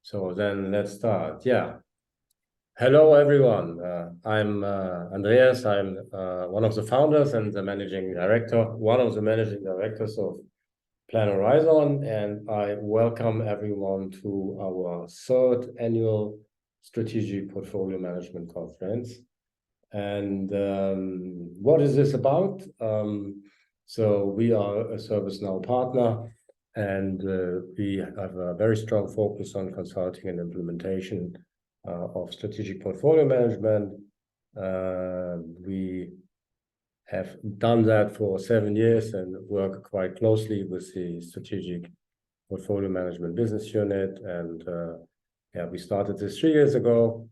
so then let's start. Yeah. Hello, everyone. I'm Andreas. I'm one of the founders and the managing director, one of the managing directors of PlanHorizon, and I welcome everyone to our third annual Strategic Portfolio Management Conference. And what is this about? So we are a ServiceNow partner, and we have a very strong focus on consulting and implementation of strategic portfolio management. We have done that for 7 years and work quite closely with the strategic portfolio management business unit. And yeah, we started this 3 years ago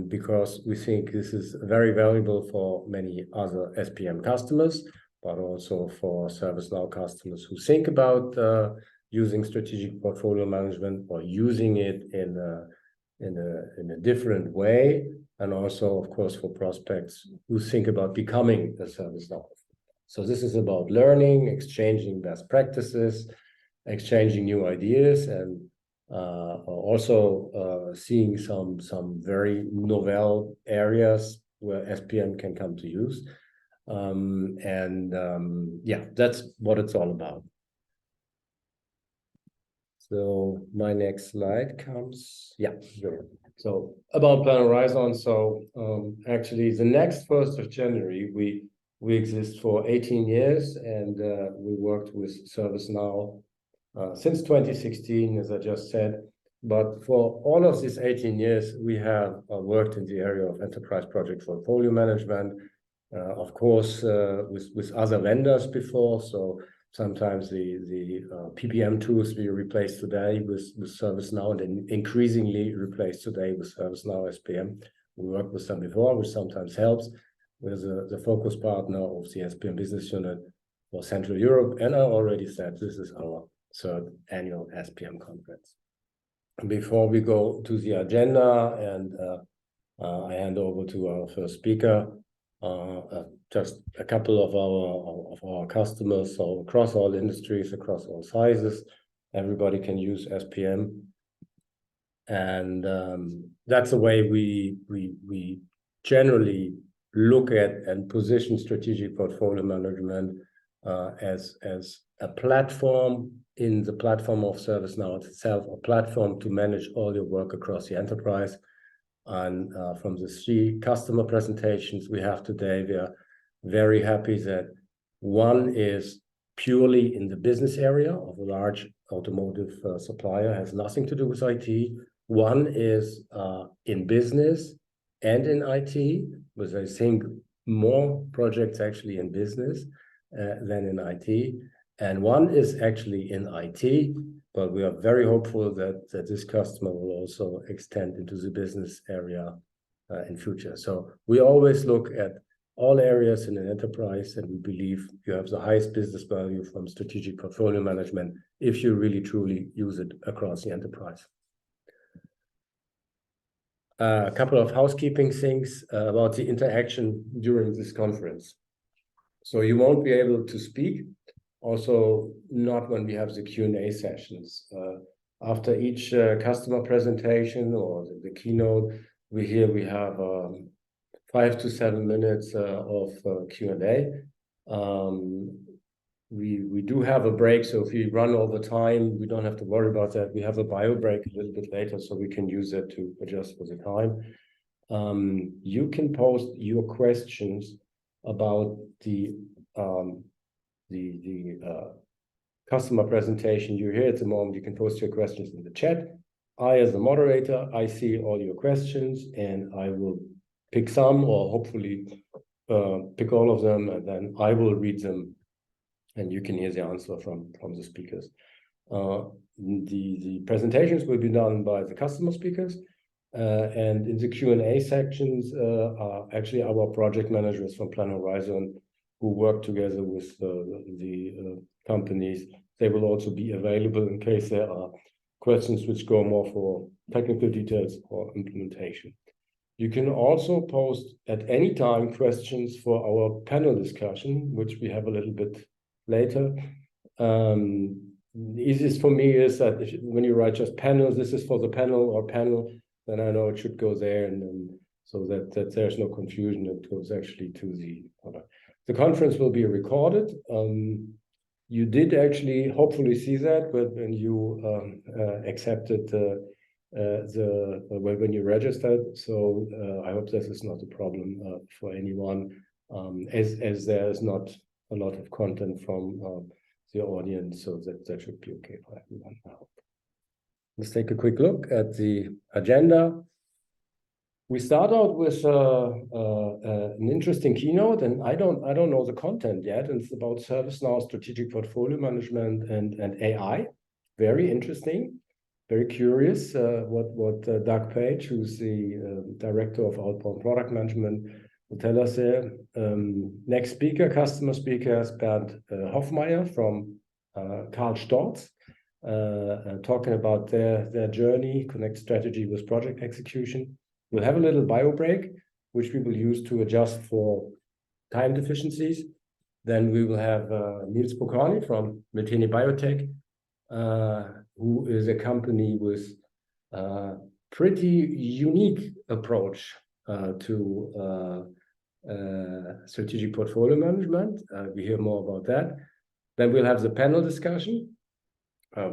because we think this is very valuable for many other SPM customers, but also for ServiceNow customers who think about using strategic portfolio management or using it in a different way, and also, of course, for prospects who think about becoming a ServiceNow. So this is about learning, exchanging best practices, exchanging new ideas, and also seeing some very novel areas where SPM can come to use. Yeah, that's what it's all about. So my next slide comes. Yeah, sure. So about PlanHorizon. So actually, the next 1st of January, we exist for 18 years, and we worked with ServiceNow since 2016, as I just said. But for all of these 18 years, we have worked in the area of enterprise project portfolio management, of course, with other vendors before. So sometimes the PPM tools we replace today with ServiceNow, and then increasingly replaced today with ServiceNow SPM. We worked with them before, which sometimes helps. We're the focus partner of the SPM business unit for Central Europe. And I already said this is our 3rd annual SPM conference. Before we go to the agenda and I hand over to our first speaker, just a couple of our customers. So across all industries, across all sizes, everybody can use SPM, and that's the way we generally look at and position strategic portfolio management as a platform in the platform of ServiceNow itself, a platform to manage all your work across the enterprise. And from the 3 customer presentations we have today, we are very happy that one is purely in the business area of a large automotive supplier, has nothing to do with IT. One is in business and in IT, with I think more projects actually in business than in IT. And one is actually in IT, but we are very hopeful that this customer will also extend into the business area in future. So we always look at all areas in an enterprise, and we believe you have the highest business value from strategic portfolio management if you really truly use it across the enterprise. A couple of housekeeping things about the interaction during this conference. So you won't be able to speak, also not when we have the Q&A sessions. After each customer presentation or the keynote, we have 5 to 7 minutes of Q&A. We do have a break, so if we run over time, we don't have to worry about that. We have a bio break a little bit later, so we can use that to adjust for the time. You can post your questions about the customer presentation you hear at the moment. You can post your questions in the chat. As the moderator, I see all your questions, and I will pick some, or hopefully pick all of them, and then I will read them, and you can hear the answer from the speakers. The presentations will be done by the customer speakers, and in the Q&A sections are actually our project managers from PlanHorizon who work together with the companies. They will also be available in case there are questions which go more for technical details or implementation. You can also post at any time questions for our panel discussion, which we have a little bit later. the easiest for me is that when you write just panels, this is for the panel or panel, then I know it should go there, and so that there's no confusion. It goes actually to the product. The conference will be recorded. You did actually hopefully see that, but when you accepted when you registered. So I hope this is not a problem for anyone, as there is not a lot of content from the audience, so that should be okay for everyone, I hope. Let's take a quick look at the agenda. We start out with an interesting keynote, and I don't know the content yet. And it's about ServiceNow strategic portfolio management and AI. Very interesting, very curious. What Doug Page, who's the director of outbound product management, will tell us there. Next speaker, customer speaker, is Bernd Hoffmeier from Karl Storz, talking about their journey, connect strategy with project execution. We'll have a little bio break, which we will use to adjust for time deficiencies. Then we will have Nils Pokorny from Miltenyi Biotec, who is a company with a pretty unique approach to strategic portfolio management. We hear more about that. Then we'll have the panel discussion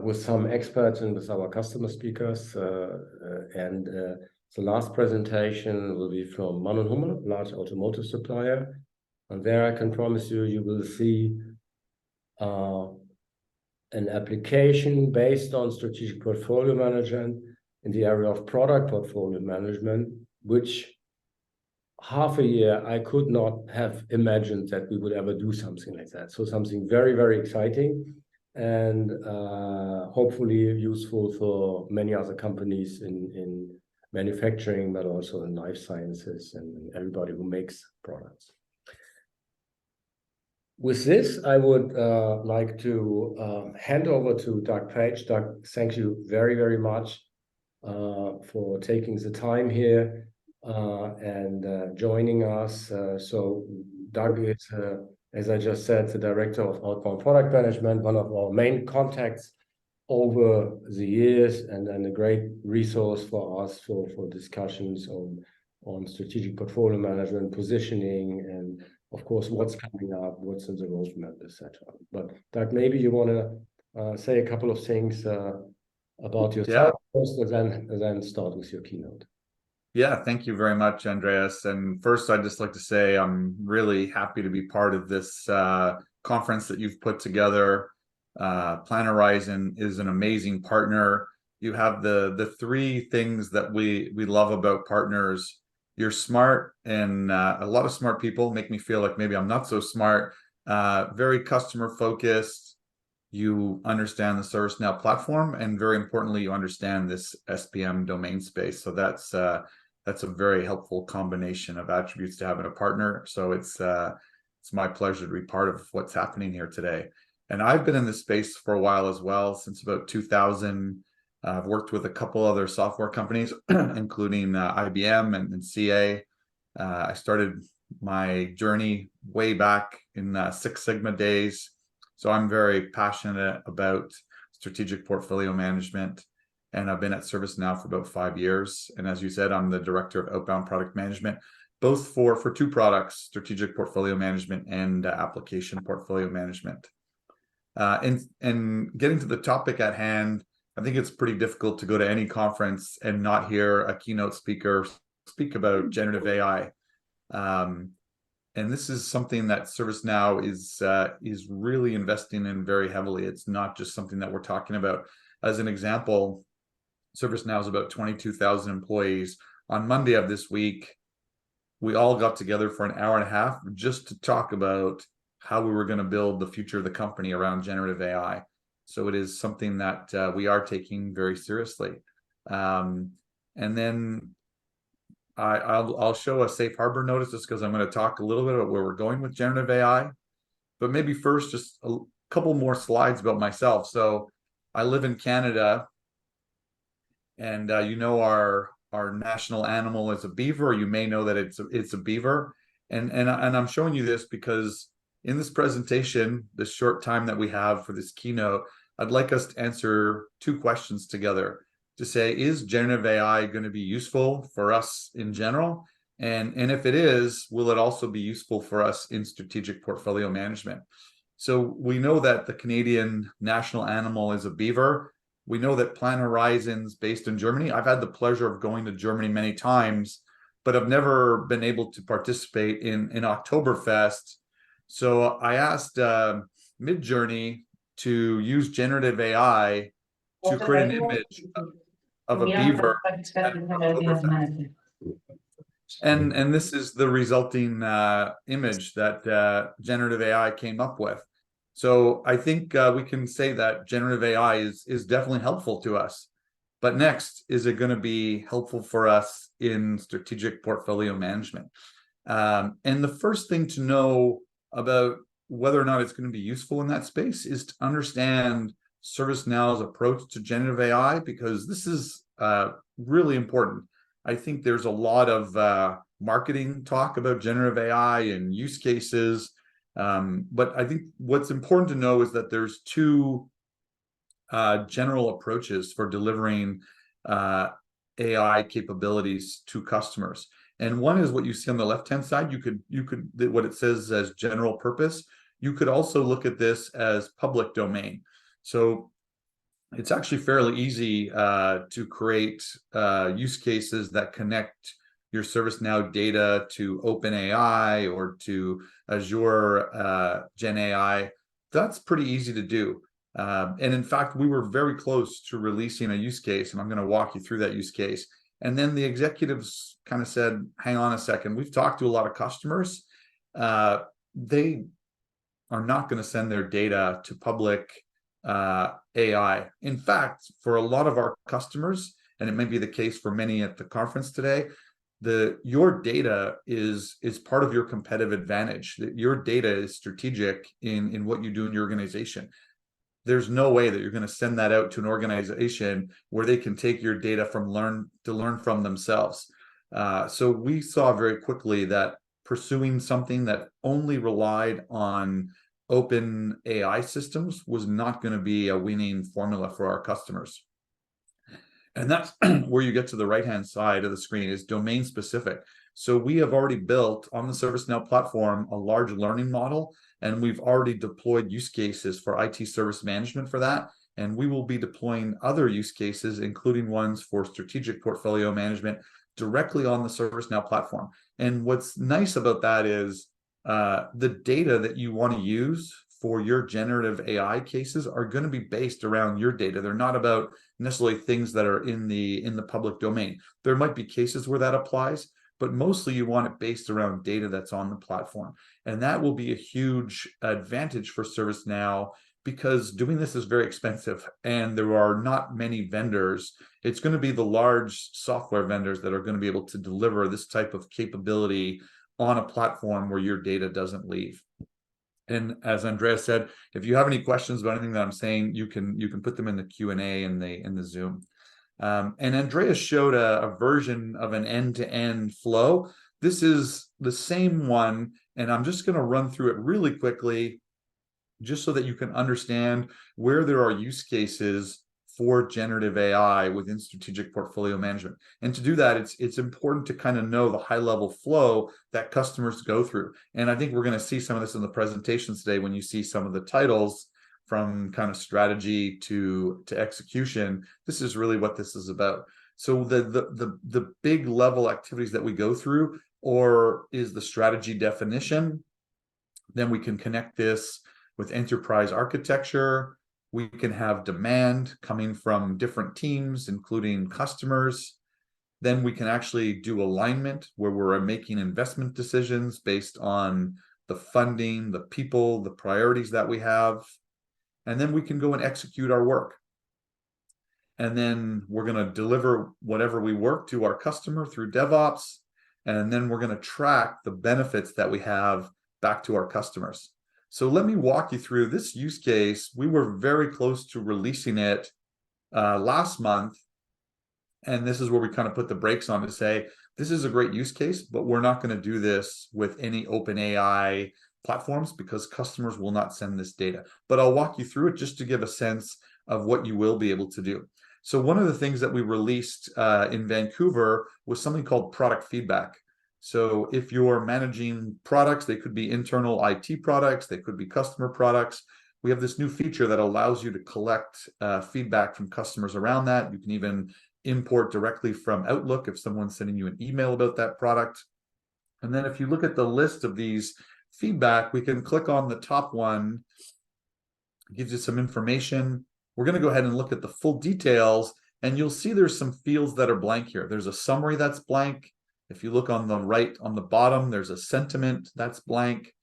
with some experts and with our customer speakers. The last presentation will be from Mann and Hummel, large automotive supplier. And there I can promise you, you will see an application based on strategic portfolio management in the area of product portfolio management, which half a year I could not have imagined that we would ever do something like that. So something very, very exciting, and hopefully useful for many other companies in manufacturing, but also in life sciences and everybody who makes products. With this, I would like to hand over to Doug Page. Doug, thank you very, very much for taking the time here and joining us. So Doug is, as I just said, the director of outbound product management, one of our main contacts over the years, and a great resource for us for discussions on strategic portfolio management, positioning, and of course what's coming up, what's in the roadmap, etc. But Doug, maybe you want to say a couple of things about yourself first, and then start with your keynote. Yeah, thank you very much, Andreas. And first, I'd just like to say I'm really happy to be part of this conference that you've put together. PlanHorizon is an amazing partner. You have the three things that we love about partners. You're smart, and a lot of smart people make me feel like maybe I'm not so smart. Very customer focused. You understand the ServiceNow platform, and very importantly, you understand this SPM domain space. So that's a very helpful combination of attributes to having a partner. So it's my pleasure to be part of what's happening here today. And I've been in this space for a while as well, since about 2000. I've worked with a couple other software companies, including IBM and CA. I started my journey way back in Six Sigma days. So I'm very passionate about strategic portfolio management. And I've been at ServiceNow for about 5 years. And as you said, I'm the director of outbound product management, both for two products, strategic portfolio management and application portfolio management. And getting to the topic at hand, I think it's pretty difficult to go to any conference and not hear a keynote speaker speak about generative AI. And this is something that ServiceNow is really investing in very heavily. It's not just something that we're talking about. As an example, ServiceNow is about 22,000 employees. On Monday of this week, we all got together for an hour and a half just to talk about how we were going to build the future of the company around generative AI. So it is something that we are taking very seriously. And then I'll show a safe harbor notice just because I'm going to talk a little bit about where we're going with generative AI. But maybe first, just a couple more slides about myself. So I live in Canada, and you know our national animal is a beaver. You may know that it's a beaver. And I'm showing you this because in this presentation, this short time that we have for this keynote, I'd like us to answer two questions together to say, is generative AI going to be useful for us in general? And if it is, will it also be useful for us in strategic portfolio management? So we know that the Canadian national animal is a beaver. We know that PlanHorizon's based in Germany. I've had the pleasure of going to Germany many times, but I've never been able to participate in Oktoberfest. So I asked Midjourney to use generative AI to create an image of a beaver at Oktoberfest. And this is the resulting image that generative AI came up with. So I think we can say that generative AI is definitely helpful to us. But next, is it going to be helpful for us in strategic portfolio management? And the first thing to know about whether or not it's going to be useful in that space is to understand ServiceNow's approach to generative AI, because this is really important. I think there's a lot of marketing talk about generative AI and use cases. But I think what's important to know is that there's two general approaches for delivering AI capabilities to customers. And one is what you see on the left-hand side. You could what it says as general purpose. You could also look at this as public domain. So it's actually fairly easy to create use cases that connect your ServiceNow data to OpenAI or to Azure Gen AI. That's pretty easy to do. And in fact, we were very close to releasing a use case, and I'm going to walk you through that use case. And then the executives kind of said, hang on a second, we've talked to a lot of customers. They are not going to send their data to public AI. In fact, for a lot of our customers, and it may be the case for many at the conference today, your data is part of your competitive advantage. Your data is strategic in what you do in your organization. There's no way that you're going to send that out to an organization where they can take your data to learn from themselves. So we saw very quickly that pursuing something that only relied on open AI systems was not going to be a winning formula for our customers. And that's where you get to the right-hand side of the screen is domain specific. So we have already built on the ServiceNow platform a large learning model, and we've already deployed use cases for IT service management for that. And we will be deploying other use cases, including ones for strategic portfolio management directly on the ServiceNow platform. And what's nice about that is the data that you want to use for your generative AI cases are going to be based around your data. They're not about necessarily things that are in the public domain. There might be cases where that applies, but mostly you want it based around data that's on the platform. And that will be a huge advantage for ServiceNow, because doing this is very expensive and there are not many vendors. It's going to be the large software vendors that are going to be able to deliver this type of capability on a platform where your data doesn't leave. And as Andreas said, if you have any questions about anything that I'm saying, you can put them in the Q&A in the Zoom. And Andreas showed a version of an end-to-end flow. This is the same one, and I'm just going to run through it really quickly, just so that you can understand where there are use cases for generative AI within strategic portfolio management. And to do that, it's important to kind of know the high-level flow that customers go through. And I think we're going to see some of this in the presentations today when you see some of the titles from kind of strategy to execution. This is really what this is about. So the big level activities that we go through, or is the strategy definition. Then we can connect this with enterprise architecture. We can have demand coming from different teams, including customers. Then we can actually do alignment, where we're making investment decisions based on the funding, the people, the priorities that we have. And then we can go and execute our work. And then we're going to deliver whatever we work to our customer through DevOps. And then we're going to track the benefits that we have back to our customers. So let me walk you through this use case. We were very close to releasing it last month. And this is where we kind of put the brakes on to say, this is a great use case, but we're not going to do this with any OpenAI platforms because customers will not send this data. But I'll walk you through it just to give a sense of what you will be able to do. So one of the things that we released in Vancouver was something called product feedback. So if you're managing products, they could be internal IT products, they could be customer products. We have this new feature that allows you to collect feedback from customers around that. You can even import directly from Outlook if someone's sending you an email about that product. And then if you look at the list of these feedback, we can click on the top one. It gives you some information. We're going to go ahead and look at the full details, and you'll see there's some fields that are blank here. There's a summary that's blank. If you look on the right, on the bottom, there's a sentiment that's blank.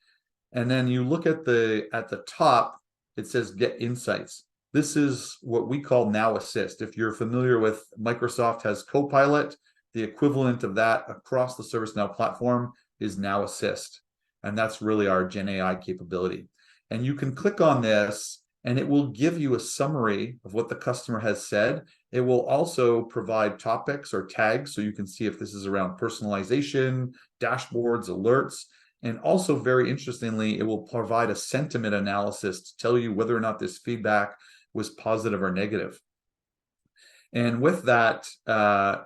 And then you look at the top, it says Get Insights. This is what we call Now Assist. If you're familiar with Microsoft has Copilot, the equivalent of that across the ServiceNow platform is Now Assist. And that's really our Gen AI capability. And you can click on this, and it will give you a summary of what the customer has said. It will also provide topics or tags, so you can see if this is around personalization, dashboards, alerts. And also, very interestingly, it will provide a sentiment analysis to tell you whether or not this feedback was positive or negative. And with that,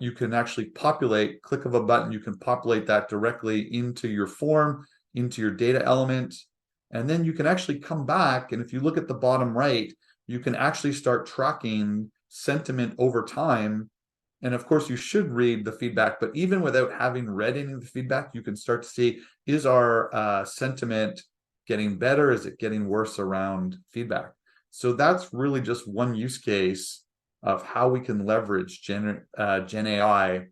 you can actually populate, click of a button, you can populate that directly into your form, into your data element. And then you can actually come back, and if you look at the bottom right, you can actually start tracking sentiment over time. And of course, you should read the feedback, but even without having read any of the feedback, you can start to see, is our sentiment getting better? Is it getting worse around feedback? So that's really just one use case of how we can leverage Gen AI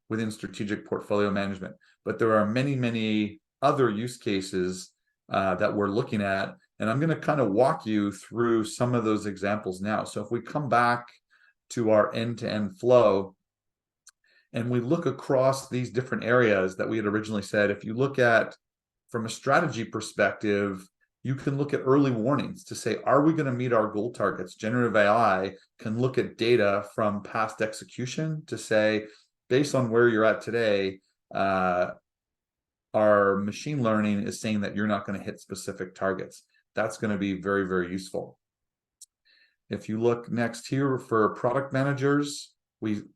within strategic portfolio management. But there are many, many other use cases that we're looking at, and I'm going to kind of walk you through some of those examples now. So if we come back to our end-to-end flow, and we look across these different areas that we had originally said, if you look at from a strategy perspective, you can look at early warnings to say, are we going to meet our goal targets? Generative AI can look at data from past execution to say, based on where you're at today, our machine learning is saying that you're not going to hit specific targets. That's going to be very, very useful. If you look next here for product managers,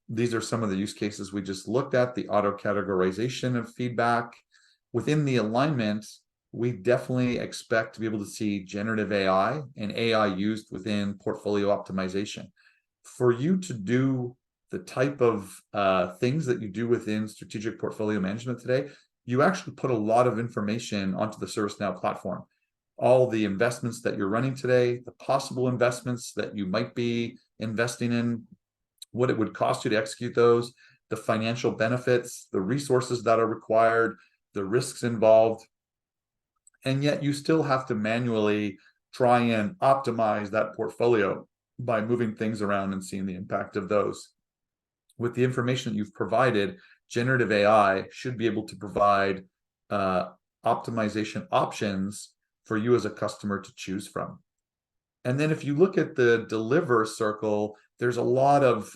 these are some of the use cases we just looked at, the auto categorization of feedback. Within the alignment, we definitely expect to be able to see generative AI and AI used within portfolio optimization. For you to do the type of things that you do within strategic portfolio management today, you actually put a lot of information onto the ServiceNow platform. All the investments that you're running today, the possible investments that you might be investing in, what it would cost you to execute those, the financial benefits, the resources that are required, the risks involved. And yet you still have to manually try and optimize that portfolio by moving things around and seeing the impact of those. With the information that you've provided, generative AI should be able to provide optimization options for you as a customer to choose from. And then if you look at the deliver circle, there's a lot of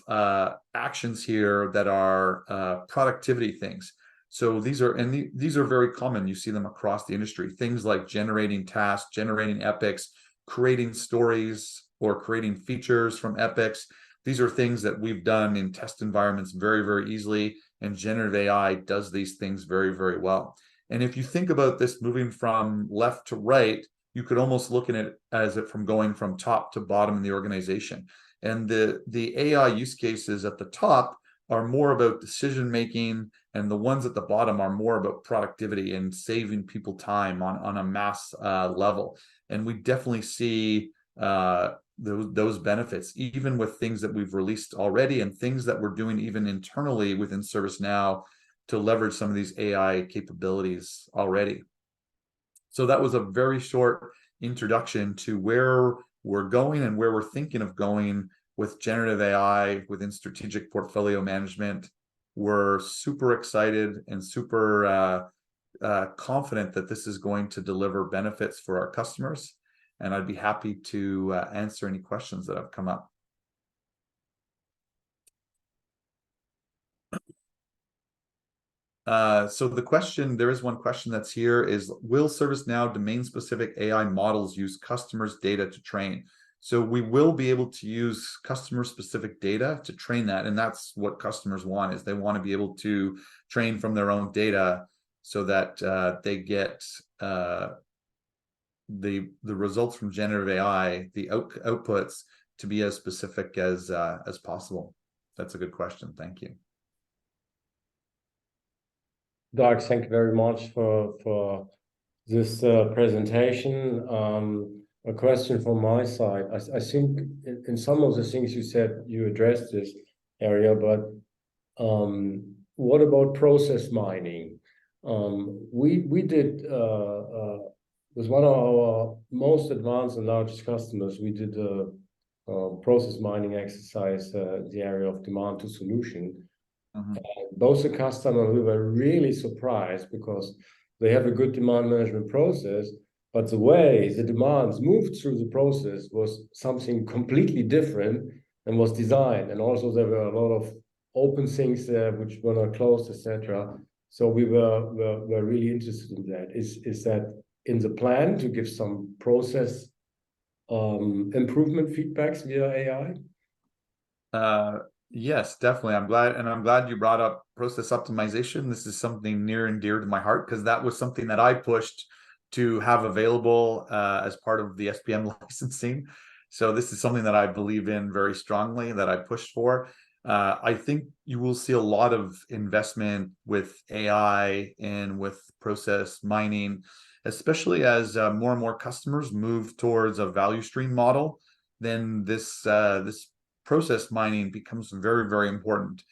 actions here that are productivity things. So these are very common. You see them across the industry. Things like generating tasks, generating epics, creating stories, or creating features from epics. These are things that we've done in test environments very, very easily, and generative AI does these things very, very well. And if you think about this moving from left to right, you could almost look at it as it from going from top to bottom in the organization. And the AI use cases at the top are more about decision making, and the ones at the bottom are more about productivity and saving people time on a mass level. And we definitely see those benefits, even with things that we've released already and things that we're doing even internally within ServiceNow to leverage some of these AI capabilities already. So that was a very short introduction to where we're going and where we're thinking of going with generative AI within strategic portfolio management. We're super excited and super confident that this is going to deliver benefits for our customers. And I'd be happy to answer any questions that have come up. So there is one question that's here is, will ServiceNow domain-specific AI models use customers' data to train? So we will be able to use customer-specific data to train that, and that's what customers want, is they want to be able to train from their own data so that they get the results from generative AI, the outputs, to be as specific as possible. That's a good question. Thank you. Doug, thank you very much for this presentation. A question from my side. I think in some of the things you said, you addressed this area, but what about process mining? We did with one of our most advanced and largest customers, we did a process mining exercise, the area of demand to solution. Both the customer, we were really surprised because they have a good demand management process, but the way the demands moved through the process was something completely different than was designed. And also there were a lot of open things there which were not closed, etc. So we were really interested in that. Is that in the plan to give some process improvement feedbacks via AI? Yes, definitely. I'm glad you brought up process optimization. This is something near and dear to my heart, because that was something that I pushed to have available as part of the SPM licensing. So this is something that I believe in very strongly, that I pushed for. I think you will see a lot of investment with AI and with process mining, especially as more and more customers move towards a value stream model. Then this process mining becomes very, very important.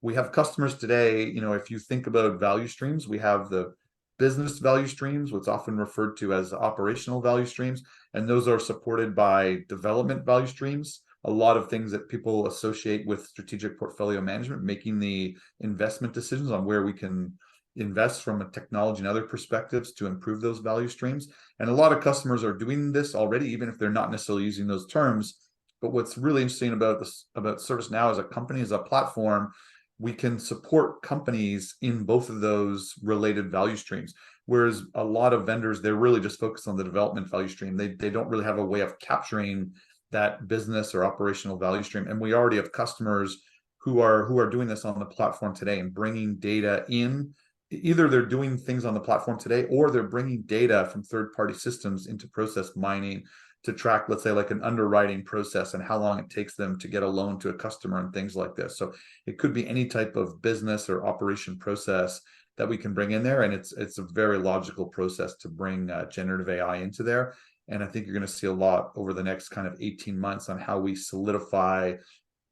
We have customers today, if you think about value streams, we have the business value streams, what's often referred to as operational value streams, and those are supported by development value streams. A lot of things that people associate with strategic portfolio management, making the investment decisions on where we can invest from a technology and other perspectives to improve those value streams. And a lot of customers are doing this already, even if they're not necessarily using those terms. But what's really interesting about ServiceNow as a company, as a platform, we can support companies in both of those related value streams. Whereas a lot of vendors, they're really just focused on the development value stream. They don't really have a way of capturing that business or operational value stream. And we already have customers who are doing this on the platform today and bringing data in. Either they're doing things on the platform today, or they're bringing data from third-party systems into process mining to track, let's say, like an underwriting process and how long it takes them to get a loan to a customer and things like this. So it could be any type of business or operation process that we can bring in there. And it's a very logical process to bring generative AI into there. And I think you're going to see a lot over the next kind of 18 months on how we solidify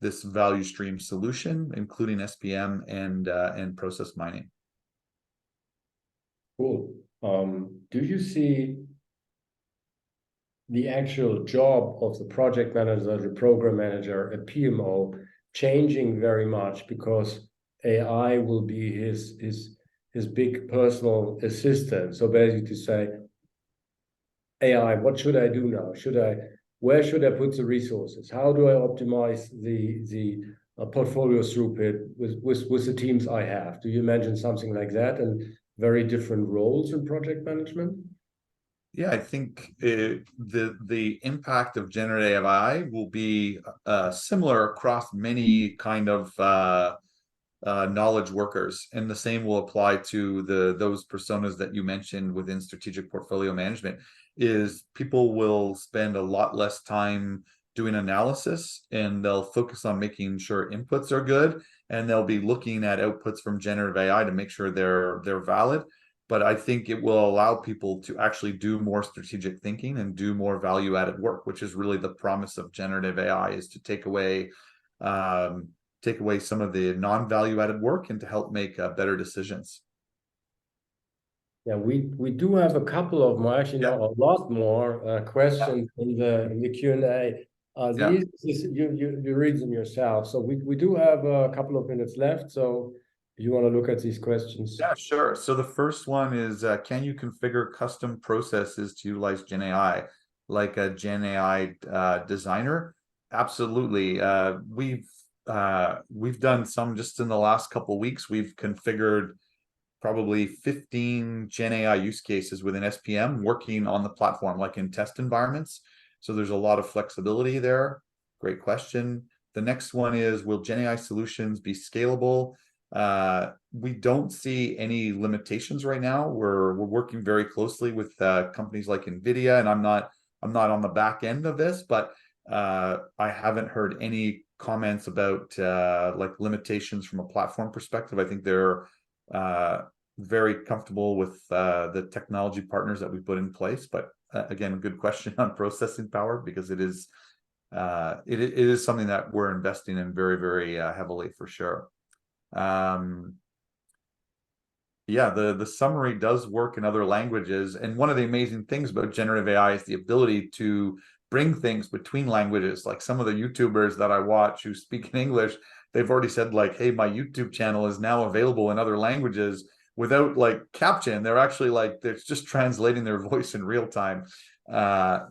this value stream solution, including SPM and process mining. Cool. Do you see the actual job of the project manager, the program manager, a PMO, changing very much because AI will be his big personal assistant? So basically to say, AI, what should I do now? Where should I put the resources? How do I optimize the portfolio throughput with the teams I have? Do you imagine something like that, and very different roles in project management? Yeah, I think the impact of generative AI will be similar across many kind of knowledge workers, and the same will apply to those personas that you mentioned within strategic portfolio management. Is people will spend a lot less time doing analysis, and they'll focus on making sure inputs are good, and they'll be looking at outputs from generative AI to make sure they're valid. But I think it will allow people to actually do more strategic thinking and do more value-added work, which is really the promise of generative AI, is to take away some of the non-value-added work and to help make better decisions. Yeah, we do have a couple of more, actually not a lot more questions in the Q&A. You read them yourself. So we do have a couple of minutes left. So you want to look at these questions? Yeah, sure. So the first one is, can you configure custom processes to utilize Gen AI, like a Gen AI designer? Absolutely. We've done some just in the last couple of weeks. We've configured probably 15 Gen AI use cases within SPM working on the platform, like in test environments. So there's a lot of flexibility there. Great question. The next one is, will Gen AI solutions be scalable? We don't see any limitations right now. We're working very closely with companies like NVIDIA, and I'm not on the back end of this, but I haven't heard any comments about like limitations from a platform perspective. I think they're very comfortable with the technology partners that we put in place. But again, good question on processing power, because it is something that we're investing in very, very heavily for sure. Yeah, the summary does work in other languages, and one of the amazing things about generative AI is the ability to bring things between languages. Like some of the YouTubers that I watch who speak in English, they've already said like, hey, my YouTube channel is now available in other languages without like caption. They're actually like, they're just translating their voice in real time.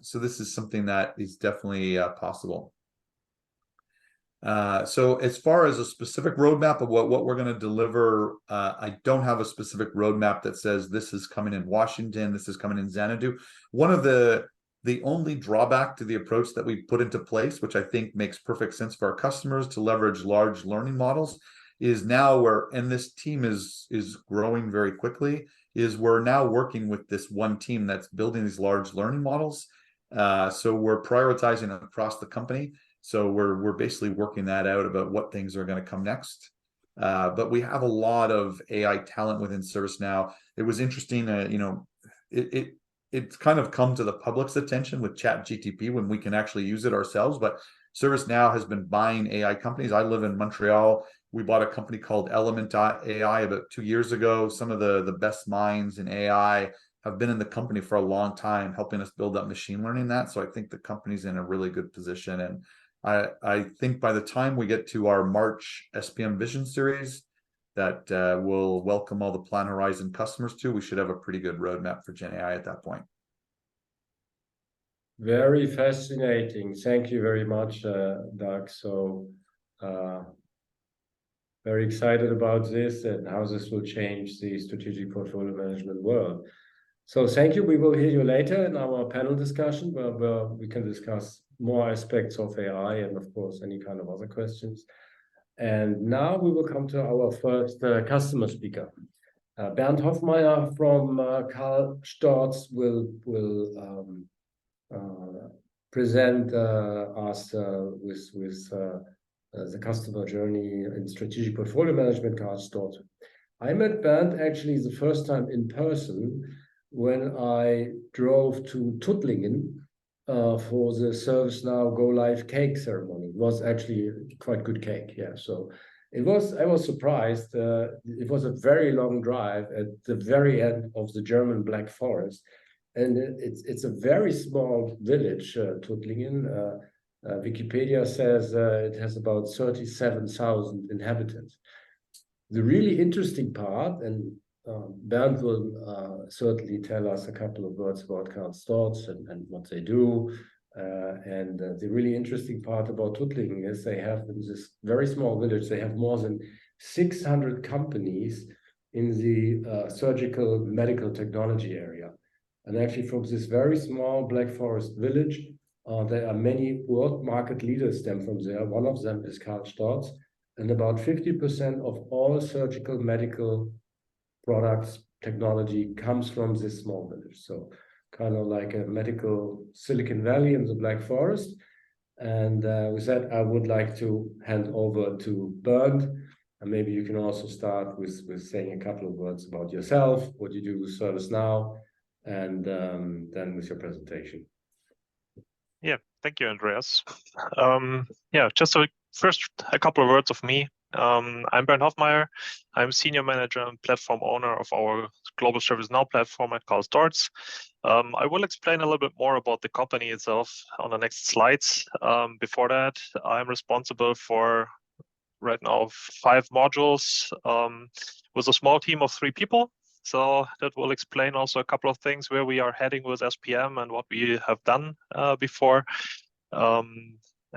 So this is something that is definitely possible. So as far as a specific roadmap of what we're going to deliver, I don't have a specific roadmap that says this is coming in Washington, this is coming in Xanadu. One of the only drawback to the approach that we put into place, which I think makes perfect sense for our customers to leverage large learning models, is now and this team is growing very quickly, is we're now working with this one team that's building these large learning models. So we're prioritizing across the company. So we're basically working that out about what things are going to come next. But we have a lot of AI talent within ServiceNow. It was interesting, you know, it's kind of come to the public's attention with ChatGPT when we can actually use it ourselves. But ServiceNow has been buying AI companies. I live in Montreal. We bought a company called Element AI about 2 years ago. Some of the best minds in AI have been in the company for a long time, helping us build up machine learning that. So I think the company's in a really good position. And I think by the time we get to our March SPM Vision Series that we'll welcome all the PlanHorizon customers to, we should have a pretty good roadmap for Gen AI at that point. Very fascinating. Thank you very much, Doug. So very excited about this and how this will change the strategic portfolio management world. So thank you. We will hear you later in our panel discussion where we can discuss more aspects of AI and, of course, any kind of other questions. And now we will come to our first customer speaker. Bernd Hoffmeier from Karl Storz will present us with the customer journey in strategic portfolio management. Karl Storz. I met Bernd actually the first time in person when I drove to Tuttlingen for the ServiceNow Go Live cake ceremony. It was actually quite good cake, yeah. So I was surprised. It was a very long drive at the very end of the German Black Forest. And it's a very small village, Tuttlingen. Wikipedia says it has about 37,000 inhabitants. The really interesting part, and Bernd will certainly tell us a couple of words about Karl Storz and what they do. And the really interesting part about Tuttlingen is they have, in this very small village, they have more than 600 companies in the surgical medical technology area. And actually from this very small Black Forest village, there are many world market leaders stem from there. One of them is Karl Storz. And about 50% of all surgical medical products, technology comes from this small village. So kind of like a medical Silicon Valley in the Black Forest. And with that, I would like to hand over to Bernd. And maybe you can also start with saying a couple of words about yourself, what you do with ServiceNow, and then with your presentation. Yeah, thank you, Andreas. Yeah, just first a couple of words of me. I'm Bernd Hoffmeier. I'm Senior Manager and Platform Owner of our Global ServiceNow platform at Karl Storz. I will explain a little bit more about the company itself on the next slides. Before that, I'm responsible for right now 5 modules with a small team of 3 people. So that will explain also a couple of things where we are heading with SPM and what we have done before.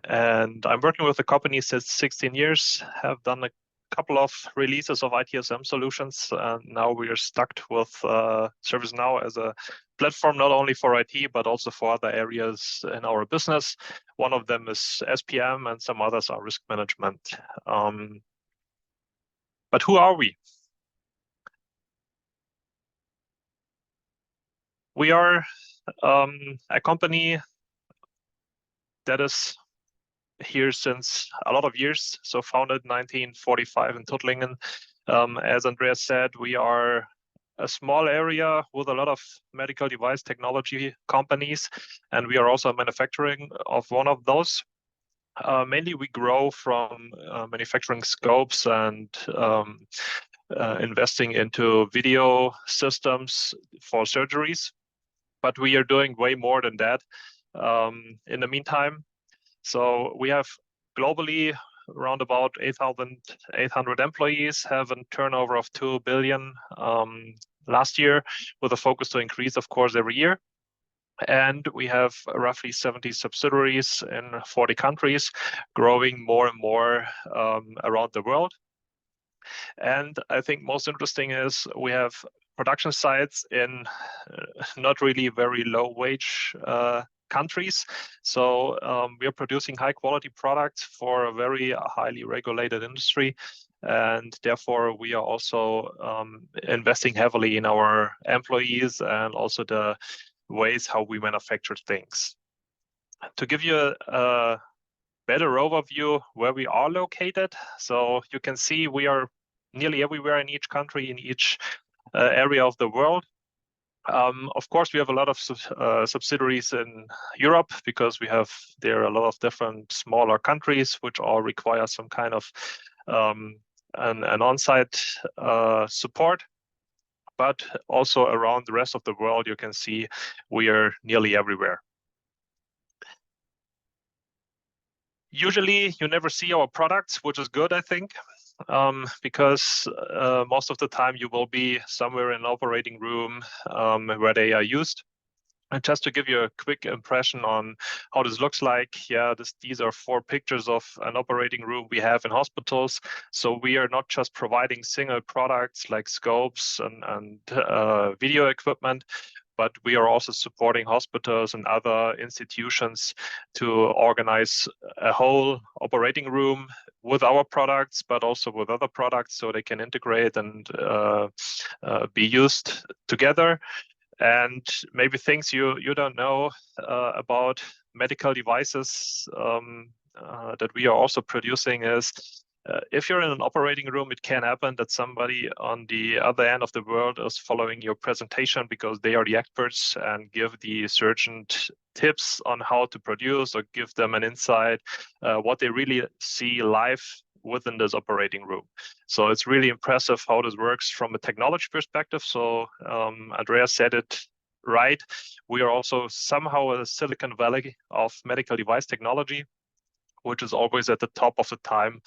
And I'm working with the company since 16 years, have done couple of releases of ITSM solutions. Now we are stuck with ServiceNow as a platform, not only for IT, but also for other areas in our business. One of them is SPM and some others are risk management. But who are we? We are a company that is here since a lot of years. So founded 1945 in Tuttlingen. As Andreas said, we are a small area with a lot of medical device technology companies, and we are also manufacturing of one of those. Mainly we grow from manufacturing scopes and investing into video systems for surgeries. But we are doing way more than that in the meantime. So we have globally around about 8,800 employees, have a turnover of 2 billion last year, with a focus to increase, of course, every year. And we have roughly 70 subsidiaries in 40 countries, growing more and more around the world. And I think most interesting is we have production sites in not really very low wage countries. So we are producing high quality products for a very highly regulated industry. And therefore, we are also investing heavily in our employees and also the ways how we manufacture things. To give you a better overview where we are located, so you can see we are nearly everywhere in each country, in each area of the world. Of course, we have a lot of subsidiaries in Europe because we have there a lot of different smaller countries which all require some kind of an on-site support. But also around the rest of the world, you can see we are nearly everywhere. Usually, you never see our products, which is good, I think. Because most of the time you will be somewhere in an operating room where they are used. And just to give you a quick impression on how this looks like, these are 4 pictures of an operating room we have in hospitals. So we are not just providing single products like scopes and video equipment, but we are also supporting hospitals and other institutions to organize a whole operating room with our products, but also with other products so they can integrate and be used together. And maybe things you don't know about medical devices that we are also producing is if you're in an operating room, it can happen that somebody on the other end of the world is following your presentation because they are the experts and give the surgeon tips on how to produce or give them an insight what they really see live within this operating room. So it's really impressive how this works from a technology perspective. So Andreas said it right. We are also somehow a Silicon Valley of medical device technology, which is always at the top of the time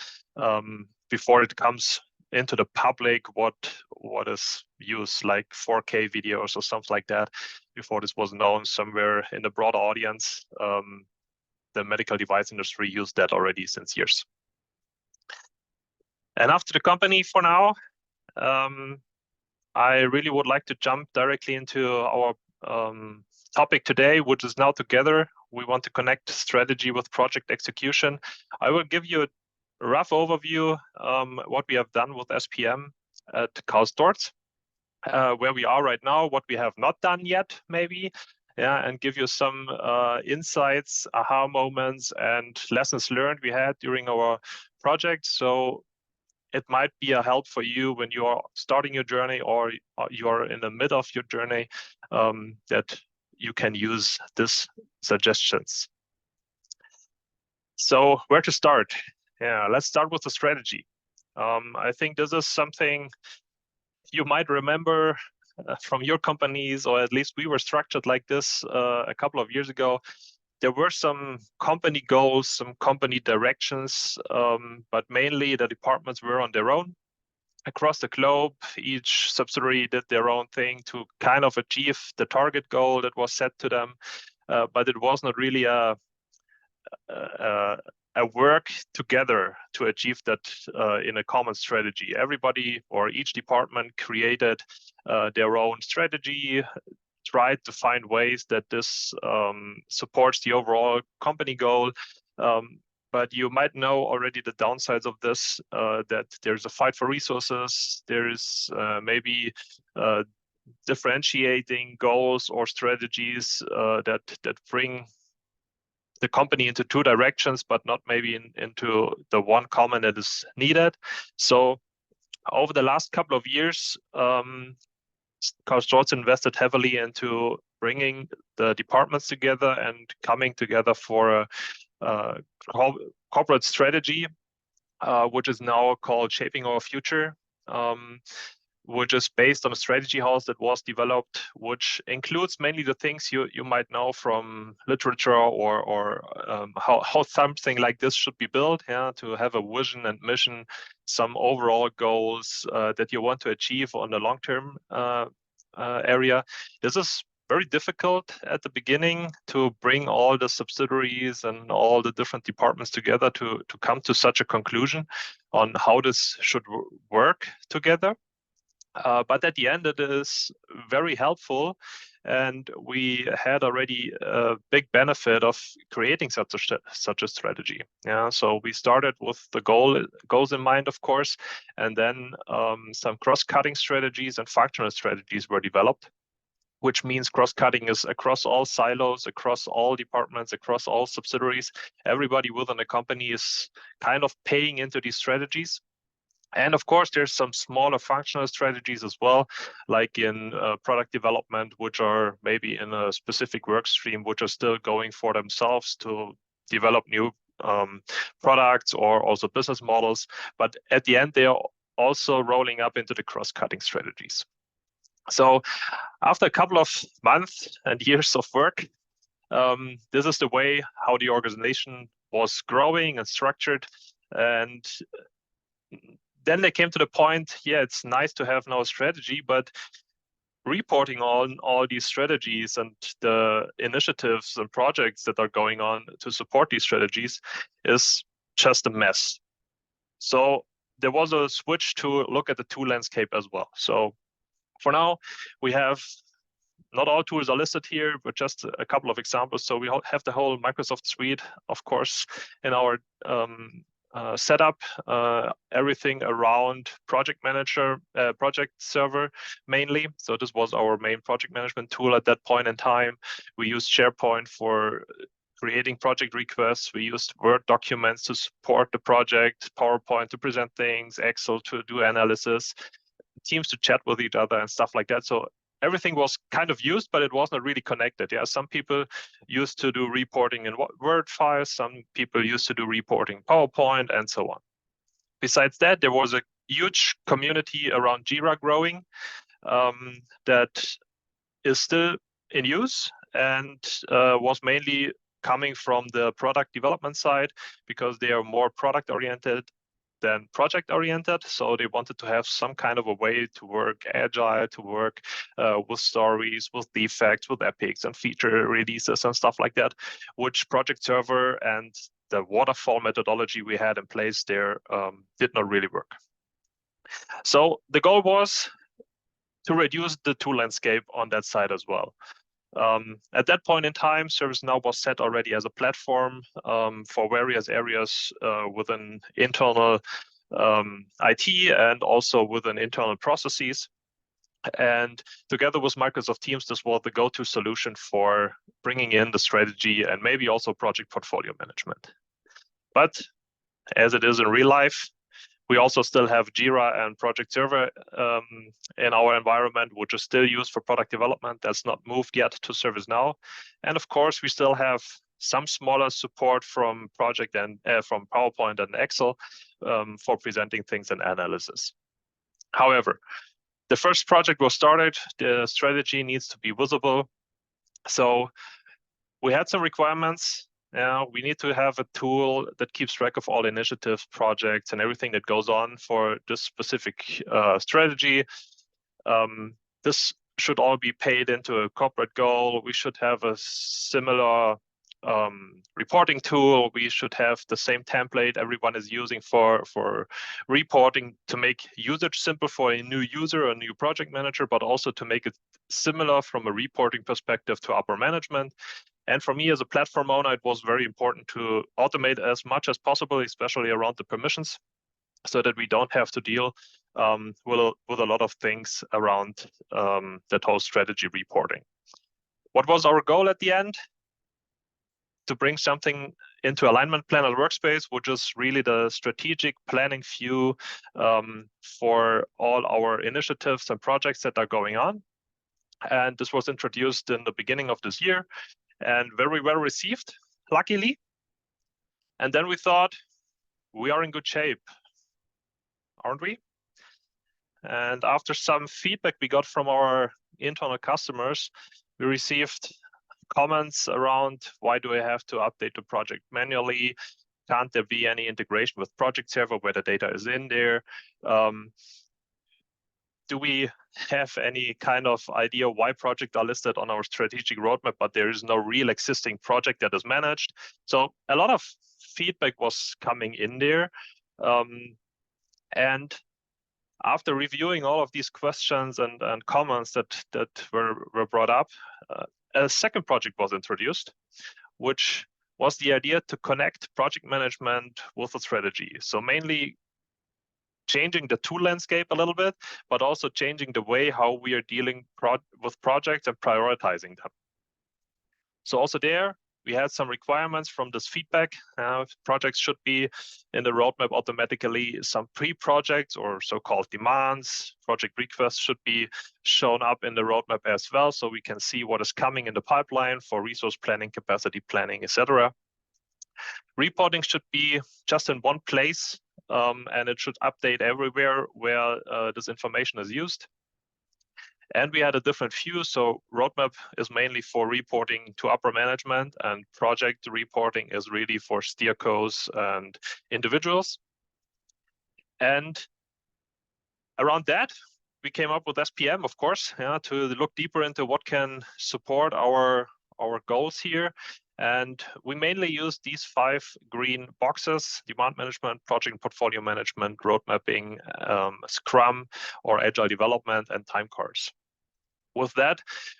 before it comes into the public, what is used, like 4K videos or something like that. Before this was known somewhere in the broad audience, the medical device industry used that already since years. And after the company for now, I really would like to jump directly into our topic today, which is now together. We want to connect strategy with project execution. I will give you a rough overview what we have done with SPM at Karl Storz, where we are right now, what we have not done yet, maybe, and give you some insights, aha moments, and lessons learned we had during our project. So it might be a help for you when you are starting your journey or you are in the middle of your journey, that you can use these suggestions. So where to start? Let's start with the strategy. I think this is something you might remember from your companies, or at least we were structured like this a couple of years ago. There were some company goals, some company directions, but mainly the departments were on their own. Across the globe, each subsidiary did their own thing to kind of achieve the target goal that was set to them, but it was not really a work together to achieve that in a common strategy. Everybody or each department created their own strategy, tried to find ways that this supports the overall company goal. But you might know already the downsides of this, that there's a fight for resources, there is maybe differentiating goals or strategies that bring the company into two directions, but not maybe into the one common that is needed. So over the last couple of years, Karl Storz invested heavily into bringing the departments together and coming together for a corporate strategy, which is now called Shaping Our Future, which is based on a strategy house that was developed, which includes mainly the things you might know from literature or how something like this should be built, to have a vision and mission, some overall goals that you want to achieve on the long-term area. This is very difficult at the beginning to bring all the subsidiaries and all the different departments together to come to such a conclusion on how this should work together. But at the end, it is very helpful, and we had already a big benefit of creating such a strategy. So we started with the goals in mind, of course, and then some cross-cutting strategies and functional strategies were developed, which means cross-cutting is across all silos, across all departments, across all subsidiaries. Everybody within the company is kind of paying into these strategies. And of course, there's some smaller functional strategies as well, like in product development, which are maybe in a specific work stream, which are still going for themselves to develop new products or also business models. But at the end, they are also rolling up into the cross-cutting strategies. So after a couple of months and years of work, this is the way how the organization was growing and structured. And then they came to the point, it's nice to have now a strategy, but reporting on all these strategies and the initiatives and projects that are going on to support these strategies is just a mess. So there was a switch to look at the tool landscape as well. So for now, we have, not all tools are listed here, but just a couple of examples. So we have the whole Microsoft suite, of course, in our setup, everything around project manager, project server mainly. So this was our main project management tool at that point in time. We used SharePoint for creating project requests. We used Word documents to support the project, PowerPoint to present things, Excel to do analysis, Teams to chat with each other and stuff like that. So everything was kind of used, but it wasn't really connected. Some people used to do reporting in Word files, some people used to do reporting PowerPoint, and so on. Besides that, there was a huge community around Jira growing that is still in use and was mainly coming from the product development side because they are more product oriented than project oriented. So they wanted to have some kind of a way to work agile, to work with stories, with defects, with epics and feature releases and stuff like that, which project server and the waterfall methodology we had in place there did not really work. So the goal was to reduce the tool landscape on that side as well. At that point in time, ServiceNow was set already as a platform for various areas within internal IT and also within internal processes. And together with Microsoft Teams, this was the go-to solution for bringing in the strategy and maybe also project portfolio management. But as it is in real life, we also still have Jira and Project Server in our environment, which is still used for product development. That's not moved yet to ServiceNow. And of course, we still have some smaller support from Project and from PowerPoint and Excel for presenting things and analysis. However, the first project was started. The strategy needs to be visible. So we had some requirements. We need to have a tool that keeps track of all initiatives, projects, and everything that goes on for this specific strategy. This should all be paid into a corporate goal. We should have a similar reporting tool. We should have the same template everyone is using for reporting to make usage simple for a new user, a new project manager, but also to make it similar from a reporting perspective to upper management. And for me as a platform owner, it was very important to automate as much as possible, especially around the permissions, so that we don't have to deal with a lot of things around that whole strategy reporting. What was our goal at the end? To bring something into Alignment Planner workspace, which is really the strategic planning view for all our initiatives and projects that are going on. And this was introduced in the beginning of this year and very well received, luckily. And then we thought, we are in good shape, aren't we? And after some feedback we got from our internal customers, we received comments around, why do I have to update the project manually? Can't there be any integration with project server where the data is in there? Do we have any kind of idea why projects are listed on our strategic roadmap, but there is no real existing project that is managed? So a lot of feedback was coming in there. And after reviewing all of these questions and comments that were brought up, a second project was introduced, which was the idea to connect project management with a strategy. So mainly changing the tool landscape a little bit, but also changing the way how we are dealing with projects and prioritizing them. So also there, we had some requirements from this feedback. Projects should be in the roadmap automatically. Some pre-projects or so-called demands, project requests should be shown up in the roadmap as well, so we can see what is coming in the pipeline for resource planning, capacity planning, etc. Reporting should be just in one place, and it should update everywhere where this information is used. And we had a different view. So roadmap is mainly for reporting to upper management, and project reporting is really for steercos and individuals. And around that, we came up with SPM, of course, to look deeper into what can support our goals here. And we mainly use these 5 green boxes: demand management, project and portfolio management, road mapping, Scrum or agile development, and time cards. With that,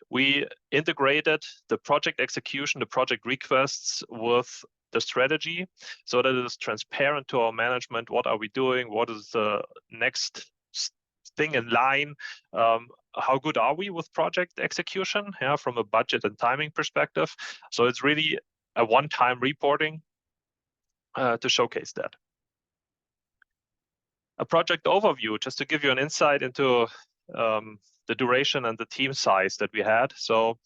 we integrated the project execution, the project requests with the strategy, so that it is transparent to our management. What are we doing? What is the next thing in line? How good are we with project execution from a budget and timing perspective? So it's really a one-time reporting to showcase that. A project overview, just to give you an insight into the duration and the team size that we had. So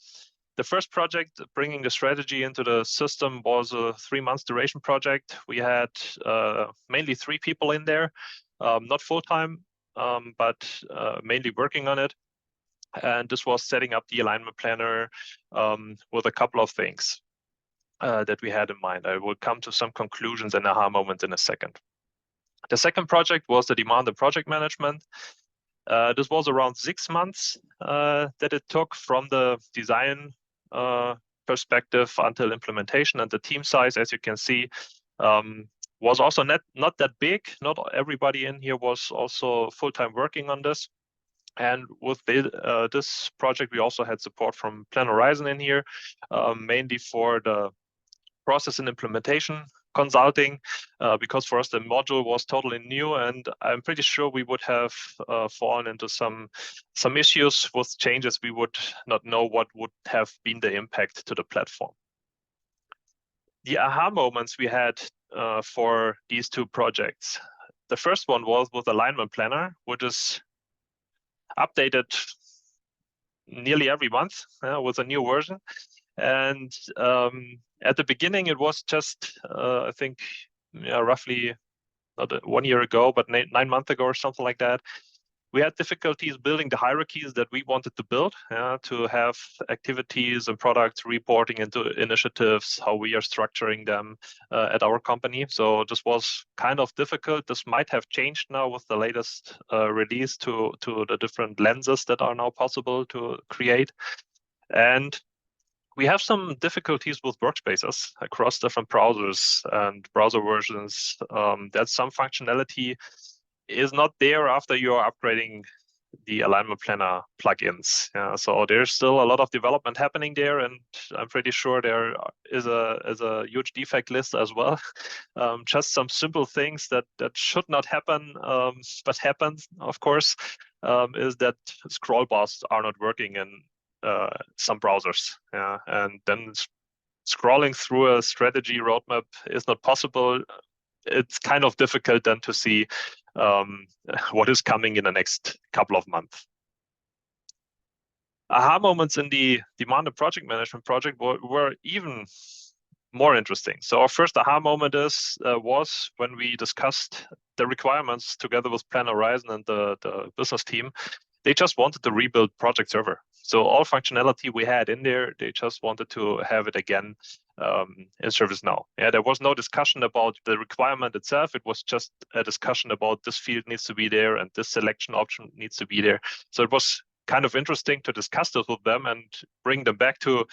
the first project, bringing the strategy into the system, was a 3-month duration project. We had mainly 3 people in there, not full-time, but mainly working on it. And this was setting up the alignment planner with a couple of things that we had in mind. I will come to some conclusions and aha moments in a second. The second project was the demand and project management. This was around 6 months that it took from the design perspective until implementation, and the team size, as you can see, was also not that big. Not everybody in here was also full-time working on this. And with this project, we also had support from PlanHorizon in here, mainly for the process and implementation consulting, because for us the module was totally new, and I'm pretty sure we would have fallen into some issues with changes. We would not know what would have been the impact to the platform. The aha moments we had for these 2 projects. The first one was with Alignment Planner, which is updated nearly every month with a new version. And at the beginning, it was just, I think, roughly not 1 year ago, but 9 months ago or something like that. We had difficulties building the hierarchies that we wanted to build, to have activities and product reporting into initiatives, how we are structuring them at our company. So this was kind of difficult. This might have changed now with the latest release to the different lenses that are now possible to create. And we have some difficulties with workspaces across different browsers and browser versions. That some functionality is not there after you are upgrading the alignment planner plugins. So there's still a lot of development happening there, and I'm pretty sure there is a huge defect list as well. Just some simple things that should not happen, but happen, of course, is that scroll bars are not working in some browsers. And then scrolling through a strategy roadmap is not possible. It's kind of difficult then to see what is coming in the next couple of months. Aha moments in the demand and project management project were even more interesting. So our first aha moment was when we discussed the requirements together with PlanHorizon and the business team. They just wanted to rebuild project server. So all functionality we had in there, they just wanted to have it again in ServiceNow. There was no discussion about the requirement itself. It was just a discussion about this field needs to be there and this selection option needs to be there. So it was kind of interesting to discuss this with them and bring them back to,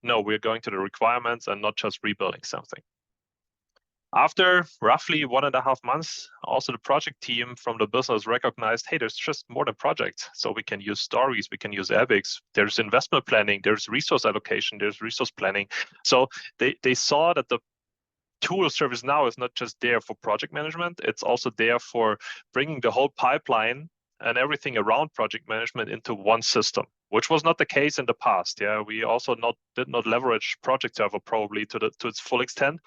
no, we're going to the requirements and not just rebuilding something. After roughly 1.5 months, also the project team from the business recognized, hey, there's just more than projects. So we can use stories, we can use epics, there's investment planning, there's resource allocation, there's resource planning. So they saw that the tool ServiceNow is not just there for project management, it's also there for bringing the whole pipeline and everything around project management into one system, which was not the case in the past. We also did not leverage project server probably to its full extent.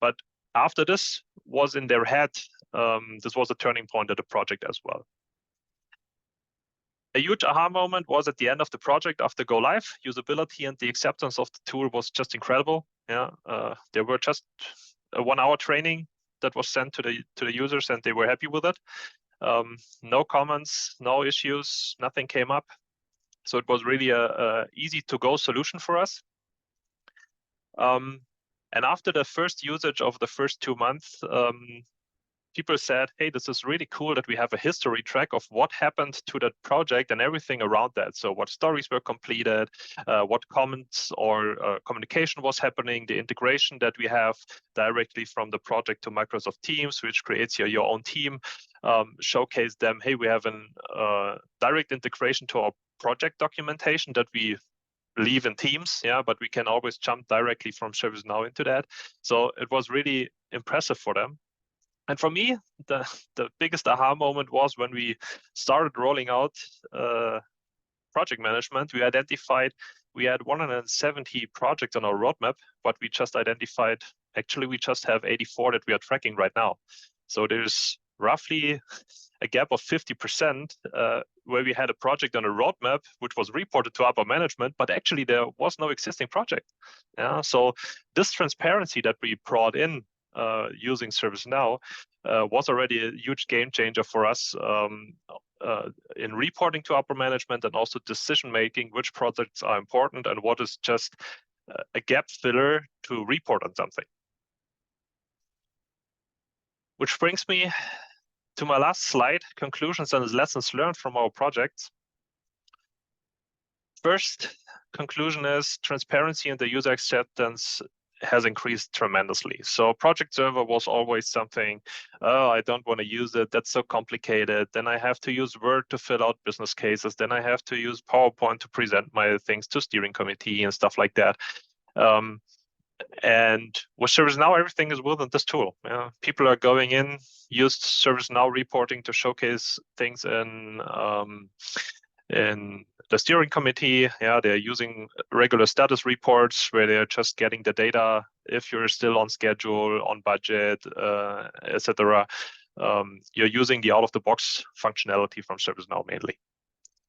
But after this was in their head, this was a turning point at the project as well. A huge aha moment was at the end of the project after go live. Usability and the acceptance of the tool was just incredible. There were just a 1-hour training that was sent to the users, and they were happy with it. No comments, no issues, nothing came up. So it was really a easy to go solution for us. And after the first usage of the first 2 months, people said, hey, this is really cool that we have a history track of what happened to that project and everything around that. So what stories were completed, what comments or communication was happening, the integration that we have directly from the project to Microsoft Teams, which creates your own team, showcase them, hey, we have a direct integration to our project documentation that we leave in Teams, but we can always jump directly from ServiceNow into that. So it was really impressive for them. And for me, the biggest aha moment was when we started rolling out project management. We identified we had 170 projects on our roadmap, but we just identified, actually, we just have 84 that we are tracking right now. So there's roughly a gap of 50% where we had a project on a roadmap, which was reported to upper management, but actually there was no existing project. So this transparency that we brought in using ServiceNow was already a huge game changer for us in reporting to upper management and also decision making, which projects are important and what is just a gap filler to report on something. Which brings me to my last slide, conclusions and lessons learned from our projects. First conclusion is transparency and the user acceptance has increased tremendously. So project server was always something, oh, I don't want to use it, that's so complicated. Then I have to use Word to fill out business cases. Then I have to use PowerPoint to present my things to steering committee and stuff like that. And with ServiceNow, everything is within this tool. People are going in, used ServiceNow reporting to showcase things in the steering committee. They're using regular status reports where they're just getting the data if you're still on schedule, on budget, etc. You're using the out-of-the-box functionality from ServiceNow mainly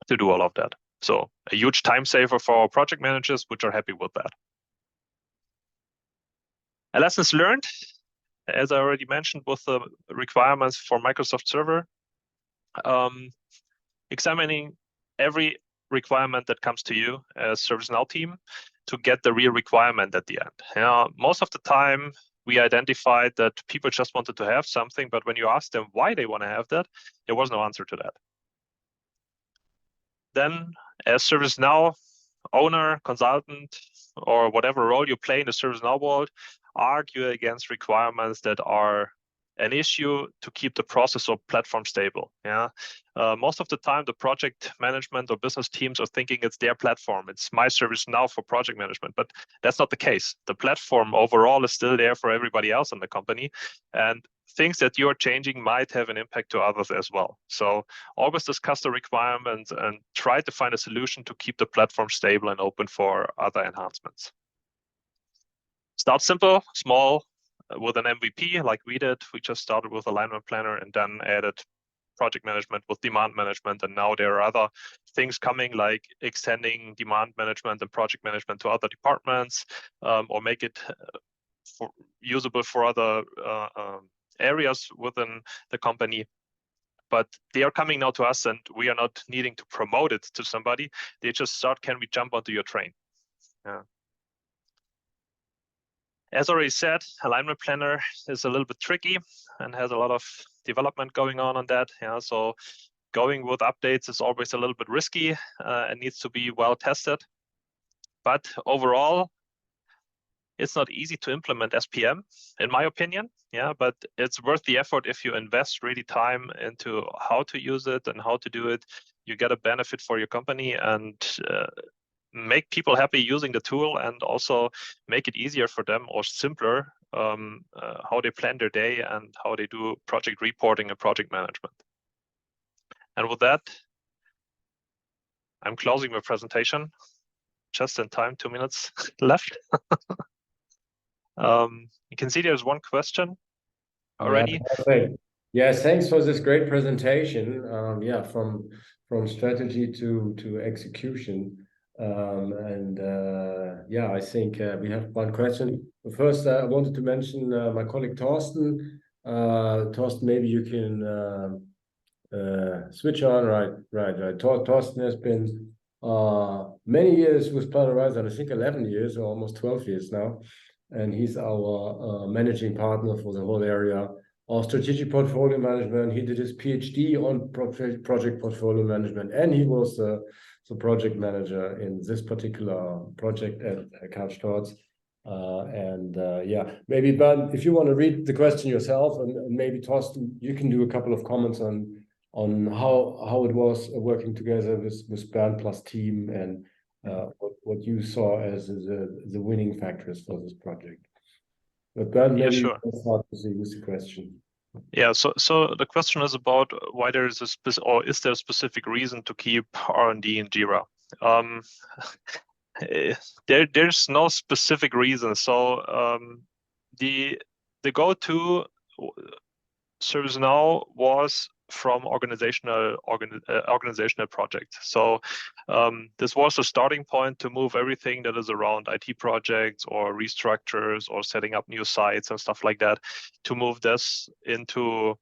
to do all of that. So a huge time saver for our project managers, which are happy with that. Lessons learned, as I already mentioned, with the requirements for Microsoft Server, examining every requirement that comes to you as ServiceNow team to get the real requirement at the end. Most of the time, we identified that people just wanted to have something, but when you ask them why they want to have that, there was no answer to that. Then, as ServiceNow, owner, consultant, or whatever role you play in the ServiceNow world, argue against requirements that are an issue to keep the process or platform stable. Yeah, most of the time the project management or business teams are thinking it's their platform. It's my ServiceNow for project management, but that's not the case. The platform overall is still there for everybody else in the company, and things that you're changing might have an impact to others as well. So always discuss the requirements and try to find a solution to keep the platform stable and open for other enhancements. Start simple, small, with an MVP like we did. We just started with alignment planner and then added project management with demand management. And now there are other things coming like extending demand management and project management to other departments, or make it usable for other areas within the company. But they are coming now to us and we are not needing to promote it to somebody. They just start, can we jump onto your train? Yeah. As already said, alignment planner is a little bit tricky and has a lot of development going on that. Yeah, so going with updates is always a little bit risky and needs to be well tested. But overall, it's not easy to implement SPM, in my opinion. Yeah, but it's worth the effort if you invest really time into how to use it and how to do it. You get a benefit for your company and make people happy using the tool, and also make it easier for them or simpler how they plan their day and how they do project reporting and project management. And with that, I'm closing my presentation just in time, 2 minutes left. You can see there's one question already. Yeah, thanks for this great presentation. Yeah, from strategy to execution. Yeah, I think we have one question. First, I wanted to mention my colleague Thorsten. Thorsten, maybe you can switch on. Right. Thorsten has been many years with PlanHorizon, I think 11 years or almost 12 years now. And he's our managing partner for the whole area of strategic portfolio management. He did his PhD on project portfolio management, and he was the project manager in this particular project at Karl Storz. Yeah, maybe Bernd, if you want to read the question yourself, and maybe Thorsten, you can do a couple of comments on how it was working together with Bernd plus team, and what you saw as the winning factors for this project. But Bernd, maybe sure. Let's start with the question. Yeah, so the question is about why there is or is there a specific reason to keep R&D in Jira? There's no specific reason. So the go-to ServiceNow was from organizational project. So this was the starting point to move everything that is around IT projects or restructures or setting up new sites and stuff like that, to move this into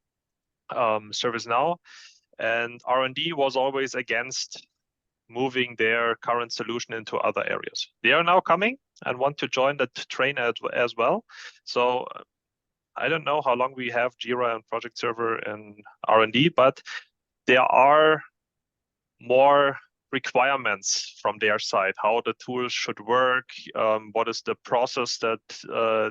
ServiceNow. And R&D was always against moving their current solution into other areas. They are now coming and want to join that train as well. So I don't know how long we have Jira and Project Server and R&D, but there are more requirements from their side, how the tools should work, what is the process that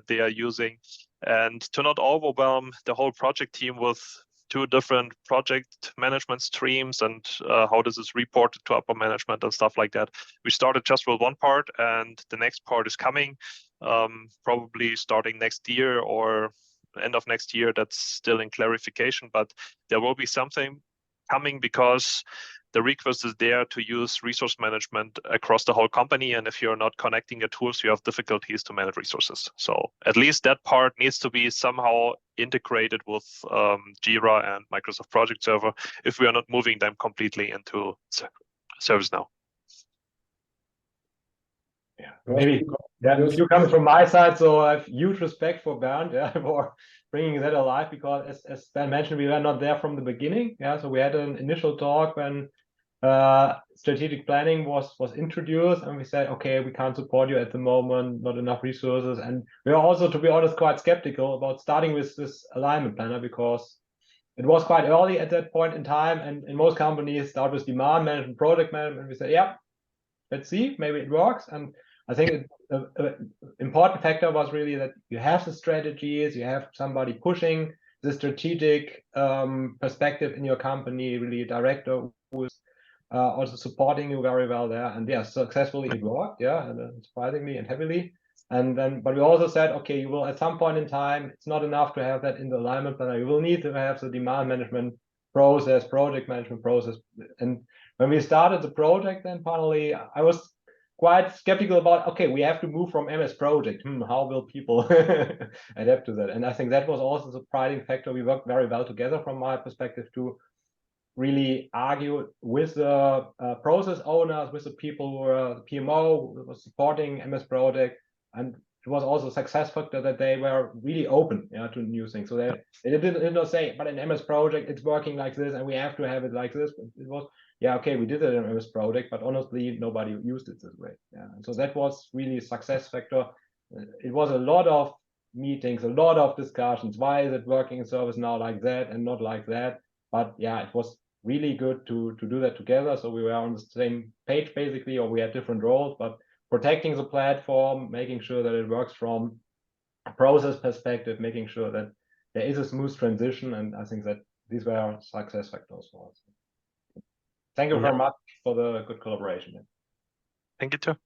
they are using, and to not overwhelm the whole project team with 2 different project management streams and how this is reported to upper management and stuff like that. We started just with one part, and the next part is coming, probably starting next year or end of next year. That's still in clarification, but there will be something coming because the request is there to use resource management across the whole company. And if you're not connecting your tools, you have difficulties to manage resources. So at least that part needs to be somehow integrated with Jira and Microsoft Project Server if we are not moving them completely into ServiceNow. Yeah, maybe a few comments from my side. So I have huge respect for Bernd, for bringing that alive, because as Bernd mentioned, we were not there from the beginning. Yeah, so we had an initial talk when strategic planning was introduced, and we said, okay, we can't support you at the moment, not enough resources. And we are also, to be honest, quite skeptical about starting with this alignment planner, because it was quite early at that point in time, and in most companies start with demand management, project management. We said, yeah, let's see, maybe it works. And I think an important factor was really that you have the strategies, you have somebody pushing the strategic perspective in your company, really a director who is also supporting you very well there. And yeah, successfully it worked, yeah, and surprisingly and heavily. And then, but we also said, okay, you will at some point in time, it's not enough to have that in the alignment planner. You will need to have the demand management process, project management process. And when we started the project, then finally, I was quite skeptical about, okay, we have to move from MS project. How will people adapt to that? And I think that was also the surprising factor. We worked very well together from my perspective to really argue with the process owners, with the people who were the PMO, who was supporting MS project. And it was also a success factor that they were really open, yeah, to new things. So they did not say, but in MS project, it's working like this, and we have to have it like this. But it was, yeah, okay, we did it in MS project, but honestly, nobody used it this way. Yeah, and so that was really a success factor. It was a lot of meetings, a lot of discussions. Why is it working in ServiceNow like that and not like that? But yeah, it was really good to do that together. So we were on the same page basically, or we had different roles, but protecting the platform, making sure that it works from a process perspective, making sure that there is a smooth transition. And I think that these were our success factors for us. Thank you very much for the good collaboration. Thank you too.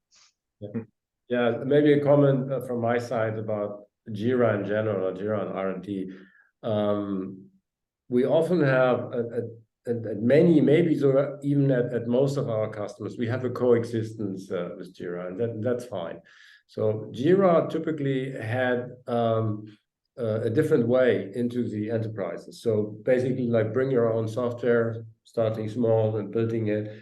Yeah, maybe a comment from my side about Jira in general, or Jira and R&D. We often have at many, maybe so even at most of our customers, we have a coexistence with Jira, and that's fine. So Jira typically had a different way into the enterprises. So basically, like bring your own software, starting small and building it.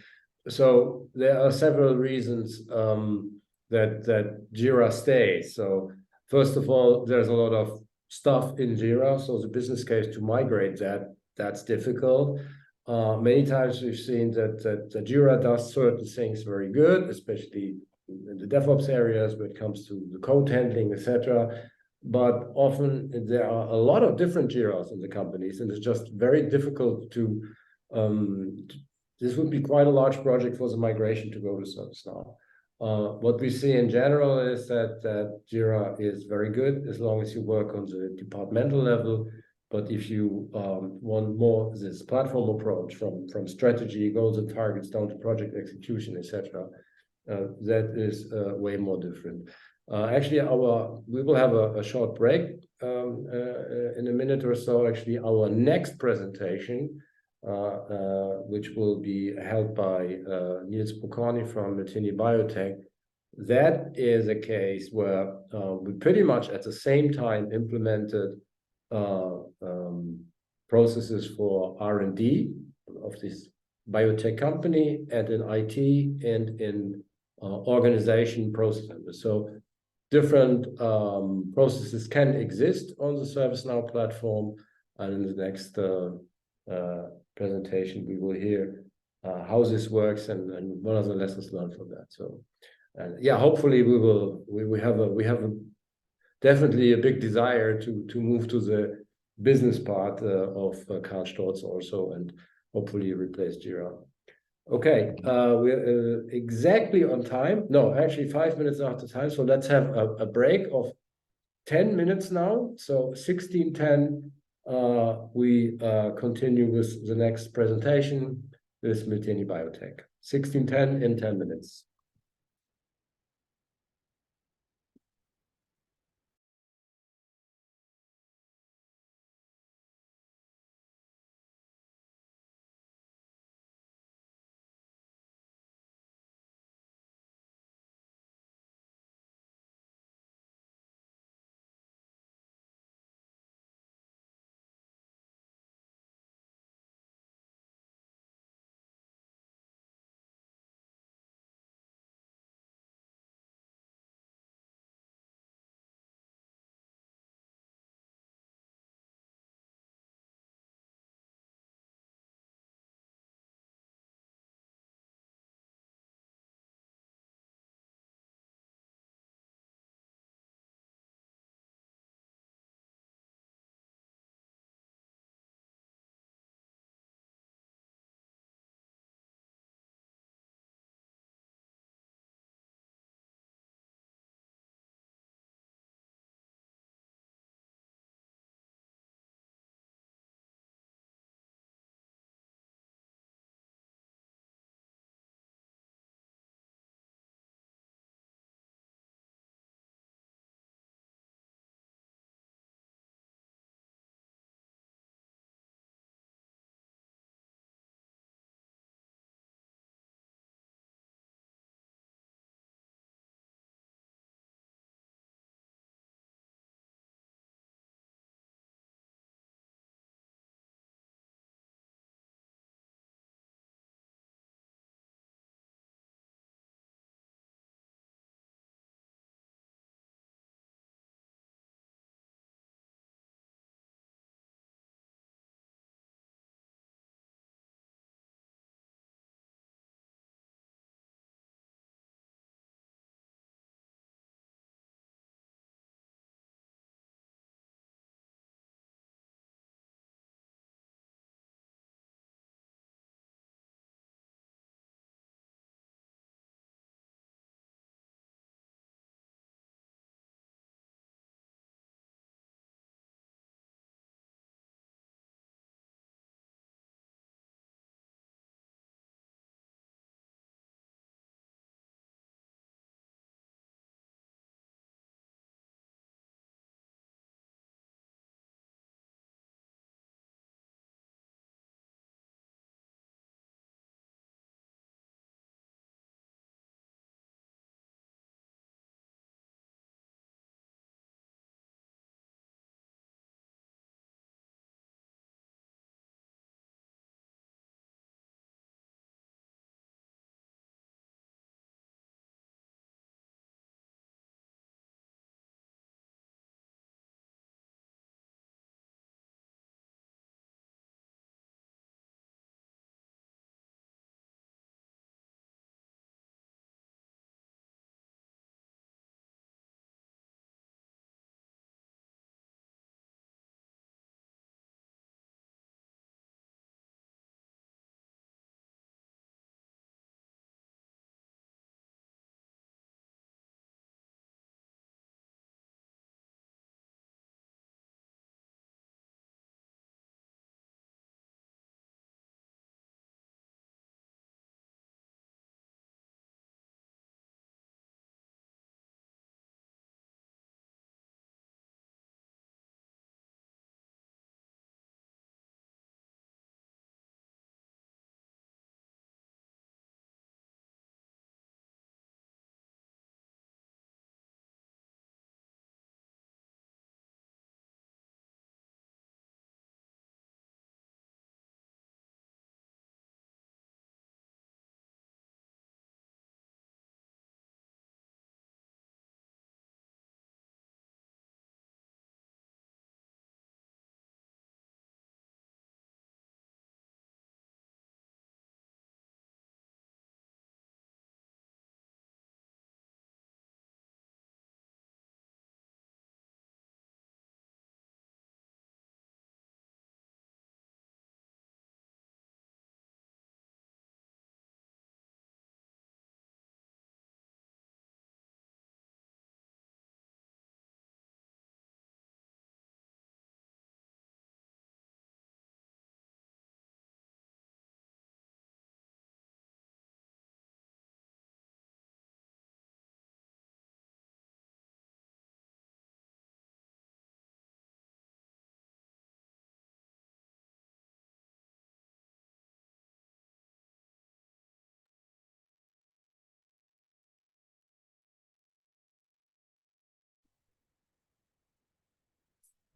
So there are several reasons that Jira stays. So first of all, there's a lot of stuff in Jira, so the business case to migrate that's difficult. Many times we've seen that Jira does certain things very good, especially in the DevOps areas when it comes to the code handling, etc. But often there are a lot of different Jiras in the companies, and it's just very difficult to. This would be quite a large project for the migration to go to ServiceNow. What we see in general is that Jira is very good as long as you work on the departmental level. But if you want more this platform approach from strategy, goals and targets down to project execution, etc., that is way more different. Actually, we will have a short break in a minute or so. Actually, our next presentation, which will be held by Nils Pokorny from Miltenyi Biotec. That is a case where we pretty much at the same time implemented processes for R&D of this biotech company and in IT and in organization processes. So different processes can exist on the ServiceNow platform, and in the next presentation, we will hear how this works and what are the lessons learned from that. So, yeah, hopefully we have definitely a big desire to move to the business part of Karl Storz also, and hopefully replace Jira. Okay, we're exactly on time. No, actually 5 minutes after time. So let's have a break of 10 minutes now. So 16:10. We continue with the next presentation with Miltenyi Biotec. 16:10 in 10 minutes.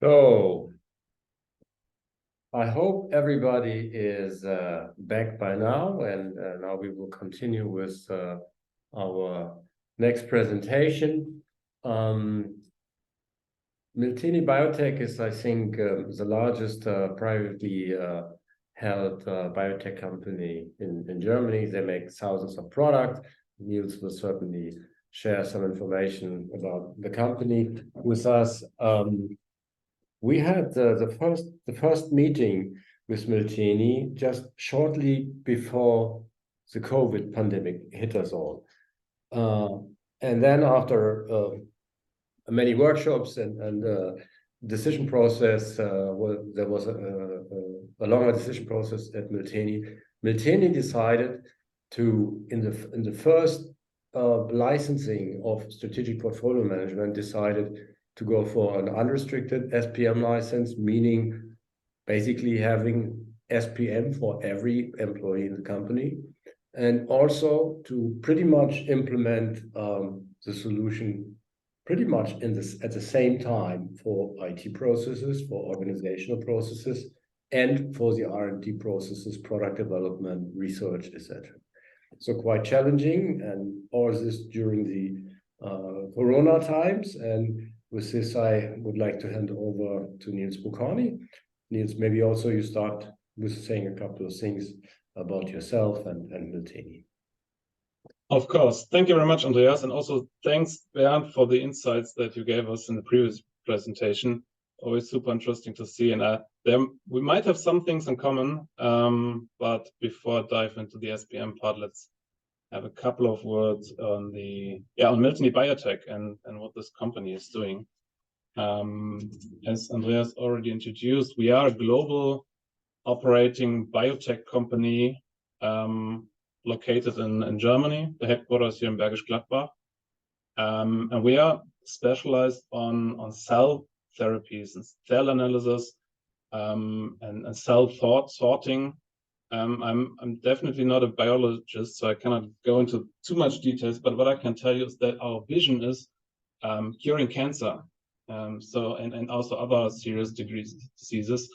So I hope everybody is back by now, and now we will continue with our next presentation. Miltenyi Biotec is, I think, the largest privately held biotech company in Germany. They make thousands of products. Nils will certainly share some information about the company with us. We had the first meeting with Miltenyi just shortly before the COVID pandemic hit us all. And then after many workshops and decision process, there was a longer decision process at Miltenyi. Miltenyi decided to, in the first licensing of strategic portfolio management, decided to go for an unrestricted SPM license, meaning basically having SPM for every employee in the company, and also to pretty much implement the solution pretty much at the same time for IT processes, for organizational processes, and for the R&D processes, product development, research, etc. So quite challenging, and all this during the Corona times. And with this, I would like to hand over to Nils Pokorny. Nils, maybe also you start with saying a couple of things about yourself and Miltenyi. Of course. Thank you very much, Andreas. And also thanks, Bernd, for the insights that you gave us in the previous presentation. Always super interesting to see. And we might have some things in common. But before I dive into the SPM part, let's have a couple of words on on Miltenyi Biotec and what this company is doing. As Andreas already introduced, we are a global operating biotech company located in Germany. The headquarters here in Bergisch Gladbach. And we are specialized on cell therapies and cell analysis and cell sorting. I'm definitely not a biologist, so I cannot go into too much details, but what I can tell you is that our vision is curing cancer. And also other serious diseases,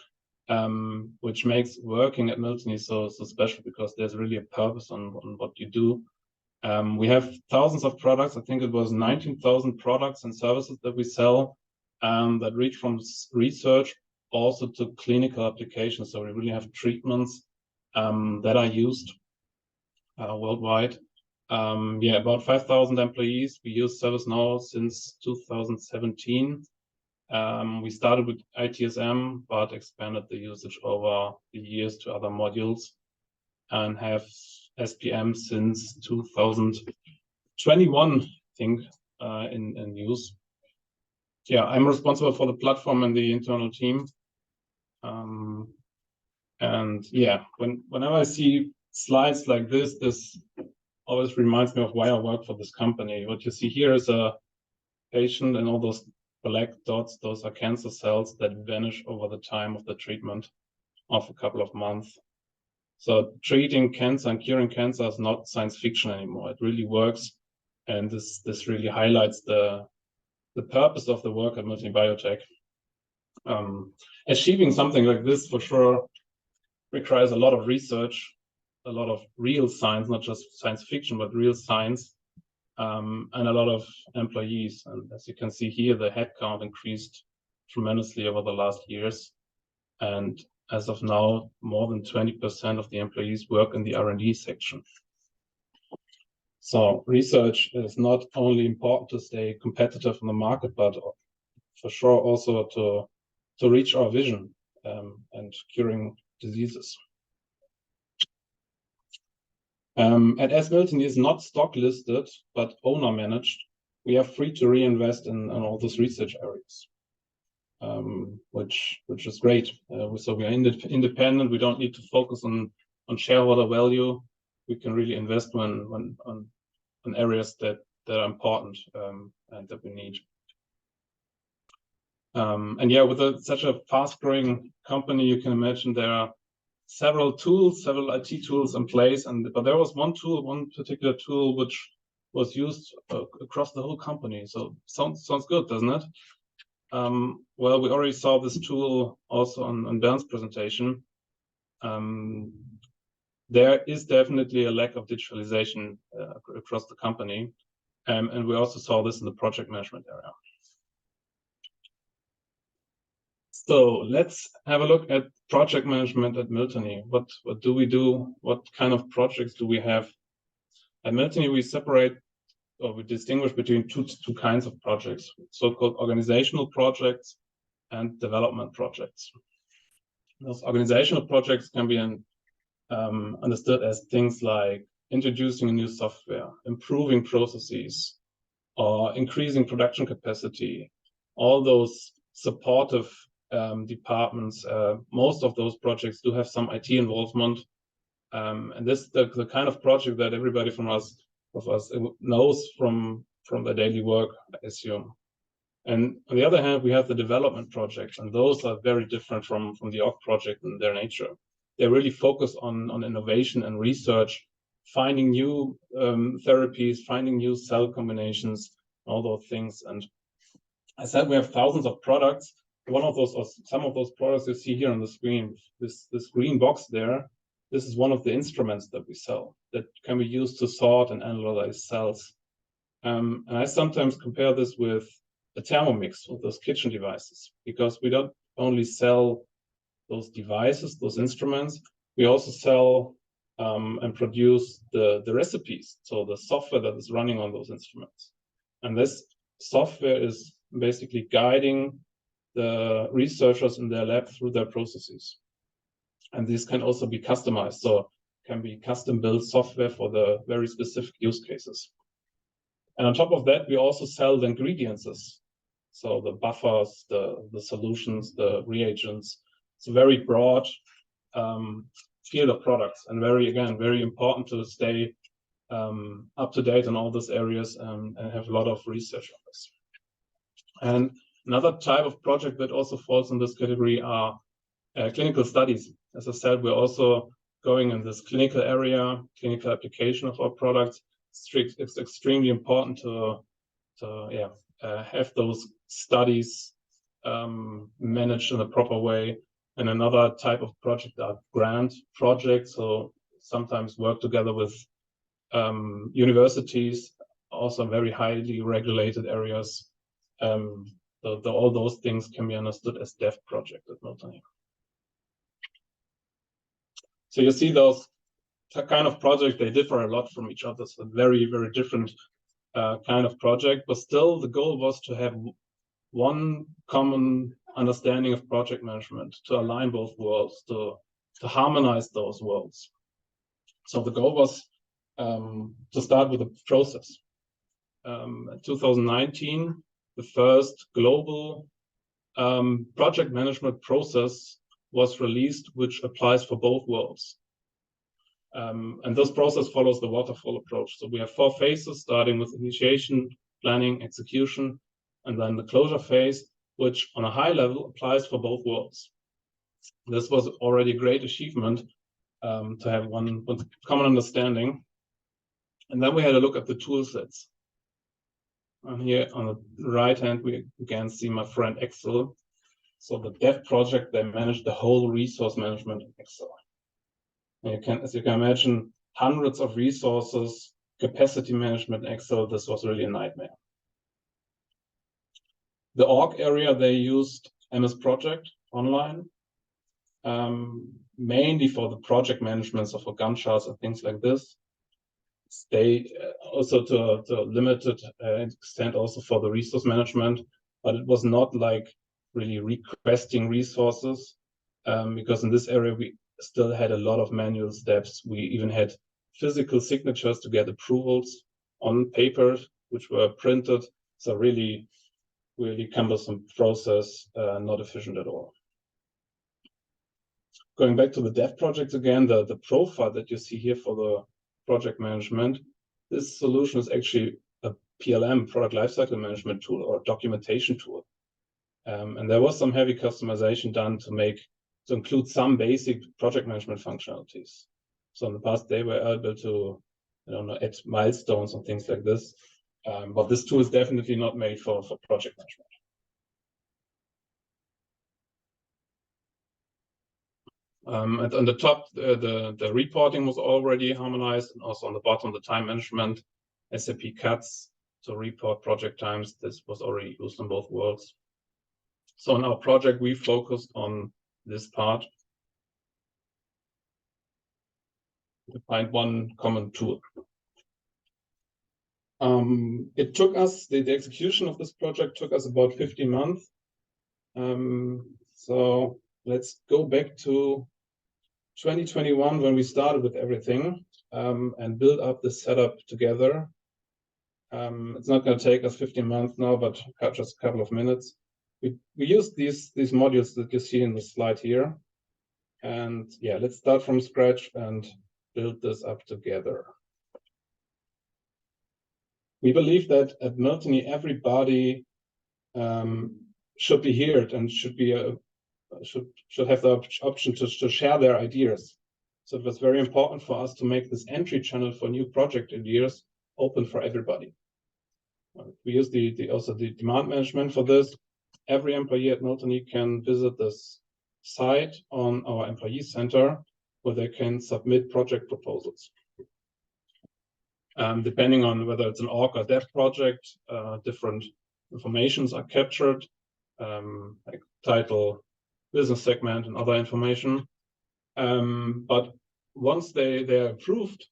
which makes working at Miltenyi so special, because there's really a purpose on what you do. We have thousands of products. I think it was 19,000 products and services that we sell that reach from research also to clinical applications. So we really have treatments that are used worldwide. About 5,000 employees. We use ServiceNow since 2017. We started with ITSM, but expanded the usage over the years to other modules, and have SPM since 2021, I think, in use. I'm responsible for the platform and the internal team. Whenever I see slides like this always reminds me of why I work for this company. What you see here is a patient, and all those black dots, those are cancer cells that vanish over the time of the treatment of a couple of months. So treating cancer and curing cancer is not science fiction anymore. It really works, and this really highlights the purpose of the work at Miltenyi Biotec. Achieving something like this for sure requires a lot of research, a lot of real science, not just science fiction, but real science, and a lot of employees. And as you can see here, the headcount increased tremendously over the last years. And as of now, more than 20% of the employees work in the R&D section. So research is not only important to stay competitive in the market, but for sure also to reach our vision and curing diseases. And as Miltenyi is not stock listed, but owner managed, we are free to reinvest in all those research areas, which is great. So we are independent. We don't need to focus on shareholder value. We can really invest on areas that are important and that we need. With such a fast-growing company, you can imagine there are several IT tools in place, but there was one particular tool which was used across the whole company. So sounds good, doesn't it? Well, we already saw this tool also on Bernd's presentation. There is definitely a lack of digitalization across the company. And we also saw this in the project management area. So let's have a look at project management at Miltenyi. What do we do? What kind of projects do we have? At Miltenyi, we separate, or we distinguish between two kinds of projects, so-called organizational projects and development projects. Those organizational projects can be understood as things like introducing a new software, improving processes, or increasing production capacity. All those supportive departments, most of those projects do have some IT involvement. And this is the kind of project that everybody of us knows from their daily work, I assume. And on the other hand, we have the development projects, and those are very different from the org project in their nature. They really focus on innovation and research, finding new therapies, finding new cell combinations, all those things. And I said we have thousands of products. One of those, or some of those products you see here on the screen, this green box there, this is one of the instruments that we sell that can be used to sort and analyze cells. And I sometimes compare this with a Thermomix, with those kitchen devices, because we don't only sell those devices, those instruments, we also sell and produce the recipes, so the software that is running on those instruments. And this software is basically guiding the researchers in their lab through their processes. And this can also be customized, so it can be custom-built software for the very specific use cases. And on top of that, we also sell the ingredients, so the buffers, the solutions, the reagents. It's a very broad field of products, and very important to stay up to date on all those areas and have a lot of research on this. And another type of project that also falls in this category are clinical studies. As I said, we're also going in this clinical area, clinical application of our products. It's extremely important to have those studies managed in a proper way. And another type of project are grant projects, so sometimes work together with universities, also very highly regulated areas. All those things can be understood as dev project at Miltenyi. So you see those kind of projects, they differ a lot from each other. So very, very different kind of project, but still the goal was to have one common understanding of project management, to align both worlds, to harmonize those worlds. So the goal was to start with a process. In 2019, the first global project management process was released, which applies for both worlds. And this process follows the waterfall approach. So we have 4 phases, starting with initiation, planning, execution, and then the closure phase, which on a high level applies for both worlds. This was already a great achievement to have one common understanding. And then we had a look at the tool sets. And here on the right hand, we again see my friend Excel. So the dev project, they manage the whole resource management in Excel. And as you can imagine, hundreds of resources, capacity management in Excel, this was really a nightmare. The org area, they used MS Project Online, mainly for the project management, so for Gantt charts and things like this. They also to a limited extent also for the resource management, but it was not like really requesting resources, because in this area we still had a lot of manual steps. We even had physical signatures to get approvals on paper, which were printed. So really cumbersome process, not efficient at all. Going back to the dev projects again, the profile that you see here for the project management, this solution is actually a PLM, product lifecycle management tool, or documentation tool. And there was some heavy customization done to include some basic project management functionalities. So in the past, they were able to, add milestones and things like this. But this tool is definitely not made for project management. And on the top, the reporting was already harmonized, and also on the bottom, the time management, SAP cuts to report project times. This was already used in both worlds. So in our project, we focused on this part to find one common tool. It took us, the execution of this project took us about 15 months. So let's go back to 2021 when we started with everything and build up the setup together. It's not going to take us 15 months now, but just a couple of minutes. We used these modules that you see in the slide here. And yeah, let's start from scratch and build this up together. We believe that at Miltenyi, everybody should be heard and should have the option to share their ideas. So it was very important for us to make this entry channel for new project ideas open for everybody. We use also the demand management for this. Every employee at Miltenyi can visit this site on our employee center where they can submit project proposals. Depending on whether it's an org or dev project, different informations are captured, like title, business segment, and other information. But once they're approved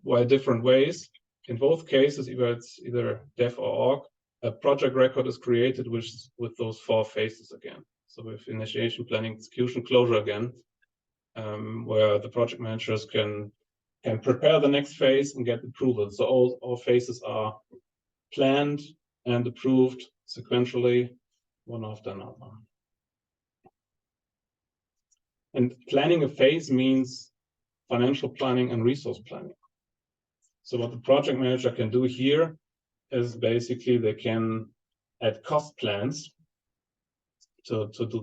by different ways, in both cases, either dev or org, a project record is created with those 4 phases again. So with initiation, planning, execution, closure again, where the project managers can prepare the next phase and get approval. So all phases are planned and approved sequentially, one after another. And planning a phase means financial planning and resource planning. So what the project manager can do here is basically they can add cost plans to do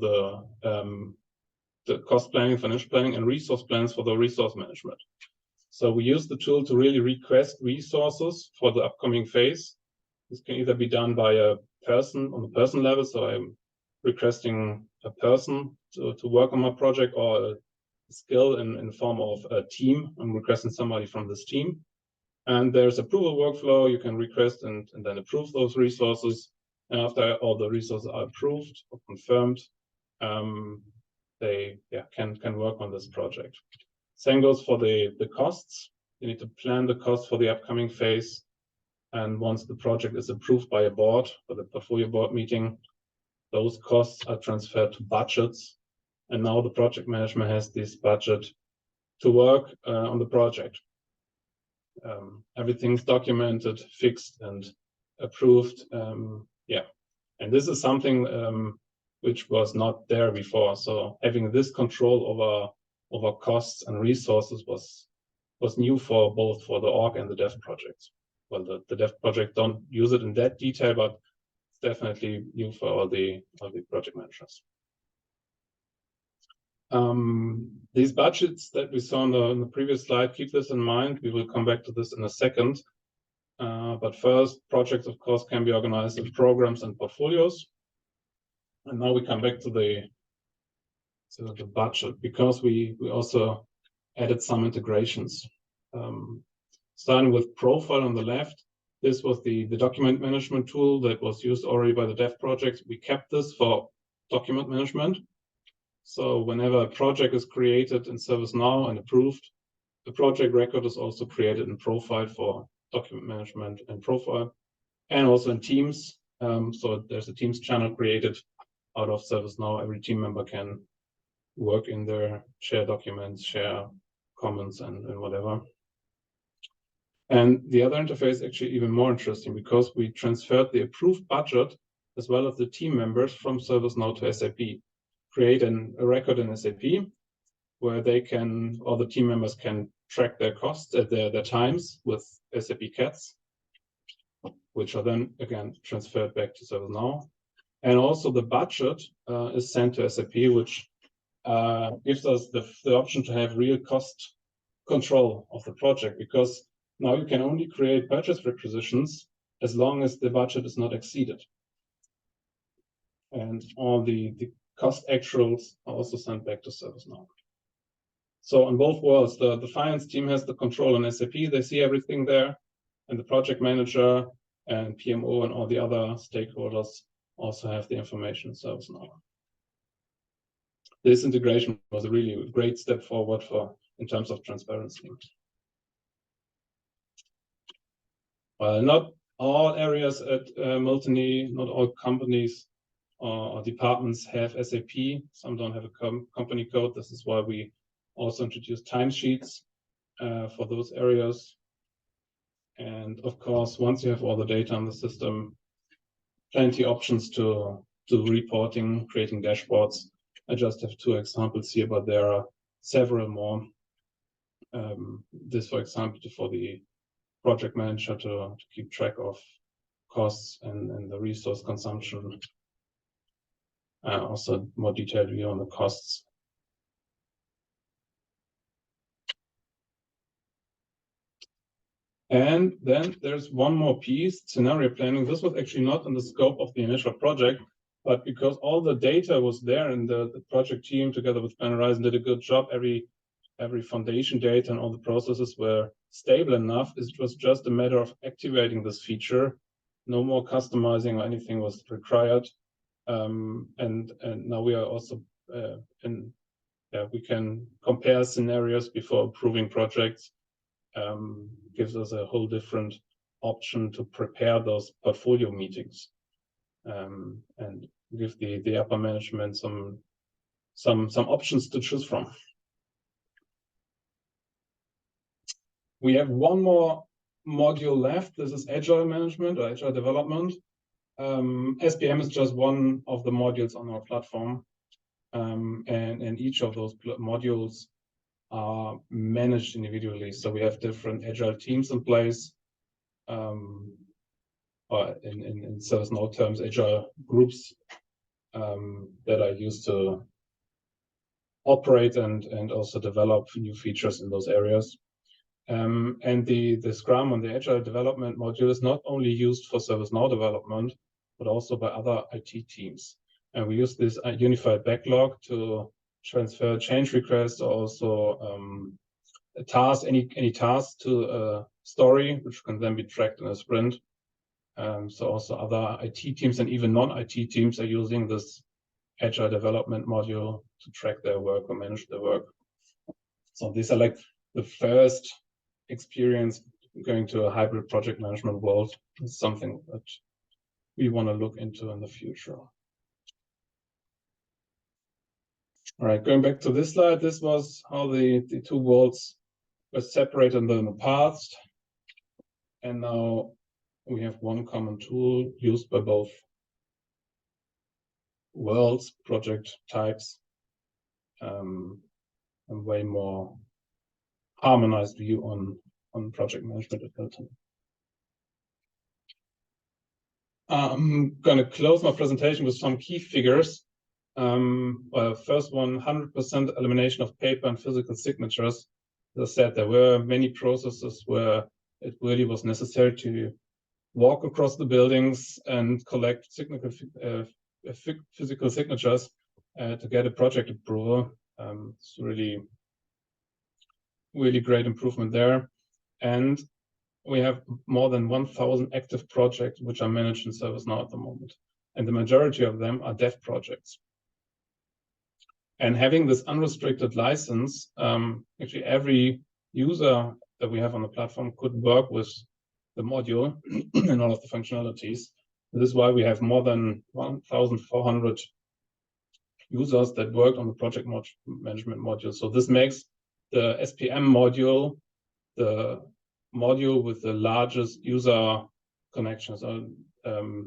the cost planning, financial planning, and resource plans for the resource management. So we use the tool to really request resources for the upcoming phase. This can either be done by a person on the person level. So I'm requesting a person to work on my project, or a skill in the form of a team. I'm requesting somebody from this team. And there's approval workflow. You can request and then approve those resources. And after all the resources are approved or confirmed, they can work on this project. Same goes for the costs. You need to plan the cost for the upcoming phase. And once the project is approved by a board, or the portfolio board meeting, those costs are transferred to budgets. And now the project management has this budget to work on the project. Everything's documented, fixed, and approved. And this is something which was not there before. So having this control over costs and resources was new for both the org and the dev projects. Well, the dev project don't use it in that detail, but it's definitely new for all the project managers. These budgets that we saw on the previous slide, keep this in mind. We will come back to this in a second. But first, projects, of course, can be organized in programs and portfolios. And now we come back to the budget, because we also added some integrations. Starting with Profile on the left, this was the document management tool that was used already by the dev projects. We kept this for document management. So whenever a project is created in ServiceNow and approved, the project record is also created in Profile for document management and Profile, and also in Teams. So there's a Teams channel created out of ServiceNow. Every team member can work in there, share documents, share comments, and whatever. And the other interface is actually even more interesting, because we transferred the approved budget as well as the team members from ServiceNow to SAP. Create a record in SAP where they can, or the team members can track their costs at their times with SAP CATs, which are then again transferred back to ServiceNow. And also the budget is sent to SAP, which gives us the option to have real cost control of the project, because now you can only create purchase requisitions as long as the budget is not exceeded. And all the cost actuals are also sent back to ServiceNow. So on both worlds, the finance team has the control on SAP. They see everything there, and the project manager and PMO and all the other stakeholders also have the information in ServiceNow. This integration was a really great step forward in terms of transparency. Well, not all areas at Miltenyi, not all companies or departments have SAP. Some don't have a company code. This is why we also introduced timesheets for those areas. And of course, once you have all the data in the system, plenty options to do reporting, creating dashboards. I just have 2 examples here, but there are several more. This, for example, for the project manager to keep track of costs and the resource consumption. Also more detailed view on the costs. And then there's one more piece, scenario planning. This was actually not in the scope of the initial project, but because all the data was there and the project team together with PlanHorizon did a good job, every foundation data and all the processes were stable enough. It was just a matter of activating this feature. No more customizing or anything was required. And now we are also we can compare scenarios before approving projects. Gives us a whole different option to prepare those portfolio meetings, and give the upper management some options to choose from. We have one more module left. This is agile management or agile development. SPM is just one of the modules on our platform, and each of those modules are managed individually. So we have different agile teams in place, or in ServiceNow terms, agile groups that are used to operate and also develop new features in those areas. And the Scrum and the agile development module is not only used for ServiceNow development, but also by other IT teams. And we use this unified backlog to transfer change requests, or also tasks, any tasks to a story, which can then be tracked in a sprint. So also other IT teams and even non-IT teams are using this agile development module to track their work or manage their work. So these are like the first experience going to a hybrid project management world. It's something that we want to look into in the future. All right, going back to this slide, this was how the 2 worlds were separated in the past. And now we have one common tool used by both worlds, project types, and way more harmonized view on project management at Miltenyi. I'm going to close my presentation with some key figures. Well, first one, 100% elimination of paper and physical signatures. As I said, there were many processes where it really was necessary to walk across the buildings and collect physical signatures to get a project approval. It's really great improvement there. And we have more than 1,000 active projects which are managed in ServiceNow at the moment. And the majority of them are dev projects. And having this unrestricted license, actually every user that we have on the platform could work with the module and all of the functionalities. This is why we have more than 1,400 users that work on the project management module. So this makes the SPM module the module with the largest user connections.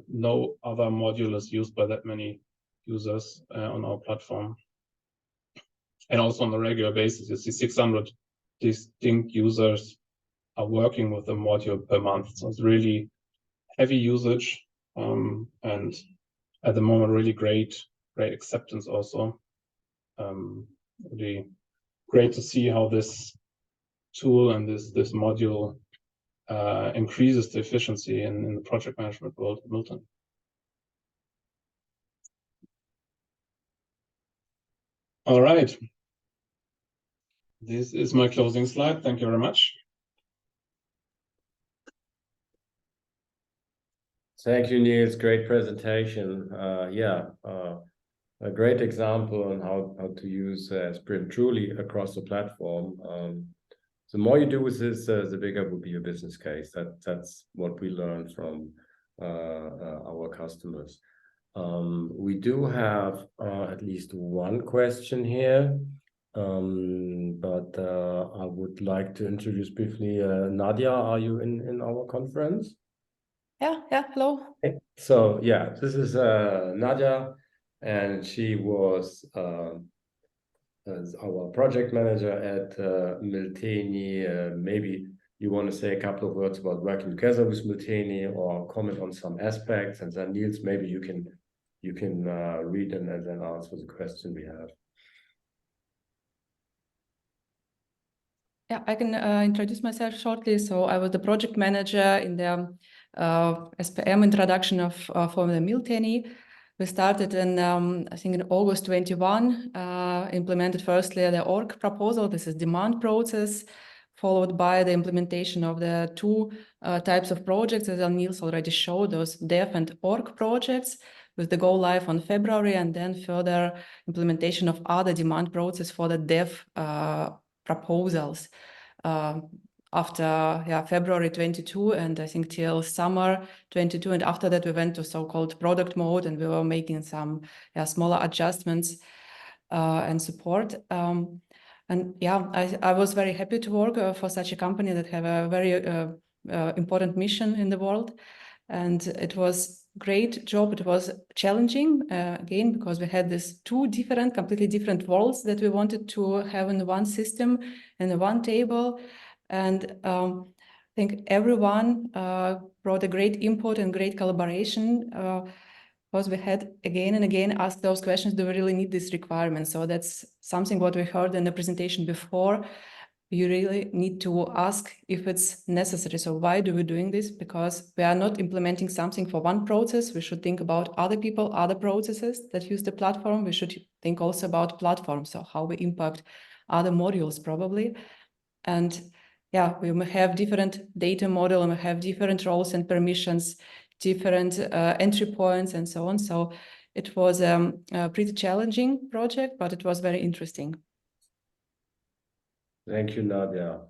No other module is used by that many users on our platform. And also on a regular basis, you see 600 distinct users are working with the module per month. So it's really heavy usage, and at the moment, really great acceptance also. Really great to see how this tool and this module increases the efficiency in the project management world at Miltenyi. All right. this is my closing slide. Thank you very much. Thank you, Niels. Great presentation. A great example on how to use SPM truly across the platform. The more you do with this, the bigger will be your business case. That's what we learned from our customers. We do have at least one question here, but I would like to introduce briefly Nadia. Are you in our conference? Yeah, hello. Okay. So yeah, this is Nadia, and she was as our project manager at Miltenyi. Maybe you want to say a couple of words about working together with Miltenyi or comment on some aspects, and then Niels, maybe you can read and then answer the question we have. Yeah, I can introduce myself shortly. So I was the project manager in the SPM introduction of for the Miltenyi. We started in, I think in August 21, implemented firstly the org proposal. This is demand process, followed by the implementation of the two types of projects, as Nils already showed, those dev and org projects, with the go live on February, and then further implementation of other demand process for the dev proposals after February 22, and I think till summer 22, and after that we went to so-called product mode, and we were making some smaller adjustments and support. And yeah, I was very happy to work for such a company that have a very important mission in the world, and it was great job. It was challenging again, because we had these two completely different worlds that we wanted to have in one system and one table. And I think everyone brought a great input and great collaboration, because we had again and again asked those questions, do we really need this requirement? So that's something what we heard in the presentation before. You really need to ask if it's necessary. So why do we doing this? Because we are not implementing something for one process. We should think about other people, other processes that use the platform. We should think also about platforms, so how we impact other modules probably. And yeah, we may have different data model, and we have different roles and permissions, different entry points and so on. So it was a pretty challenging project, but it was very interesting. Thank you, Nadia.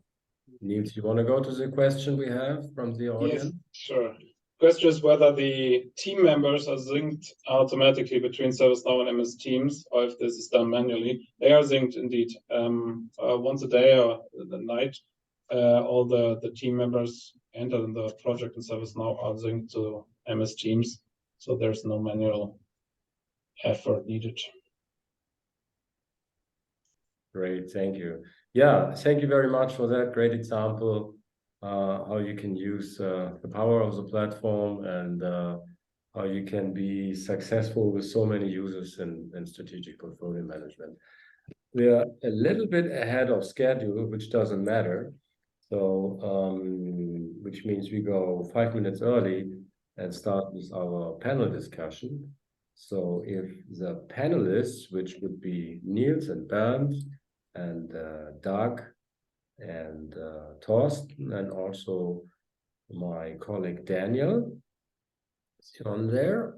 Niels, you want to go to the question we have from the audience? Yes, sure. Question is whether the team members are synced automatically between ServiceNow and MS Teams, or if this is done manually. They are synced indeed. Once a day or the night, all the team members entered in the project in ServiceNow are synced to MS Teams, so there's no manual effort needed. Great, thank you. Yeah, thank you very much for that great example, how you can use the power of the platform, and how you can be successful with so many users in strategic portfolio management. We are a little bit ahead of schedule, which doesn't matter. So, which means we go 5 minutes early and start with our panel discussion. So if the panelists, which would be Niels and Bernd, and Doug and Thorsten, and also my colleague Daniel is on there.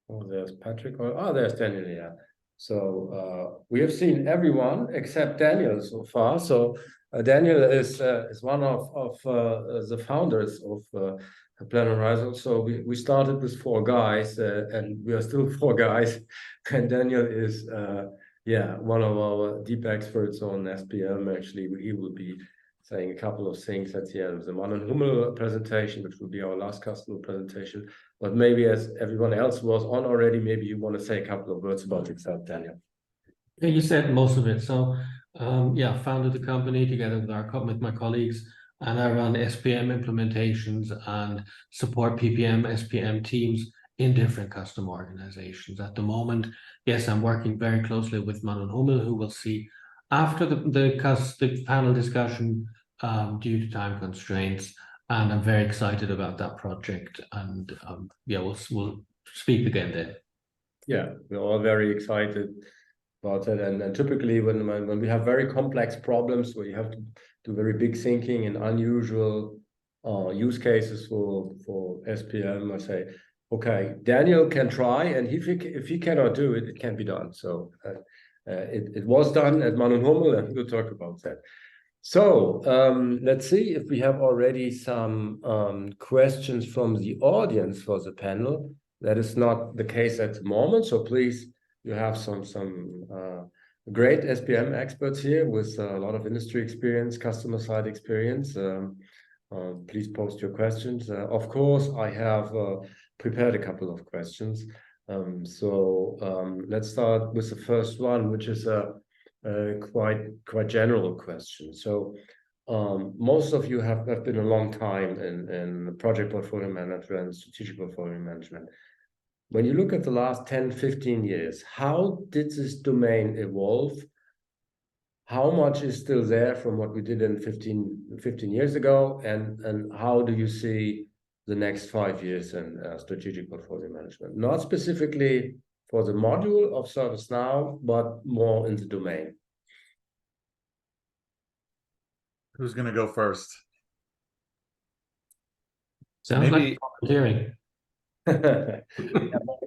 Oh, there's Patrick. Oh, there's Daniel. Yeah. So we have seen everyone except Daniel so far. So Daniel is one of the founders of PlanHorizon. So we started with 4 guys, and we are still 4 guys. And Daniel is one of our deep experts on SPM. Actually, he will be saying a couple of things at the end of the Mann and Hummel presentation, which will be our last customer presentation. But maybe as everyone else was on already, maybe you want to say a couple of words about yourself, Daniel. Yeah, you said most of it. So founded the company together with my colleagues, and I run SPM implementations and support PPM, SPM teams in different customer organizations. At the moment, yes, I'm working very closely with Mann and Hummel, who we'll see after the panel discussion due to time constraints. And I'm very excited about that project. And we'll speak again then. Yeah, we're all very excited about that. And typically when we have very complex problems where you have to do very big thinking and unusual use cases for SPM, I say, okay, Daniel can try, and if he cannot do it, it can be done. So it was done at Mann and Hummel, and we'll talk about that. So let's see if we have already some questions from the audience for the panel. That is not the case at the moment. So please, you have some great SPM experts here with a lot of industry experience, customer side experience. Please post your questions. Of course, I have prepared a couple of questions. Let's start with the first one, which is a quite general question. So most of you have been a long time in project portfolio management and strategic portfolio management. When you look at the last 10, 15 years, how did this domain evolve? How much is still there from what we did in 15 years ago? And how do you see the next 5 years in strategic portfolio management? Not specifically for the module of ServiceNow, but more in the domain. Who's going to go first? Sounds Maybe like volunteering.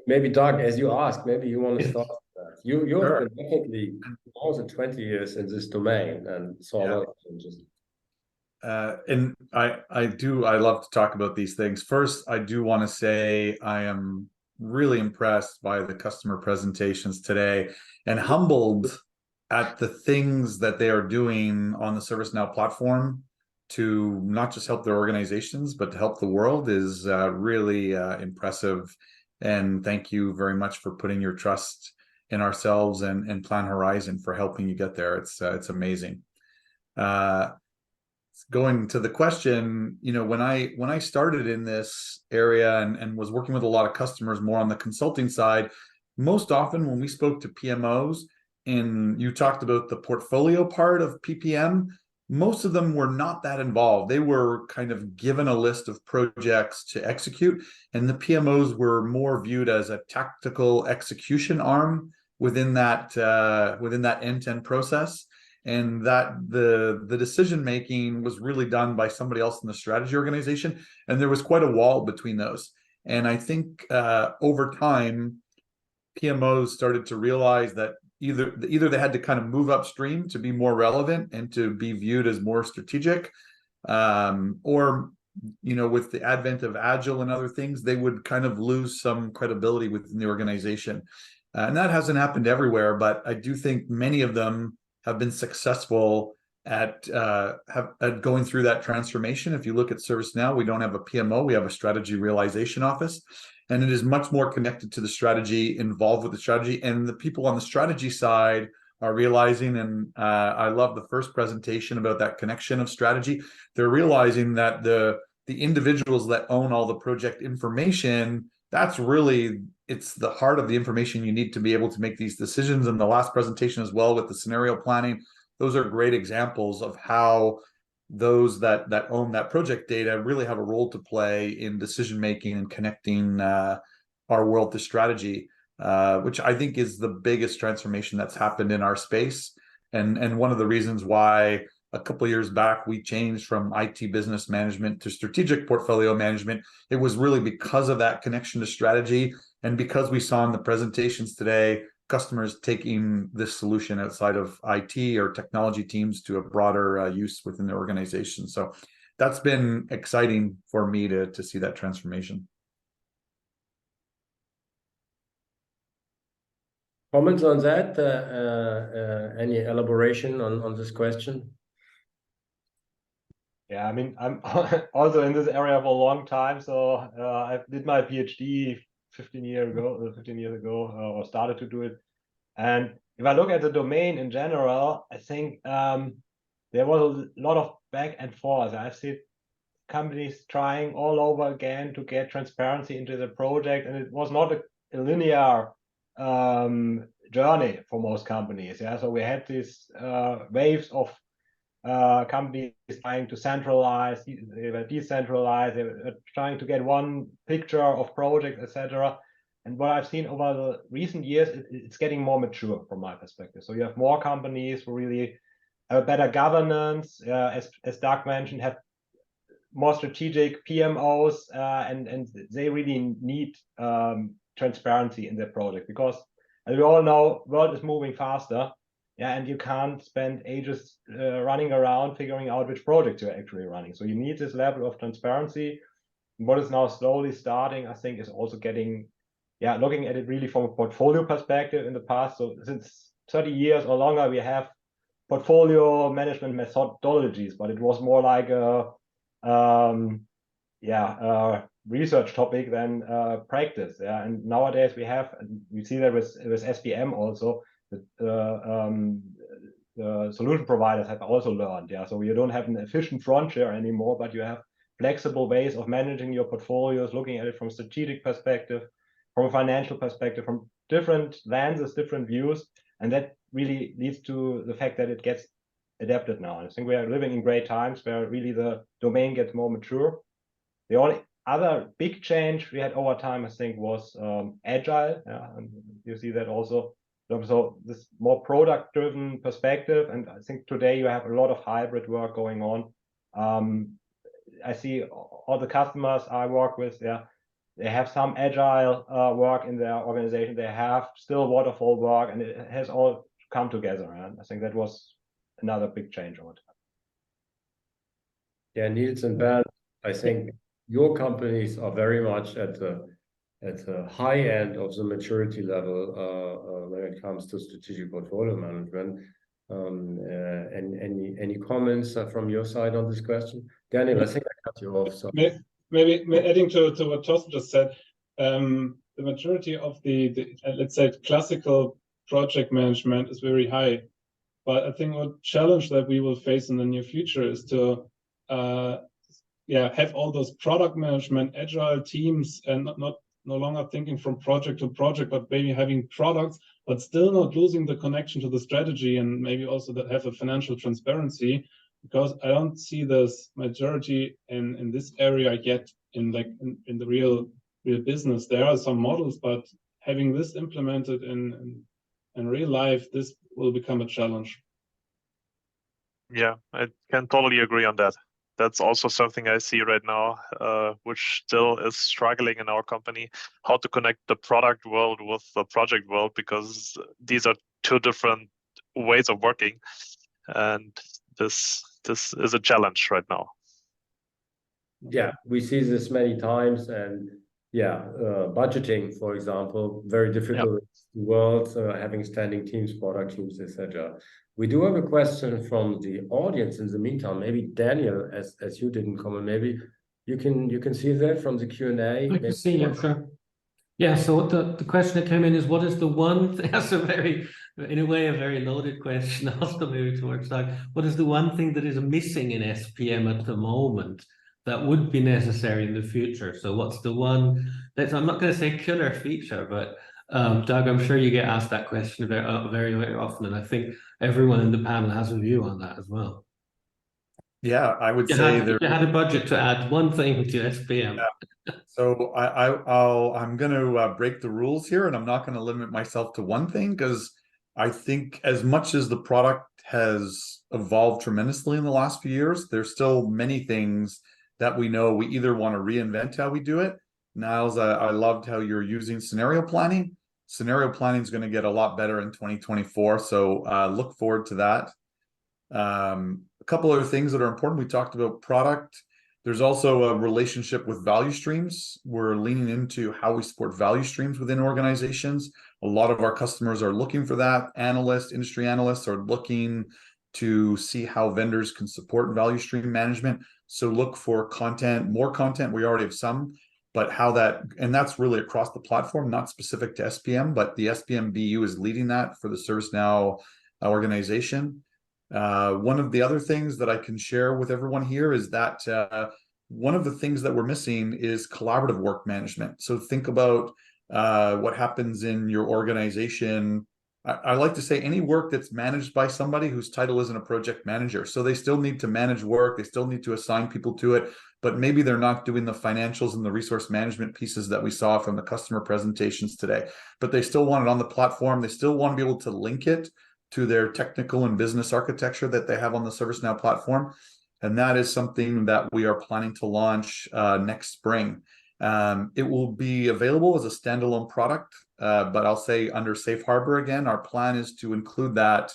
Maybe Doug, as you asked, maybe you want to start with that. You Sure. have been definitely more than 20 years in this domain and saw a lot of changes. And I love to talk about these things. First, I do want to say I am really impressed by the customer presentations today and humbled at the things that they are doing on the ServiceNow platform to not just help their organizations, but to help the world is really impressive. And thank you very much for putting your trust in ourselves and PlanHorizon for helping you get there. It's amazing. Going to the question, you know, when I started in this area and was working with a lot of customers more on the consulting side, most often when we spoke to PMOs and you talked about the portfolio part of PPM, most of them were not that involved. They were kind of given a list of projects to execute, and the PMOs were more viewed as a tactical execution arm within that end-to-end process. And that the decision making was really done by somebody else in the strategy organization, and there was quite a wall between those. And I think over time, PMOs started to realize that either they had to kind of move upstream to be more relevant and to be viewed as more strategic, or you know, with the advent of Agile and other things, they would kind of lose some credibility within the organization. And that hasn't happened everywhere, but I do think many of them have been successful at going through that transformation. If you look at ServiceNow, we don't have a PMO, we have a strategy realization office, and it is much more connected to the strategy, involved with the strategy, and the people on the strategy side are realizing, and I love the first presentation about that connection of strategy. They're realizing that the individuals that own all the project information, that's really, it's the heart of the information you need to be able to make these decisions. And the last presentation as well with the scenario planning, those are great examples of how those that own that project data really have a role to play in decision making and connecting our world to strategy, which I think is the biggest transformation that's happened in our space. And one of the reasons why a couple of years back we changed from IT business management to strategic portfolio management, it was really because of that connection to strategy, and because we saw in the presentations today customers taking this solution outside of IT or technology teams to a broader use within their organization. So that's been exciting for me to see that transformation. Comments on that? Any elaboration on this question? Yeah, I mean, I'm also in this area for a long time. So I did my PhD 15 years ago, or started to do it. And if I look at the domain in general, I think there was a lot of back and forth. I've seen companies trying all over again to get transparency into the project, and it was not a linear journey for most companies. Yeah, so we had these waves of companies trying to centralize, they were decentralized, they were trying to get one picture of projects, etc. And what I've seen over the recent years, it's getting more mature from my perspective. So you have more companies who really have a better governance, as Doug mentioned, have more strategic PMOs, and they really need transparency in their project, because as we all know, world is moving faster. Yeah, and you can't spend ages running around figuring out which project you're actually running. So you need this level of transparency. What is now slowly starting, I think, is also getting, looking at it really from a portfolio perspective. In the past, so since 30 years or longer, we have portfolio management methodologies, but it was more like a research topic than practice. Yeah, and nowadays we see that with SPM also. The solution providers have also learned. Yeah, so you don't have an efficient frontier anymore, but you have flexible ways of managing your portfolios, looking at it from a strategic perspective, from a financial perspective, from different lenses, different views, and that really leads to the fact that it gets adapted now. I think we are living in great times where really the domain gets more mature. The only other big change we had over time, I think, was agile. Yeah, and you see that also. So this more product-driven perspective, and I think today you have a lot of hybrid work going on. I see all the customers I work with, they have some agile work in their organization. They have still waterfall work, and it has all come together. And I think that was another big change over time. Yeah, Nils and Bernd, I think your companies are very much at the high end of the maturity level when it comes to strategic portfolio management. Any comments from your side on this question? Daniel, I think I cut you off. So. Maybe adding to what Torsten just said, the maturity of the let's say classical project management is very high, but I think what challenge that we will face in the near future is to have all those product management agile teams, and no longer thinking from project to project, but maybe having products, but still not losing the connection to the strategy, and maybe also that have a financial transparency, because I don't see this majority in this area yet in the real business. There are some models, but having this implemented in real life, this will become a challenge. Yeah, I can totally agree on that. That's also something I see right now, which still is struggling in our company, how to connect the product world with the project world, because these are two different ways of working. And this is a challenge right now. Yeah, we see this many times, and budgeting, for example, very difficult world, having standing teams, product teams, etc. We do have a question from the audience in the meantime. Maybe Daniel, as you didn't comment, maybe you can see that from the Q&A. I can see, yeah, sure. Yeah, so the question that came in is, what is the one thing? That's in a way, a very loaded question, also maybe towards that. What is the one thing that is missing in SPM at the moment that would be necessary in the future? So what's the one that's, I'm not going to say killer feature, but Doug, I'm sure you get asked that question very, very often, and I think everyone in the panel has a view on that as well. Yeah, I would say you had a budget to add one thing to SPM. Yeah. So I'm going to break the rules here, and I'm not going to limit myself to one thing, because I think as much as the product has evolved tremendously in the last few years, there's still many things that we know we either want to reinvent how we do it. Niles, I loved how you're using scenario planning. Scenario planning is going to get a lot better in 2024, so look forward to that. A couple other things that are important. We talked about product. There's also a relationship with value streams. We're leaning into how we support value streams within organizations. A lot of our customers are looking for that. Industry analysts are looking to see how vendors can support value stream management. So look for more content. We already have some, but how that, and that's really across the platform, not specific to SPM, but the SPM BU is leading that for the ServiceNow organization. One of the other things that I can share with everyone here is that one of the things that we're missing is collaborative work management. So think about what happens in your organization I like to say any work that's managed by somebody whose title isn't a project manager. So they still need to manage work, they still need to assign people to it, but maybe they're not doing the financials and the resource management pieces that we saw from the customer presentations today, but they still want it on the platform. They still want to be able to link it to their technical and business architecture that they have on the ServiceNow platform. And that is something that we are planning to launch next spring. It will be available as a standalone product, but I'll say under Safe Harbor again, our plan is to include that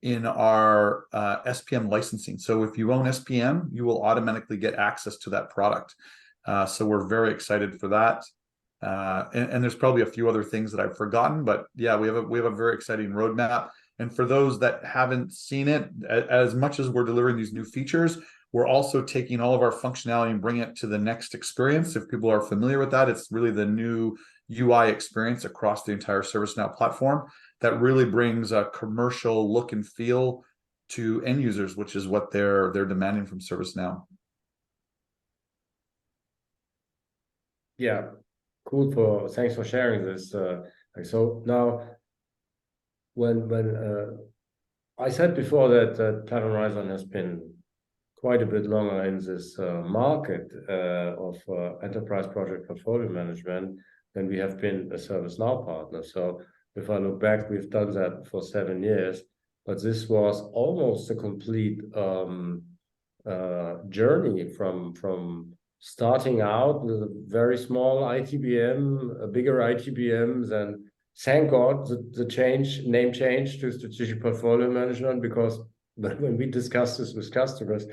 in our SPM licensing. So if you own SPM, you will automatically get access to that product. So we're very excited for that. And there's probably a few other things that I've forgotten, but yeah, we have a very exciting roadmap. And for those that haven't seen it, as much as we're delivering these new features, we're also taking all of our functionality and bringing it to the next experience. If people are familiar with that, it's really the new UI experience across the entire ServiceNow platform that really brings a commercial look and feel to end users, which is what they're demanding from ServiceNow. Yeah, cool. Thanks for sharing this. So now, when I said before that PlanHorizon has been quite a bit longer in this market of enterprise project portfolio management than we have been a ServiceNow partner. So if I look back, we've done that for 7 years, but this was almost a complete journey from starting out with a very small ITBM, a bigger ITBM, and thank God the name change to strategic portfolio management, because when we discuss this with customers,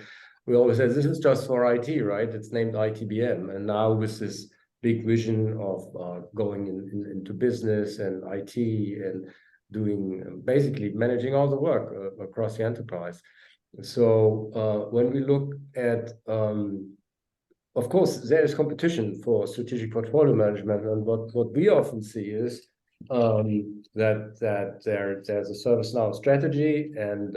we always say this is just for IT, right? It's named ITBM, and now with this big vision of going into business and IT and doing basically managing all the work across the enterprise. So when we look at of course, there is competition for strategic portfolio management, and what we often see is that there's a ServiceNow strategy and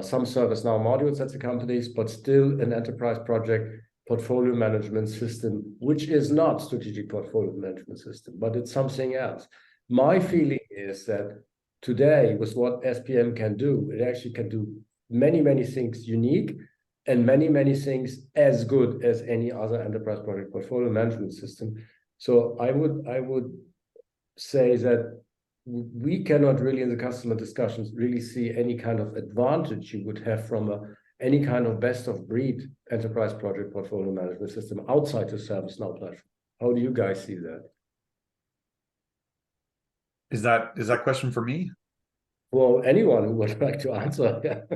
some ServiceNow modules at the companies, but still an enterprise project portfolio management system, which is not strategic portfolio management system, but it's something else. My feeling is that today, with what SPM can do, it actually can do many, many things unique, and many, many things as good as any other enterprise project portfolio management system. So I would say that we cannot really, in the customer discussions, really see any kind of advantage you would have from any kind of best of breed enterprise project portfolio management system outside the ServiceNow platform. How do you guys see that? Is that question for me? Well, anyone who would like to answer.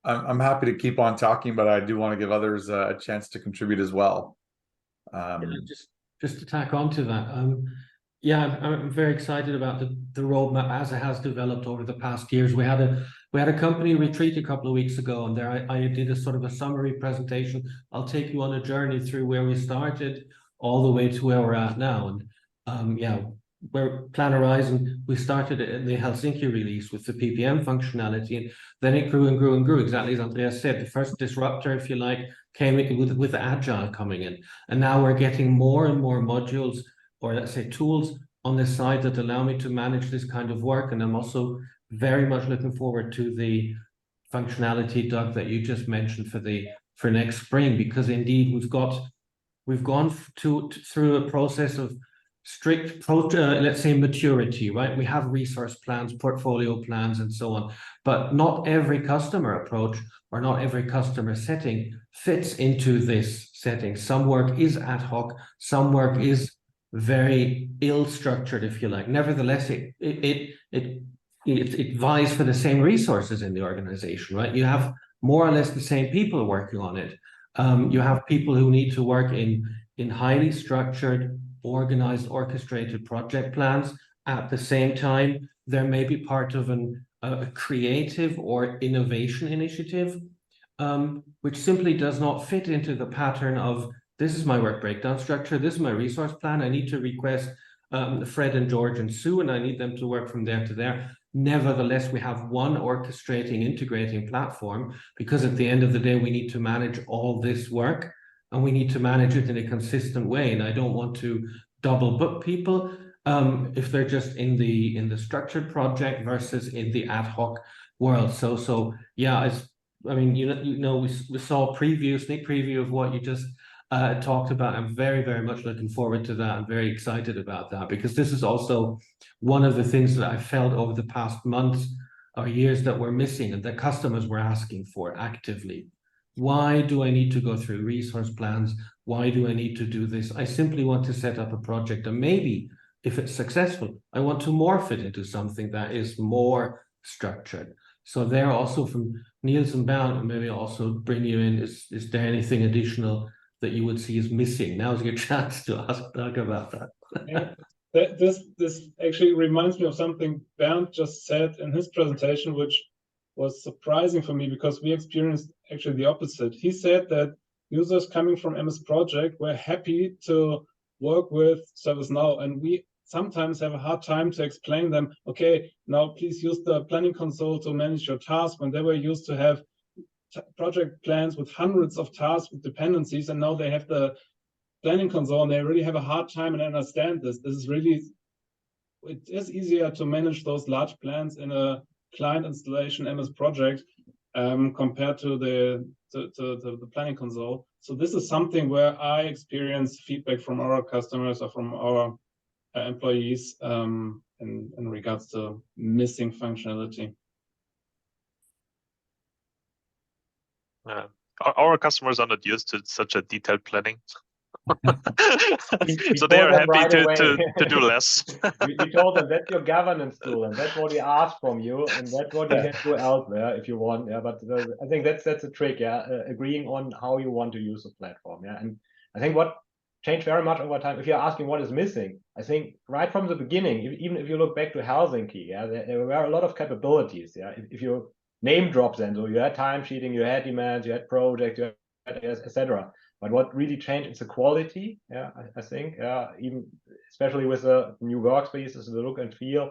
I'm happy to keep on talking, but I do want to give others a chance to contribute as well. Just to tack on to that, yeah, I'm very excited about the roadmap as it has developed over the past years. We had a company retreat a couple of weeks ago, and there I did a sort of a summary presentation. I'll take you on a journey through where we started all the way to where we're at now. And yeah, where PlanHorizon, we started in the Helsinki release with the PPM functionality, and then it grew and grew and grew, exactly as Andreas said. The first disruptor, if you like, came with Agile coming in. And now we're getting more and more modules, or let's say tools on this side that allow me to manage this kind of work. And I'm also very much looking forward to the functionality, Doug, that you just mentioned for next spring, because indeed we've gone through a process of strict let's say maturity, right? We have resource plans, portfolio plans, and so on, but not every customer approach or not every customer setting fits into this setting. Some work is ad hoc, some work is very ill-structured, if you like. Nevertheless, it vies for the same resources in the organization, right? You have more or less the same people working on it. You have people who need to work in highly structured, organized, orchestrated project plans. At the same time, there may be part of a creative or innovation initiative, which simply does not fit into the pattern of, this is my work breakdown structure, this is my resource plan, I need to request Fred and George and Sue, and I need them to work from there to there. Nevertheless, we have one orchestrating, integrating platform, because at the end of the day, we need to manage all this work, and we need to manage it in a consistent way. And I don't want to double book people. if they're just in the structured project versus in the ad hoc world. So yeah, I mean, we saw a sneak preview of what you just talked about. I'm very, very much looking forward to that. I'm very excited about that, because this is also one of the things that I felt over the past months or years that we're missing and that customers were asking for actively. Why do I need to go through resource plans? Why do I need to do this? I simply want to set up a project, and maybe if it's successful, I want to morph it into something that is more structured. So there also from Nils and Bernd, and maybe also bring you in, is there anything additional that you would see is missing? Now's your chance to ask Doug about that. Yeah. This actually reminds me of something Bernd just said in his presentation, which was surprising for me, because we experienced actually the opposite. He said that users coming from MS Project were happy to work with ServiceNow, and we sometimes have a hard time to explain them, okay, now please use the planning console to manage your tasks, when they were used to have project plans with hundreds of tasks with dependencies, and now they have the planning console, and they really have a hard time and understand this. This is really, it is easier to manage those large plans in a client installation MS Project compared to the planning console. So this is something where I experience feedback from our customers or from our employees in regards to missing functionality. Our customers are not used to such a detailed planning. So they are happy to do less. we told them that's your governance tool, and that's what we ask from you, and that's what you can do elsewhere if you want. Yeah, but I think that's a trick. Yeah, agreeing on how you want to use the platform. Yeah, and I think what changed very much over time. If you're asking what is missing, I think right from the beginning, even if you look back to Helsinki, yeah, there were a lot of capabilities. Yeah, if you name drop them, so you had time sheeting, you had demands, you had projects, you had etc. But what really changed is the quality. Yeah, I think, even especially with the new workspaces, the look and feel,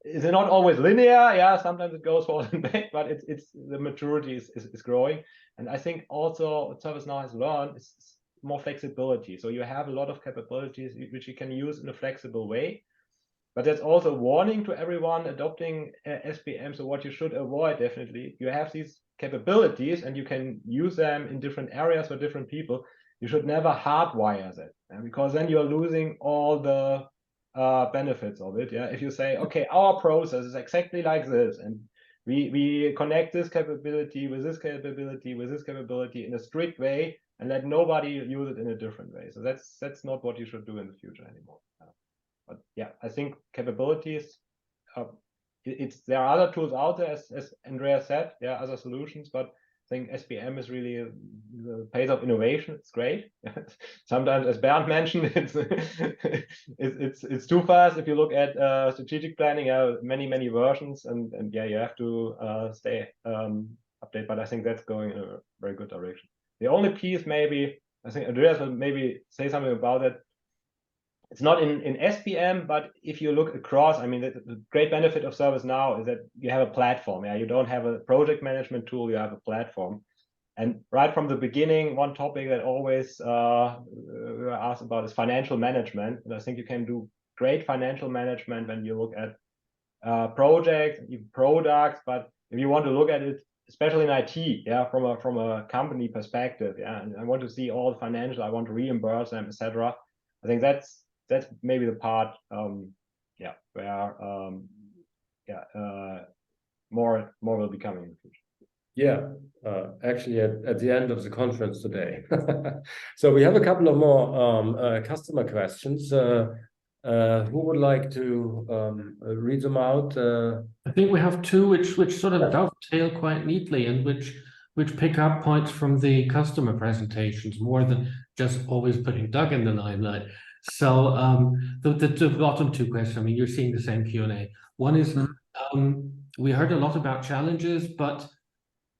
is it not always linear? Yeah, sometimes it goes forward and back, but it's the maturity is growing. And I think also what ServiceNow has learned is more flexibility. So you have a lot of capabilities which you can use in a flexible way. But that's also a warning to everyone adopting SPM. So what you should avoid, definitely, you have these capabilities and you can use them in different areas for different people. You should never hardwire that, because then you're losing all the benefits of it. Yeah, if you say, okay, our process is exactly like this, and we connect this capability with this capability with this capability in a strict way, and let nobody use it in a different way. So that's not what you should do in the future anymore. But yeah, I think capabilities, there are other tools out there, as Andreas said, yeah, other solutions, but I think SPM is really the pace of innovation. It's great. Sometimes, as Bernd mentioned, it's too fast. If you look at strategic planning, many versions, and yeah, you have to stay updated. But I think that's going in a very good direction. The only piece, maybe, I think Andreas will maybe say something about it. It's not in SPM, but if you look across, I mean, the great benefit of ServiceNow is that you have a platform. Yeah, you don't have a project management tool, you have a platform. And right from the beginning, one topic that always we were asked about is financial management. And I think you can do great financial management when you look at projects, products. But if you want to look at it, especially in IT, yeah, from a company perspective, yeah, and I want to see all the financial, I want to reimburse them, etc. I think that's maybe the part, yeah, where more will be coming in the future. Yeah, actually at the end of the conference today. So we have a couple of more customer questions. Who would like to read them out? I think we have two which sort of dovetail quite neatly, and which pick up points from the customer presentations more than just always putting Doug in the limelight. So the bottom two questions, I mean, you're seeing the same Q&A. One is, we heard a lot about challenges, but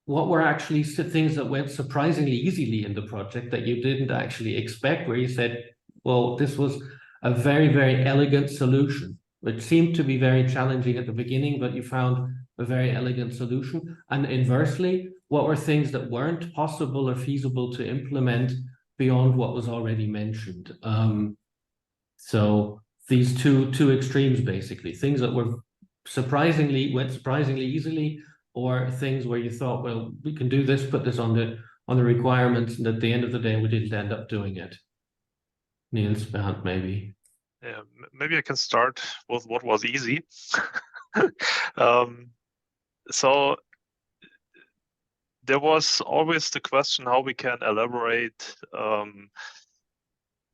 what were actually things that went surprisingly easily in the project that you didn't actually expect, where you said, well, this was a very, very elegant solution, which seemed to be very challenging at the beginning, but you found a very elegant solution. And inversely, what were things that weren't possible or feasible to implement beyond what was already mentioned? So these two extremes, basically, things that went surprisingly easily, or things where you thought, well, we can do this, put this on the requirements, and at the end of the day, we didn't end up doing it. Nils, Bernd, maybe. Yeah, maybe I can start with what was easy. So there was always the question how we can elaborate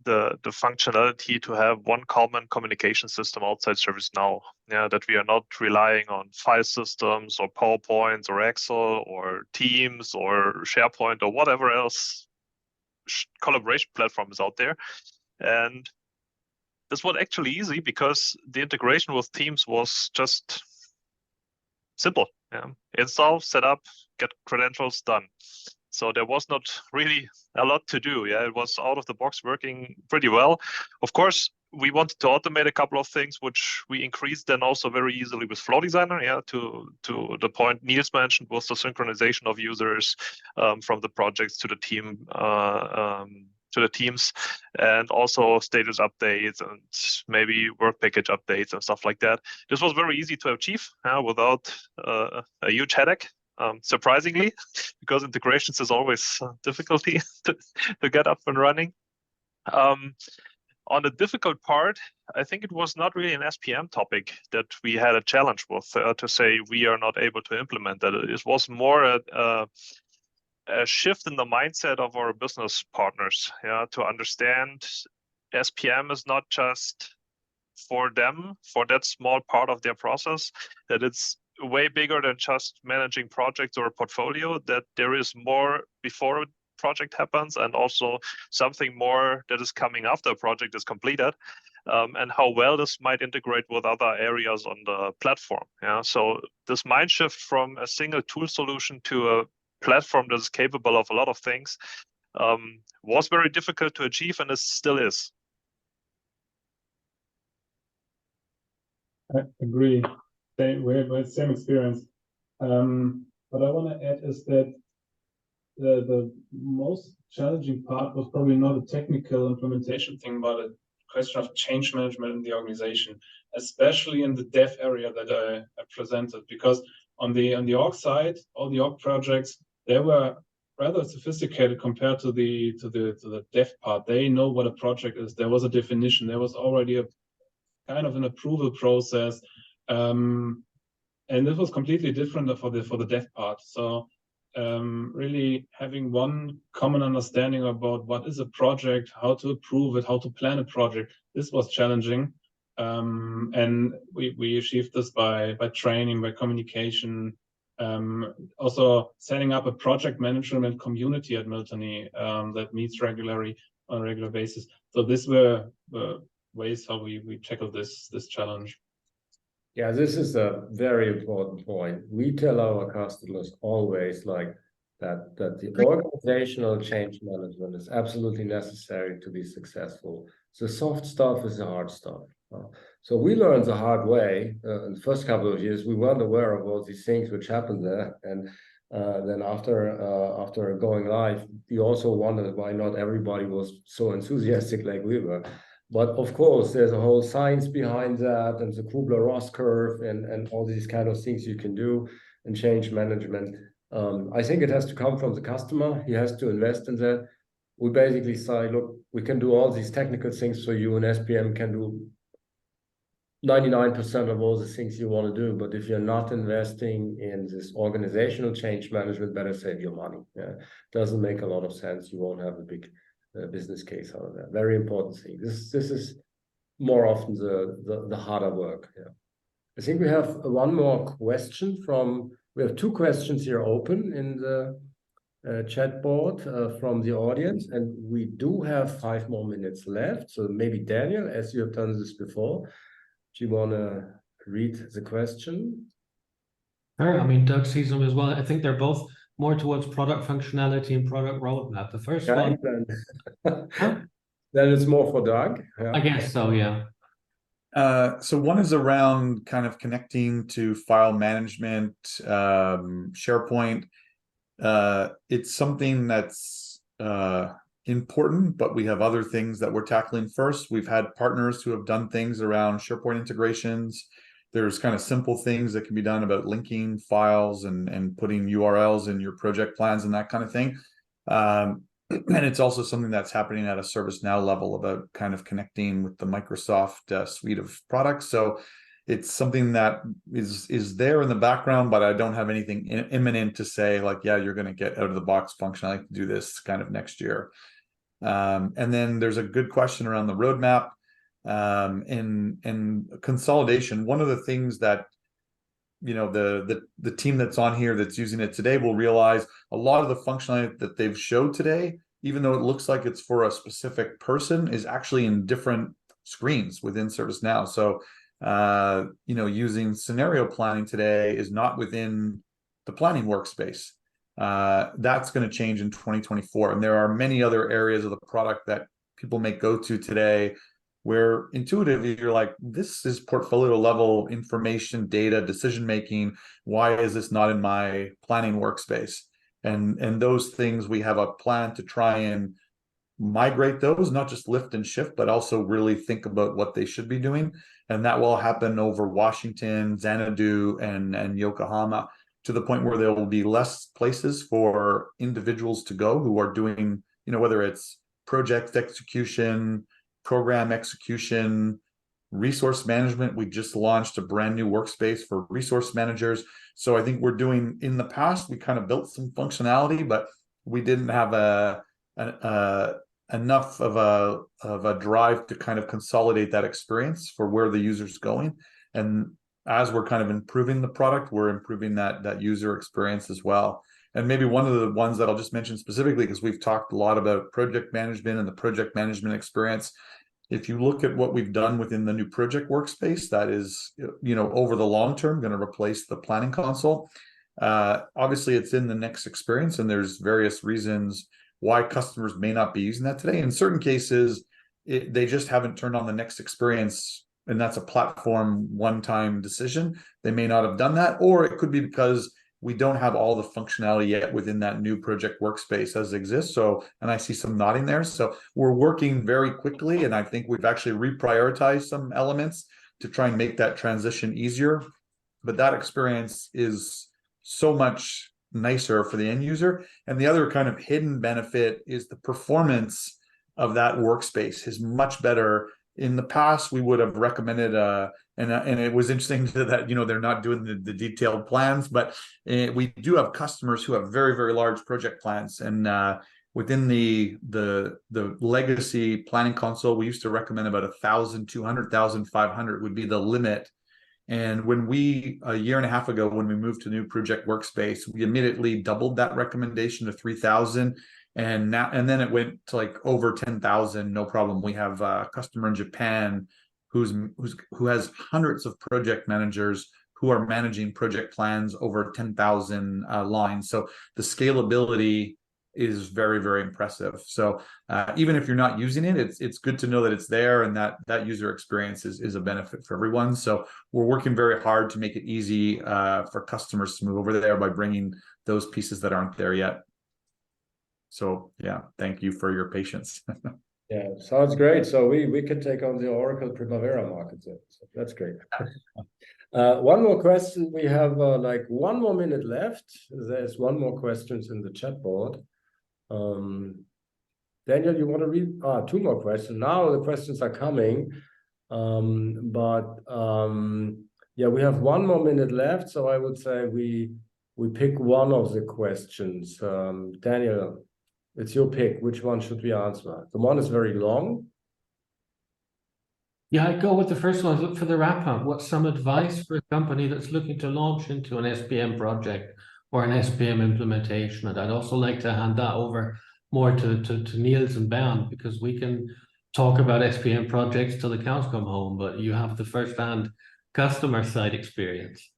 the functionality to have one common communication system outside ServiceNow. Yeah, that we are not relying on file systems or PowerPoints or Excel or Teams or SharePoint or whatever else collaboration platform is out there. And this was actually easy because the integration with Teams was just simple. Yeah. Install, set up, get credentials, done. So there was not really a lot to do. Yeah, it was out of the box working pretty well. Of course, we wanted to automate a couple of things, which we increased then also very easily with Flow Designer. Yeah, to the point Nils mentioned was the synchronization of users from the projects to the team. To the teams, and also status updates and maybe work package updates and stuff like that. This was very easy to achieve without a huge headache, surprisingly, because integrations is always a difficulty to get up and running. On the difficult part, I think it was not really an SPM topic that we had a challenge with to say we are not able to implement that. It was more a shift in the mindset of our business partners, yeah, to understand SPM is not just for them, for that small part of their process, that it's way bigger than just managing projects or a portfolio, that there is more before a project happens and also something more that is coming after a project is completed, and how well this might integrate with other areas on the platform. Yeah, so this mind shift from a single tool solution to a platform that is capable of a lot of things was very difficult to achieve, and it still is. I agree. We have the same experience. What I want to add is that the most challenging part was probably not a technical implementation thing, but a question of change management in the organization, especially in the dev area that I presented. Because on the org side, all the org projects, they were rather sophisticated compared to the dev part. They know what a project is. There was a definition. There was already a kind of an approval process, and this was completely different for the dev part. So really having one common understanding about what is a project, how to approve it, how to plan a project, this was challenging. And we achieved this by training, by communication, also setting up a project management community at Miltenyi that meets regularly on a regular basis. So these were ways how we tackled this challenge. Yeah, this is a very important point. We tell our customers always like that the organizational change management is absolutely necessary to be successful. The soft stuff is the hard stuff. So we learned the hard way in the first couple of years. We weren't aware of all these things which happened there, and then after going live, we also wondered why not everybody was so enthusiastic like we were. But of course, there's a whole science behind that, and the Kubler-Ross curve, and all these kind of things you can do in change management. I think it has to come from the customer. He has to invest in that. We basically say, look, we can do all these technical things for you, and SPM can do 99% of all the things you want to do. But if you're not investing in this organizational change management, better save your money. Yeah, doesn't make a lot of sense. You won't have a big business case out of that. Very important thing. This is more often the harder work. Yeah, I think we have one more question from. We have two questions here open in the chat board from the audience, and we do have 5 more minutes left. So maybe Daniel, as you have done this before, do you want to read the question? Sure. I mean, Doug sees them as well. I think they're both more towards product functionality and product roadmap. The first one. Then it's more for Doug. Yeah. I guess so, yeah. So one is around kind of connecting to file management, SharePoint. It's something that's important, but we have other things that we're tackling first. We've had partners who have done things around SharePoint integrations. There's kind of simple things that can be done about linking files and putting URLs in your project plans and that kind of thing. And it's also something that's happening at a ServiceNow level about kind of connecting with the Microsoft suite of products. So it's something that is there in the background, but I don't have anything imminent to say like, yeah, you're going to get out of the box functionality to do this kind of next year. And then there's a good question around the roadmap and consolidation. One of the things that the team that's on here that's using it today will realize a lot of the functionality that they've showed today, even though it looks like it's for a specific person, is actually in different screens within ServiceNow. So using scenario planning today is not within the planning workspace. That's going to change in 2024. And there are many other areas of the product that people may go to today where intuitively you're like, this is portfolio level information, data, decision making. Why is this not in my planning workspace? And those things, we have a plan to try and migrate those, not just lift and shift, but also really think about what they should be doing. And that will happen over Washington, Xanadu, and Yokohama, to the point where there will be less places for individuals to go who are doing, whether it's project execution, program execution, resource management. We just launched a brand new workspace for resource managers. So I think we're doing, in the past, we kind of built some functionality, but we didn't have enough of a drive to kind of consolidate that experience for where the user's going. And as we're kind of improving the product, we're improving that user experience as well. And maybe one of the ones that I'll just mention specifically, because we've talked a lot about project management and the project management experience. If you look at what we've done within the new project workspace, that is, over the long term, going to replace the planning console. Obviously, it's in the next experience, and there's various reasons why customers may not be using that today. In certain cases, they just haven't turned on the next experience, and that's a platform one-time decision. They may not have done that, or it could be because we don't have all the functionality yet within that new project workspace as exists. So, and I see some nodding there. So we're working very quickly, and I think we've actually reprioritized some elements to try and make that transition easier. But that experience is so much nicer for the end user. And the other kind of hidden benefit is the performance of that workspace is much better. In the past, we would have recommended and it was interesting that they're not doing the detailed plans, but we do have customers who have very, very large project plans. And within the legacy planning console, we used to recommend about 1,200, 1,500 would be the limit. And when a year and a half ago, when we moved to new project workspace, we immediately doubled that recommendation to 3,000. And then it went to like over 10,000, no problem. We have a customer in Japan who has hundreds of project managers who are managing project plans over 10,000 lines. So the scalability is very, very impressive. So even if you're not using it, it's good to know that it's there, and that user experience is a benefit for everyone. So we're working very hard to make it easy for customers to move over there by bringing those pieces that aren't there yet. So yeah, thank you for your patience. Yeah, sounds great. So we could take on the Oracle Primavera market. So that's great. One more question. We have like 1 more minute left. There's one more questions in the chat board. Daniel, you want to read? 2 more questions. Now the questions are coming. Yeah, we have 1 more minute left. So I would say we pick one of the questions. Daniel, it's your pick. Which one should we answer? The one is very long. Yeah, I'd go with the first one. Look for the wrap up. What's some advice for a company that's looking to launch into an SPM project or an SPM implementation? And I'd also like to hand that over more to Nils and Bernd, because we can talk about SPM projects till the cows come home, but you have the first-hand customer side experience.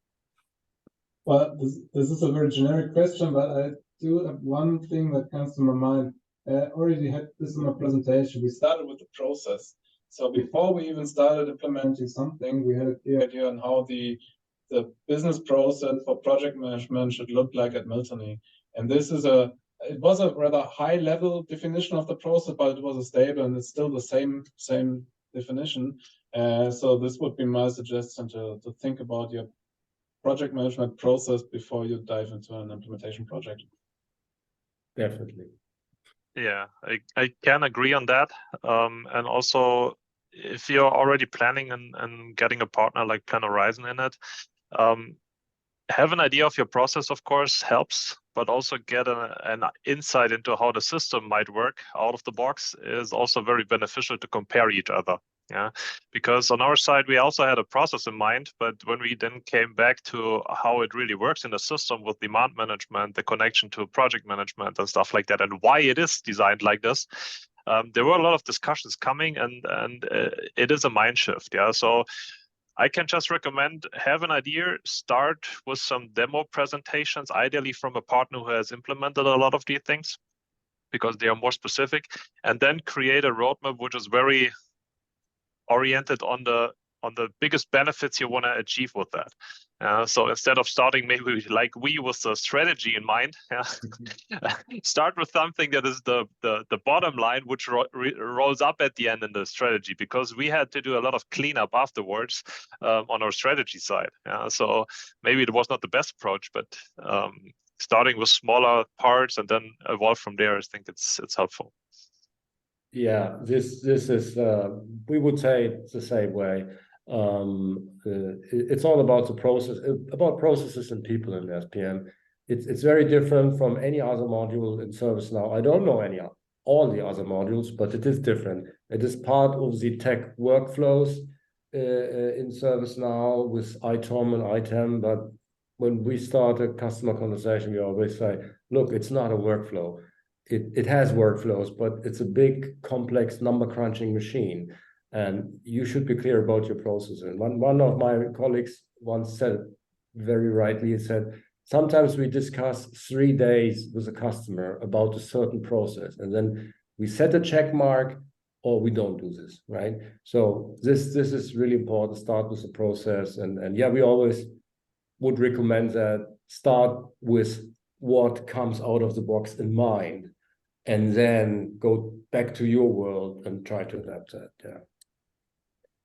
Well, this is a very generic question, but I do have one thing that comes to my mind. I already had this in my presentation. We started with the process. So before we even started implementing something, we had a clear idea on how the business process for project management should look like at Miltenyi. And this is a it was a rather high level definition of the process, but it was a stable and it's still the same definition. So this would be my suggestion to think about your project management process before you dive into an implementation project. Definitely. Yeah, I can agree on that. And also, if you're already planning and getting a partner like PlanHorizon in it, have an idea of your process, of course, helps, but also get an insight into how the system might work out of the box is also very beneficial to compare each other. Yeah, because on our side, we also had a process in mind, but when we then came back to how it really works in the system with demand management, the connection to project management and stuff like that, and why it is designed like this, there were a lot of discussions coming, and it is a mind shift. Yeah, so I can just recommend, have an idea, start with some demo presentations, ideally from a partner who has implemented a lot of these things, because they are more specific, and then create a roadmap which is very oriented on the biggest benefits you want to achieve with that. So instead of starting maybe like we with the strategy in mind, start with something that is the bottom line, which rolls up at the end in the strategy, because we had to do a lot of cleanup afterwards on our strategy side. So maybe it was not the best approach, but starting with smaller parts and then evolve from there, I think it's helpful. Yeah, this is we would say it's the same way. It's all about the process, about processes and people in SPM. It's very different from any other module in ServiceNow. I don't know all the other modules, but it is different. It is part of the tech workflows in ServiceNow with ITOM and ITEM. But when we start a customer conversation, we always say, look, it's not a workflow. It has workflows, but it's a big, complex number crunching machine. And you should be clear about your process. And one of my colleagues once said very rightly, he said, sometimes we discuss 3 days with a customer about a certain process, and then we set a check mark or we don't do this, right? So this is really important. Start with the process. And yeah, we always would recommend that start with what comes out of the box in mind, and then go back to your world and try to adapt that. Yeah.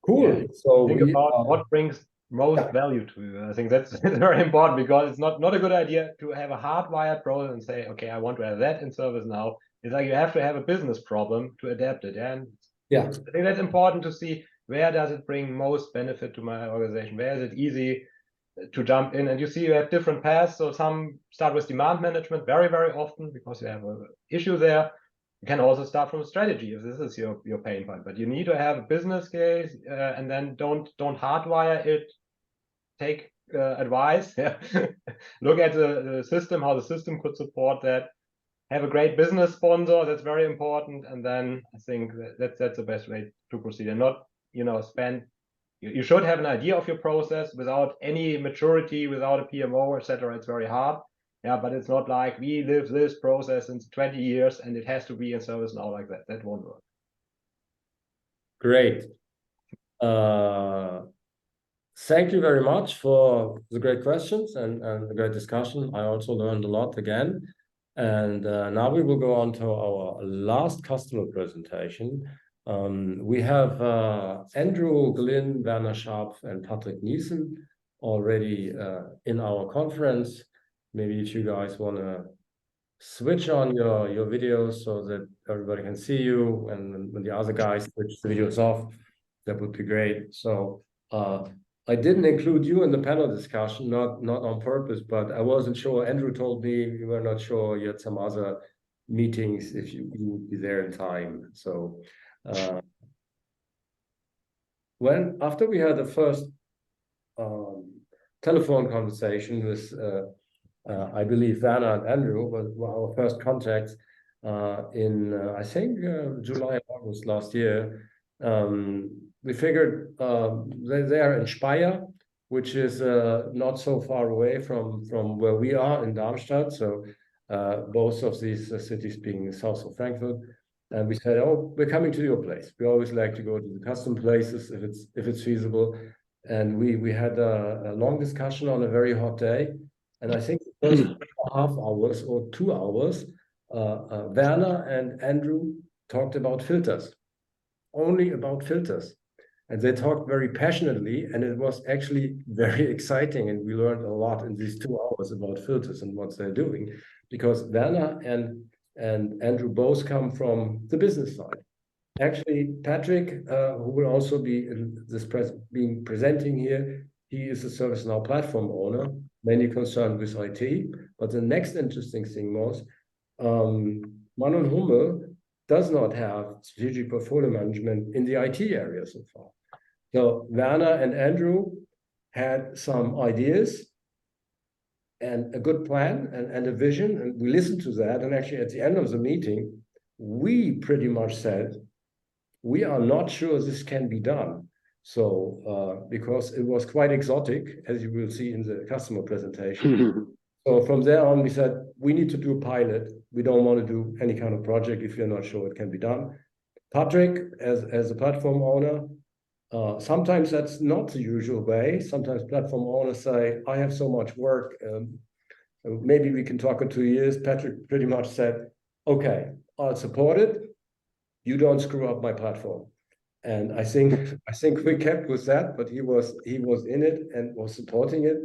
Cool. Yeah. So think about what brings most value to you. I think that's very important, because it's not a good idea to have a hardwired process and say, okay, I want to have that in ServiceNow. It's like you have to have a business problem to adapt it. And yeah, I think that's important to see, where does it bring most benefit to my organization? Where is it easy to jump in? And you see you have different paths. So some start with demand management very, very often because you have an issue there. You can also start from a strategy if this is your pain point, but you need to have a business case, and then don't hardwire it. Take advice. Yeah. Look at the system, how the system could support that. Have a great business sponsor. That's very important. And then I think that's the best way to proceed, and not spend. You should have an idea of your process without any maturity, without a PMO, etc. It's very hard. Yeah, but it's not like we live this process in 20 years and it has to be in ServiceNow like that. That won't work. Great. Thank you very much for the great questions and the great discussion. I also learned a lot again. And now we will go on to our last customer presentation. We have Andrew, Glynn, Werner, Scharpf, and Patrick Nießen already in our conference. Maybe if you guys want to switch on your videos so that everybody can see you, and when the other guys switch the videos off, that would be great. So I didn't include you in the panel discussion, not on purpose, but I wasn't sure. Andrew told me you were not sure. You had some other meetings if you would be there in time. So after we had the first telephone conversation with I believe Werner and Andrew were our first contacts in I think July, August last year. We figured they are in Speyer, which is not so far away from where we are in Darmstadt. So both of these cities being south of Frankfurt. And we said, oh, we're coming to your place. We always like to go to the custom places if it's feasible. And we had a long discussion on a very hot day. And I think the first 1.5 hours or 2 hours, Werner and Andrew talked about filters, only about filters. And they talked very passionately, and it was actually very exciting. And we learned a lot in these 2 hours about filters and what they're doing, because Werner and Andrew both come from the business side. Actually, Patrick, who will also be in this presenting here, he is a ServiceNow platform owner, mainly concerned with IT. But the next interesting thing was, Mann and Hummel does not have strategic portfolio management in the IT area so far. So Werner and Andrew had some ideas and a good plan and a vision, and we listened to that. And actually, at the end of the meeting, we pretty much said, we are not sure this can be done. So because it was quite exotic, as you will see in the customer presentation. So from there on, we said, we need to do a pilot. We don't want to do any kind of project if you're not sure it can be done. Patrick, as a platform owner, sometimes that's not the usual way. Sometimes platform owners say, I have so much work. Maybe we can talk in 2 years. Patrick pretty much said, okay, I'll support it. You don't screw up my platform. And I think we kept with that, but he was in it and was supporting it.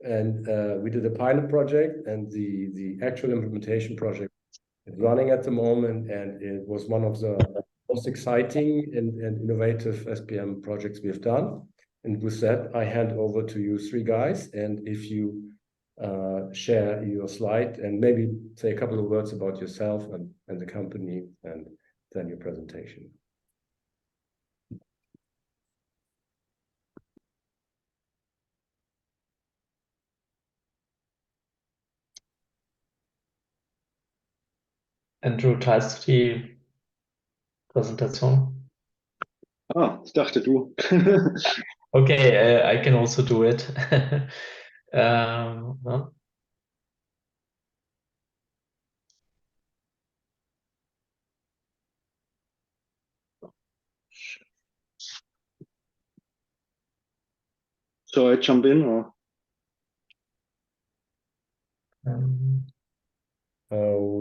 And we did a pilot project, and the actual implementation project is running at the moment, and it was one of the most exciting and innovative SPM projects we have done. And with that, I hand over to you 3 guys, and if you share your slide and maybe say a couple of words about yourself and the company, and then your presentation. Andrew, teilst du die Präsentation? Ich dachte du. Okay, I can also do it. No? So I jump in, or?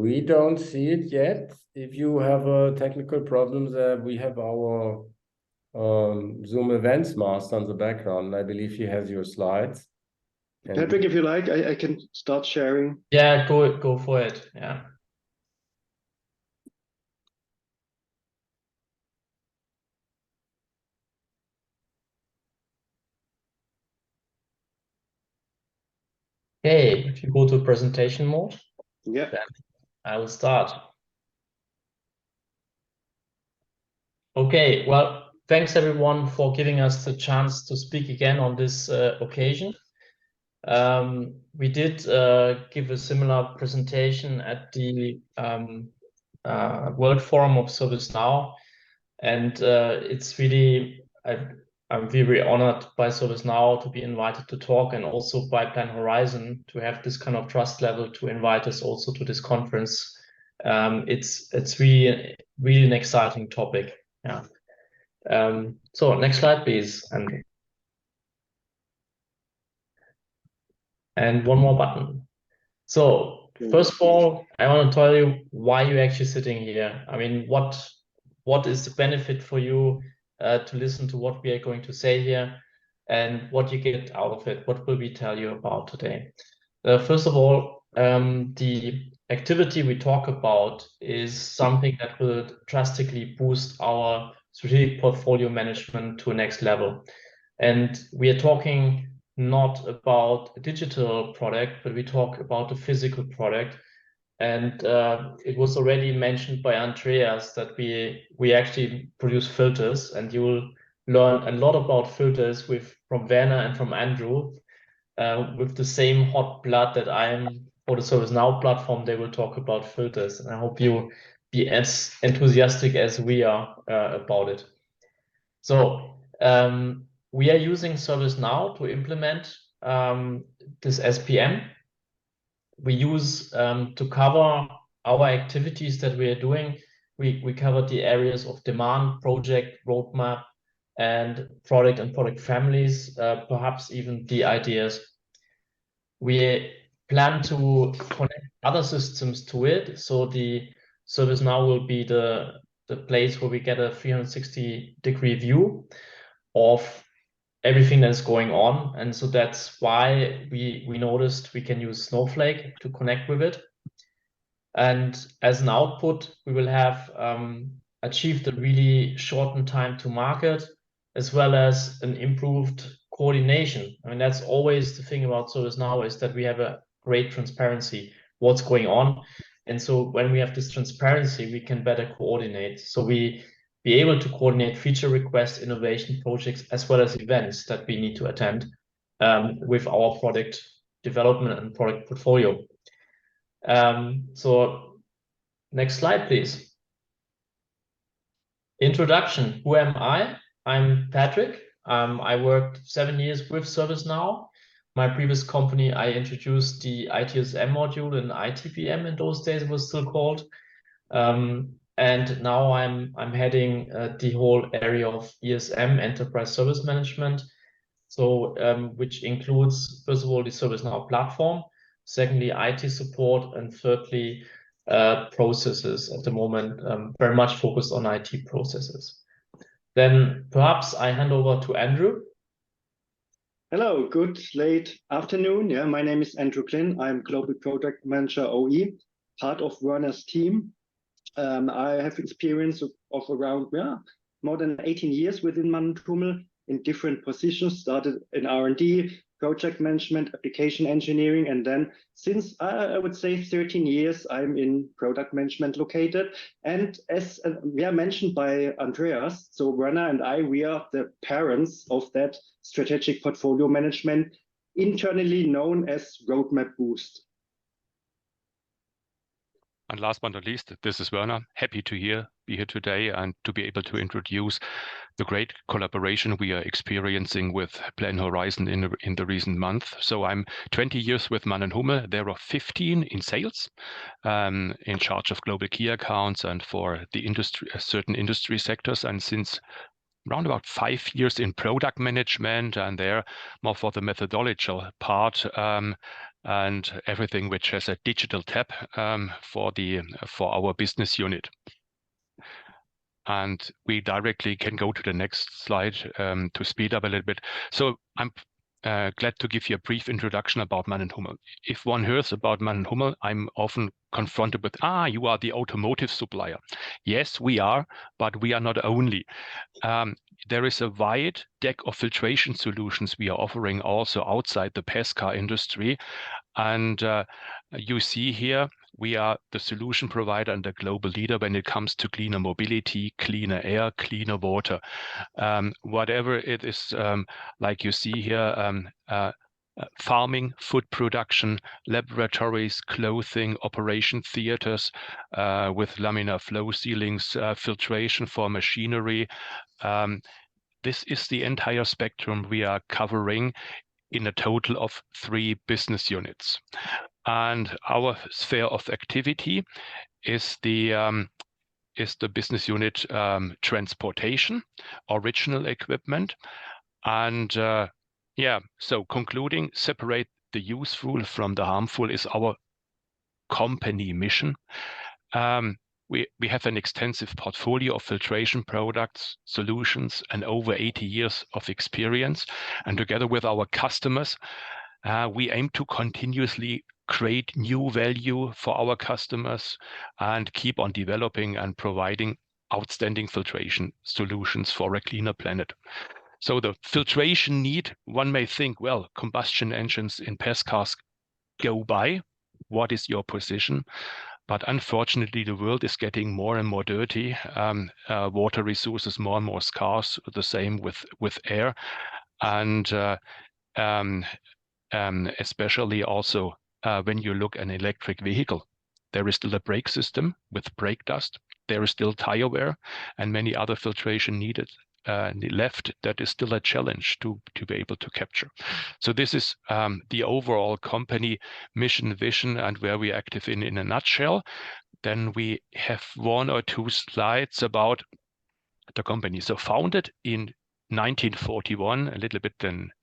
We don't see it yet. If you have technical problems, we have our Zoom events master on the background. I believe he has your slides. Patrick, if you like, I can start sharing. Yeah, go for it. Yeah. Okay, if you go to presentation mode, Yeah. then I will start. Okay, well, thanks everyone for giving us the chance to speak again on this occasion. We did give a similar presentation at the World Forum of ServiceNow, and it's really, I'm very honored by ServiceNow to be invited to talk, and also by PlanHorizon to have this kind of trust level to invite us also to this conference. It's really an exciting topic. Yeah. So next slide, please, Andrew. And one more button. So first of all, I want to tell you why you're actually sitting here. I mean, what is the benefit for you to listen to what we are going to say here, and what you get out of it? What will we tell you about today? First of all, the activity we talk about is something that will drastically boost our strategic portfolio management to a next level. And we are talking not about a digital product, but we talk about a physical product. And it was already mentioned by Andreas that we actually produce filters, and you will learn a lot about filters from Werner and from Andrew. With the same hot blood that I am for the ServiceNow platform, they will talk about filters. And I hope you be as enthusiastic as we are about it. So we are using ServiceNow to implement this SPM. We use to cover our activities that we are doing. We cover the areas of demand, project, roadmap, and product families, perhaps even the ideas. We plan to connect other systems to it. So the ServiceNow will be the place where we get a 360-degree view of everything that's going on. And so that's why we noticed we can use Snowflake to connect with it. And as an output, we will have achieved a really shortened time to market, as well as an improved coordination. I mean, that's always the thing about ServiceNow, is that we have a great transparency, what's going on. And so when we have this transparency, we can better coordinate. So we be able to coordinate feature requests, innovation projects, as well as events that we need to attend with our product development and product portfolio. So next slide, please. Introduction. Who am I? I'm Patrick. I worked 7 years with ServiceNow. My previous company, I introduced the ITSM module in ITPM. In those days, it was still called. And now I'm heading the whole area of ESM, Enterprise Service Management. So which includes, first of all, the ServiceNow platform. Secondly, IT support, and thirdly, processes. At the moment, very much focused on IT processes. Then perhaps I hand over to Andrew. Hello, good late afternoon. Yeah, my name is Andrew Glynn. I'm Global Product Manager OE, part of Werner's team. I have experience of around more than 18 years within Mann and Hummel in different positions, started in R&D, project management, application engineering, and then since I would say 13 years, I'm in product management located. And as mentioned by Andreas, so Werner and I, we are the parents of that strategic portfolio management, internally known as Roadmap Boost. And last but not least, this is Werner. Happy to be here today and to be able to introduce the great collaboration we are experiencing with PlanHorizon in the recent month. So I'm 20 years with Mann and Hummel. There are 15 in sales, in charge of global key accounts and for the industry, certain industry sectors. And since around about 5 years in product management, and there more for the methodological part, and everything which has a digital tab for our business unit. And we directly can go to the next slide to speed up a little bit. So I'm glad to give you a brief introduction about Mann and Hummel. If one hears about Mann and Hummel, I'm often confronted with, you are the automotive supplier. Yes, we are, but we are not only. There is a wide deck of filtration solutions we are offering also outside the PaaS car industry. And you see here, we are the solution provider and the global leader when it comes to cleaner mobility, cleaner air, cleaner water. Whatever it is, like you see here, farming, food production, laboratories, clothing, operation theaters with laminar flow ceilings, filtration for machinery. This is the entire spectrum we are covering in a total of 3 business units. And our sphere of activity is the business unit transportation, original equipment. And so concluding, separate the useful from the harmful is our company mission. We have an extensive portfolio of filtration products, solutions, and over 80 years of experience. And together with our customers, we aim to continuously create new value for our customers and keep on developing and providing outstanding filtration solutions for a cleaner planet. So the filtration need, one may think, well, combustion engines in PaaS cars go by. What is your position? But unfortunately, the world is getting more and more dirty. Water resources more and more scarce. The same with air, and especially also when you look at an electric vehicle, there is still a brake system with brake dust. There is still tire wear and many other filtration needed left. That is still a challenge to be able to capture. So this is the overall company mission, vision, and where we are active in a nutshell. Then we have 1 or 2 slides about the company. So founded in 1941, a little bit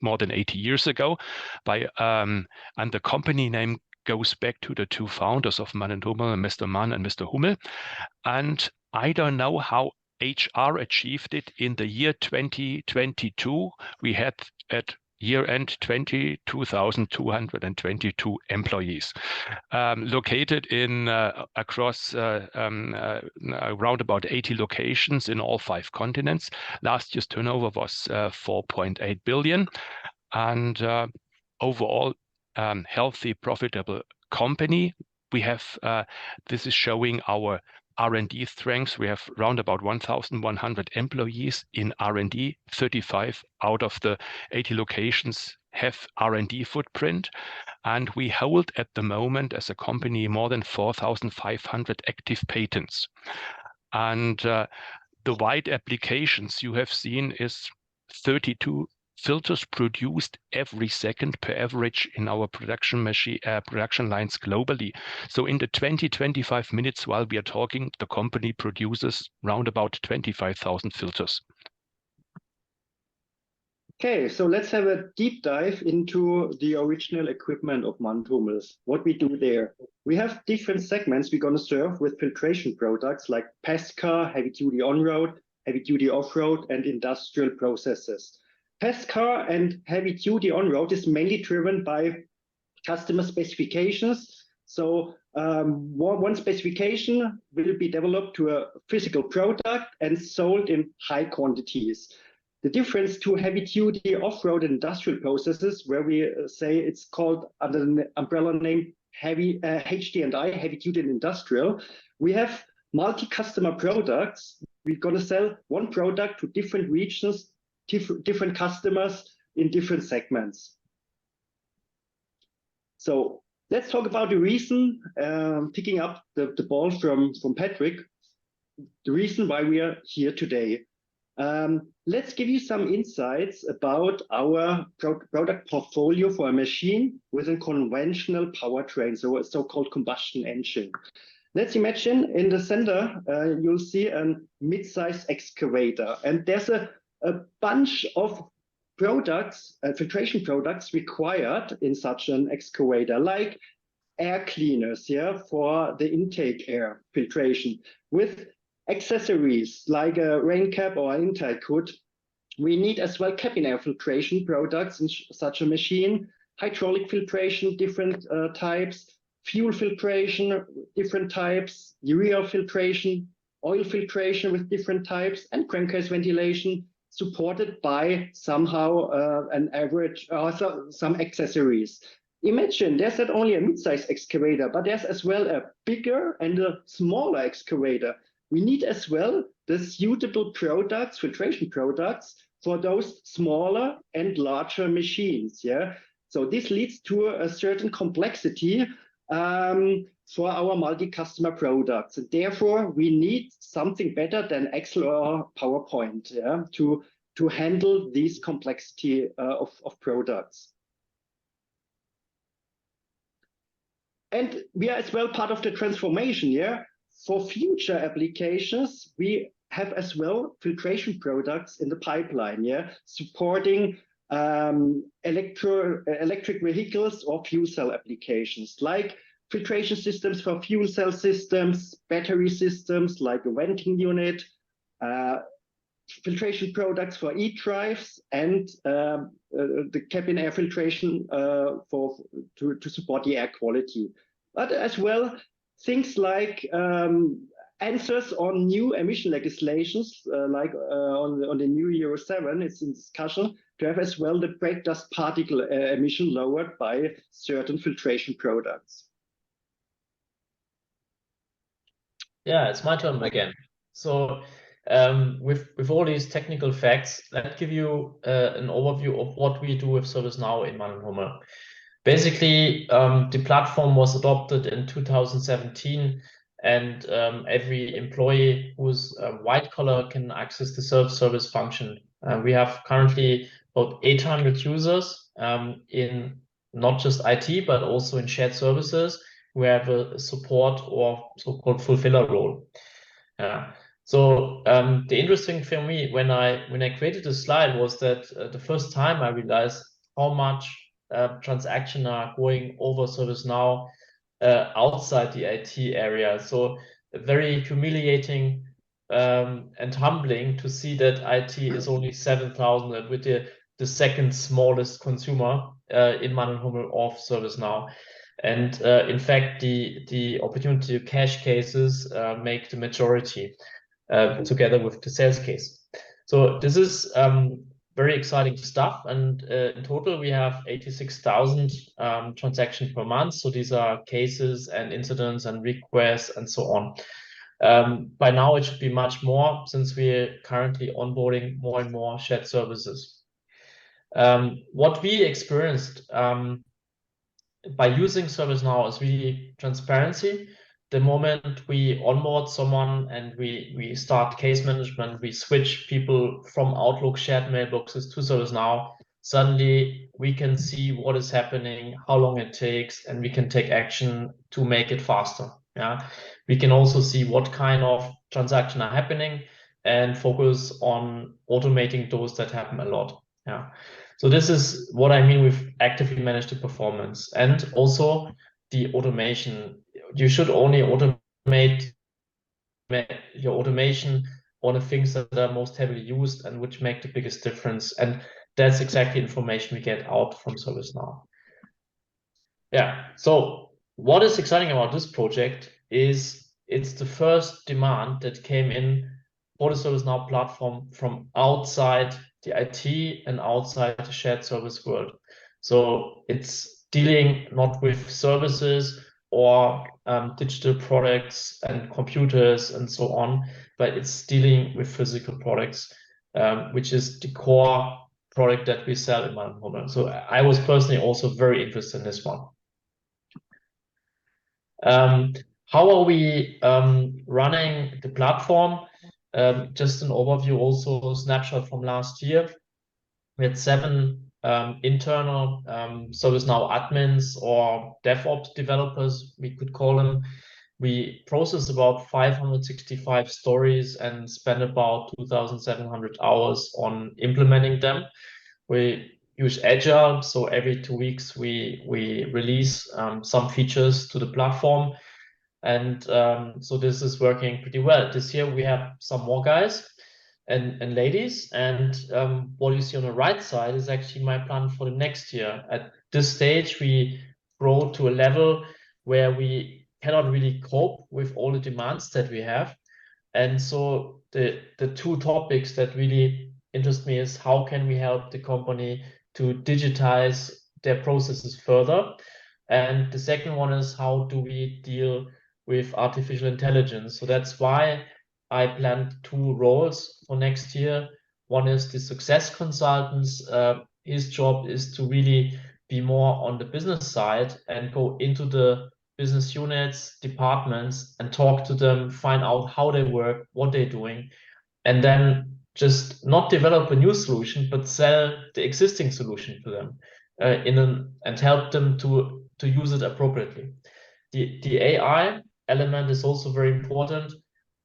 more than 80 years ago, by and the company name goes back to the two founders of Mann and Hummel, Mr. Mann and Mr. Hummel. And I don't know how HR achieved it in the year 2022. We had at year-end 22,222 employees, located in across around about 80 locations in all 5 continents. Last year's turnover was 4.8 billion, and overall healthy, profitable company. We have this is showing our R&D strengths. We have around about 1,100 employees in R&D. 35 out of the 80 locations have R&D footprint. And we hold at the moment as a company more than 4,500 active patents. And the wide applications you have seen is 32 filters produced every second per average in our production lines globally. So in the 20-25 minutes while we are talking, the company produces round about 25,000 filters. Okay, so let's have a deep dive into the original equipment of Mann Hummel. What we do there. We have different segments we're going to serve with filtration products like pass car, heavy duty on-road, heavy duty off-road, and industrial processes. Pass car and heavy duty on-road is mainly driven by customer specifications. So one specification will be developed to a physical product and sold in high quantities. The difference to heavy duty off-road industrial processes, where we say it's called under the umbrella name heavy HDI, heavy duty and industrial, we have multi-customer products. We're going to sell one product to different regions, different customers in different segments. So let's talk about the reason, picking up the ball from Patrick, the reason why we are here today. Let's give you some insights about our product portfolio for a machine with a conventional powertrain, so a so-called combustion engine. Let's imagine in the center, you'll see a mid-size excavator, and there's a bunch of products, filtration products required in such an excavator, like air cleaners, for the intake air filtration, with accessories like a rain cap or an intake hood. We need as well cabin air filtration products in such a machine, hydraulic filtration, different types, fuel filtration, different types, urea filtration, oil filtration with different types, and crankcase ventilation, supported by somehow an average some accessories. Imagine there's not only a mid-size excavator, but there's as well a bigger and a smaller excavator. We need as well the suitable products, filtration products, for those smaller and larger machines. So this leads to a certain complexity for our multi-customer products. And therefore, we need something better than Excel or PowerPoint to handle this complexity of products. And we are as well part of the transformation. For future applications, we have as well filtration products in the pipeline, supporting electric vehicles or fuel cell applications, like filtration systems for fuel cell systems, battery systems like a venting unit, filtration products for e-drives, and the cabin air filtration to support the air quality. But as well, things like answers on new emission legislations, like on the new Euro 7, it's in discussion to have as well the brake dust particle emission lowered by certain filtration products. Yeah, it's my turn again. So with all these technical facts, let's give you an overview of what we do with ServiceNow in Mann and Hummel. Basically, the platform was adopted in 2017, and every employee who's white collar can access the self-service function. We have currently about 800 users in not just IT, but also in shared services. We have a support or so-called fulfiller role. So the interesting thing for me when I created this slide was that the first time I realized how much transactions are going over ServiceNow outside the IT area. So very humiliating and humbling to see that IT is only 7,000 and with the second smallest consumer in Mann & Hummel of ServiceNow. And in fact, the opportunity to cache cases make the majority together with the sales case. So this is very exciting stuff. And in total, we have 86,000 transactions per month. So these are cases and incidents and requests and so on. By now, it should be much more since we're currently onboarding more and more shared services. What we experienced by using ServiceNow is really transparency. The moment we onboard someone and we start case management, we switch people from Outlook shared mailboxes to ServiceNow, suddenly we can see what is happening, how long it takes, and we can take action to make it faster. Yeah, we can also see what kind of transactions are happening and focus on automating those that happen a lot. Yeah. So this is what I mean with actively manage the performance and also the automation. You should only automate your automation on the things that are most heavily used and which make the biggest difference. And that's exactly information we get out from ServiceNow. Yeah. So what is exciting about this project is it's the first demand that came in for the ServiceNow platform from outside the IT and outside the shared service world. So it's dealing not with services or digital products and computers and so on, but it's dealing with physical products, which is the core product that we sell in Mann & Hummel. So I was personally also very interested in this one. How are we running the platform? Just an overview, also a snapshot from last year. We had 7 internal ServiceNow admins or DevOps developers, we could call them. We processed about 565 stories and spent about 2,700 hours on implementing them. We use Agile, so every 2 weeks we release some features to the platform. And so this is working pretty well. This year we have some more guys and ladies. And what you see on the right side is actually my plan for the next year. At this stage, we grow to a level where we cannot really cope with all the demands that we have. And so the 2 topics that really interest me is how can we help the company to digitize their processes further? And the second one is how do we deal with artificial intelligence? So that's why I planned 2 roles for next year. One is the success consultants. His job is to really be more on the business side and go into the business units, departments, and talk to them, find out how they work, what they're doing, and then just not develop a new solution, but sell the existing solution to them and help them to use it appropriately. The AI element is also very important.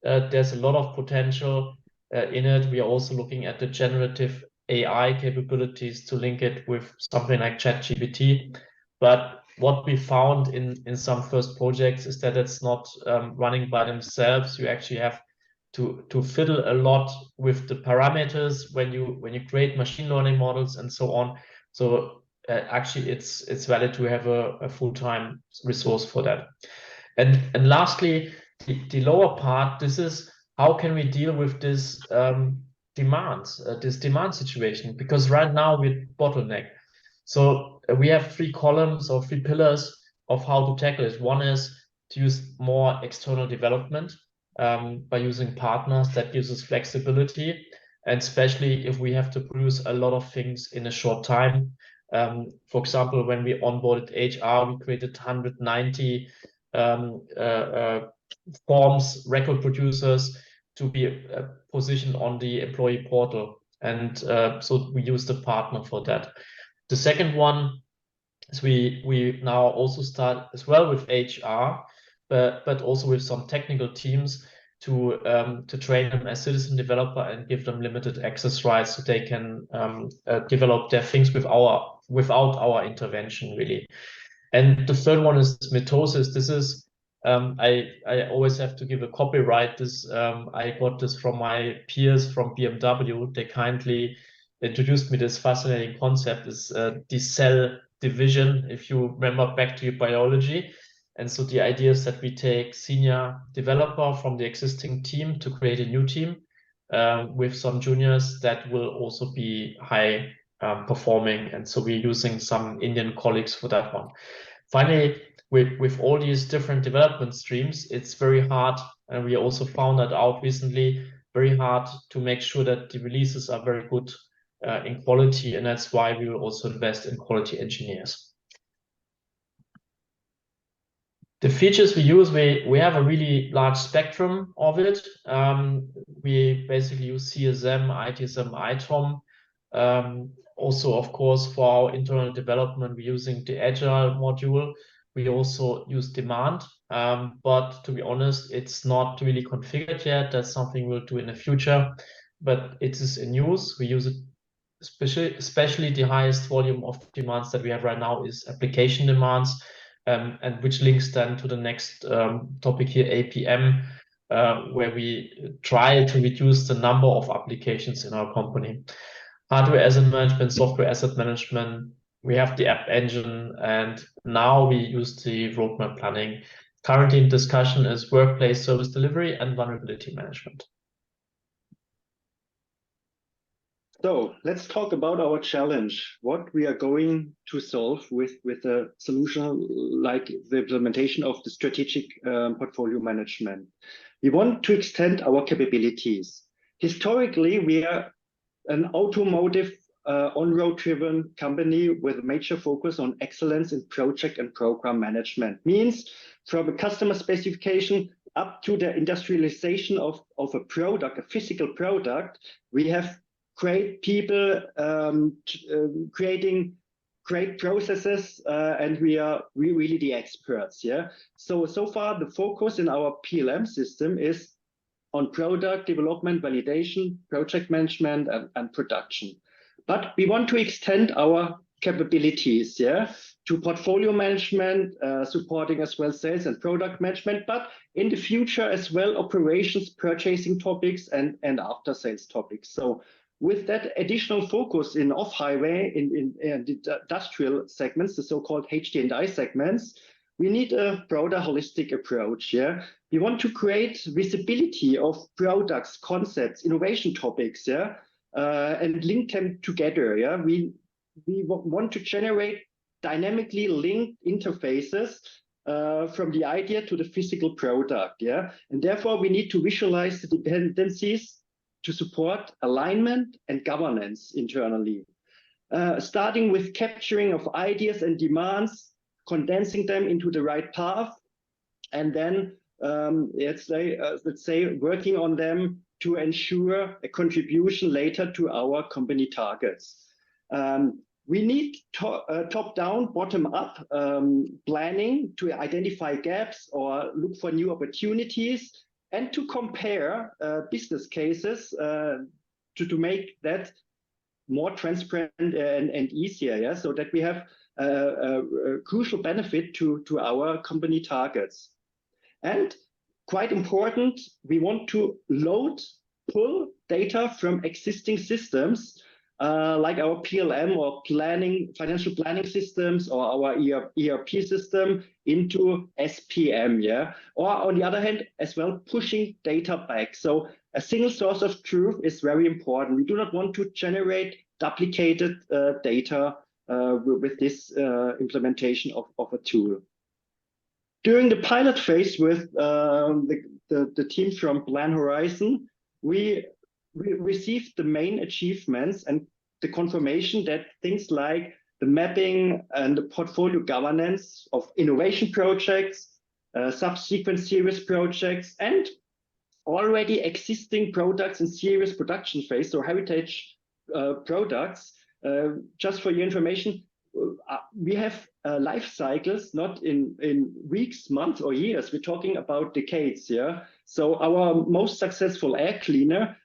There's a lot of potential in it. We are also looking at the generative AI capabilities to link it with something like ChatGPT. But what we found in some first projects is that it's not running by themselves. You actually have to fiddle a lot with the parameters when you create machine learning models and so on. So actually, it's valid to have a full-time resource for that. And lastly, the lower part, this is how can we deal with this this demand situation? Because right now we're bottleneck. So we have 3 columns or 3 pillars of how to tackle it. One is to use more external development by using partners. That gives us flexibility, and especially if we have to produce a lot of things in a short time. For example, when we onboarded HR, we created 190 forms, record producers to be positioned on the employee portal. And so we use the partner for that. The second one is we now also start as well with HR, but also with some technical teams to train them as citizen developer and give them limited access rights so they can develop their things without our intervention, really. And the third one is mitosis. This is I always have to give a copyright. This I got this from my peers from BMW. They kindly introduced me this fascinating concept, is the cell division, if you remember back to your biology. And so the idea is that we take senior developer from the existing team to create a new team with some juniors that will also be high performing. And so we're using some Indian colleagues for that one. Finally, with all these different development streams, it's very hard, and we also found that out recently, very hard to make sure that the releases are very good in quality, and that's why we will also invest in quality engineers. The features we use, we have a really large spectrum of it. We basically use CSM, ITSM, ITOM. Also, of course, for our internal development, we're using the Agile module. We also use demand, but to be honest, it's not really configured yet. That's something we'll do in the future, but it is in use. We use it, especially the highest volume of demands that we have right now is application demands, and which links then to the next topic here, APM, where we try to reduce the number of applications in our company. Hardware asset management, software asset management, we have the app engine, and now we use the roadmap planning. Currently in discussion is workplace service delivery and vulnerability management. So let's talk about our challenge, what we are going to solve with a solution like the implementation of the strategic portfolio management. We want to extend our capabilities. Historically, we are an automotive on-road driven company with a major focus on excellence in project and program management. Means from a customer specification up to the industrialization of a product, a physical product, we have great people creating great processes, and we're really the experts. Yeah. So far the focus in our PLM system is on product development, validation, project management, and production. But we want to extend our capabilities, yeah, to portfolio management, supporting as well sales and product management, but in the future as well operations, purchasing topics, and after sales topics. So with that additional focus in off-highway, in the industrial segments, the so-called HD&I segments, we need a broader holistic approach. Yeah, we want to create visibility of products, concepts, innovation topics. Yeah, and link them together. Yeah, we want to generate dynamically linked interfaces from the idea to the physical product. Yeah, and therefore we need to visualize the dependencies to support alignment and governance internally, starting with capturing of ideas and demands, condensing them into the right path, and then let's say working on them to ensure a contribution later to our company targets. We need top-down, bottom-up planning to identify gaps or look for new opportunities, and to compare business cases to make that more transparent and easier, yeah, so that we have a crucial benefit to our company targets. And quite important, we want to pull data from existing systems like our PLM or financial planning systems, or our ERP system into SPM, yeah, or on the other hand as well pushing data back. So a single source of truth is very important. We do not want to generate duplicated data with this implementation of a tool. During the pilot phase with the team from PlanHorizon, we received the main achievements and the confirmation that things like the mapping and the portfolio governance of innovation projects, subsequent series projects, and already existing products in series production phase, or heritage products. Just for your information, we have life cycles not in weeks, months, or years. We're talking about decades. Yeah. So our most successful air cleaner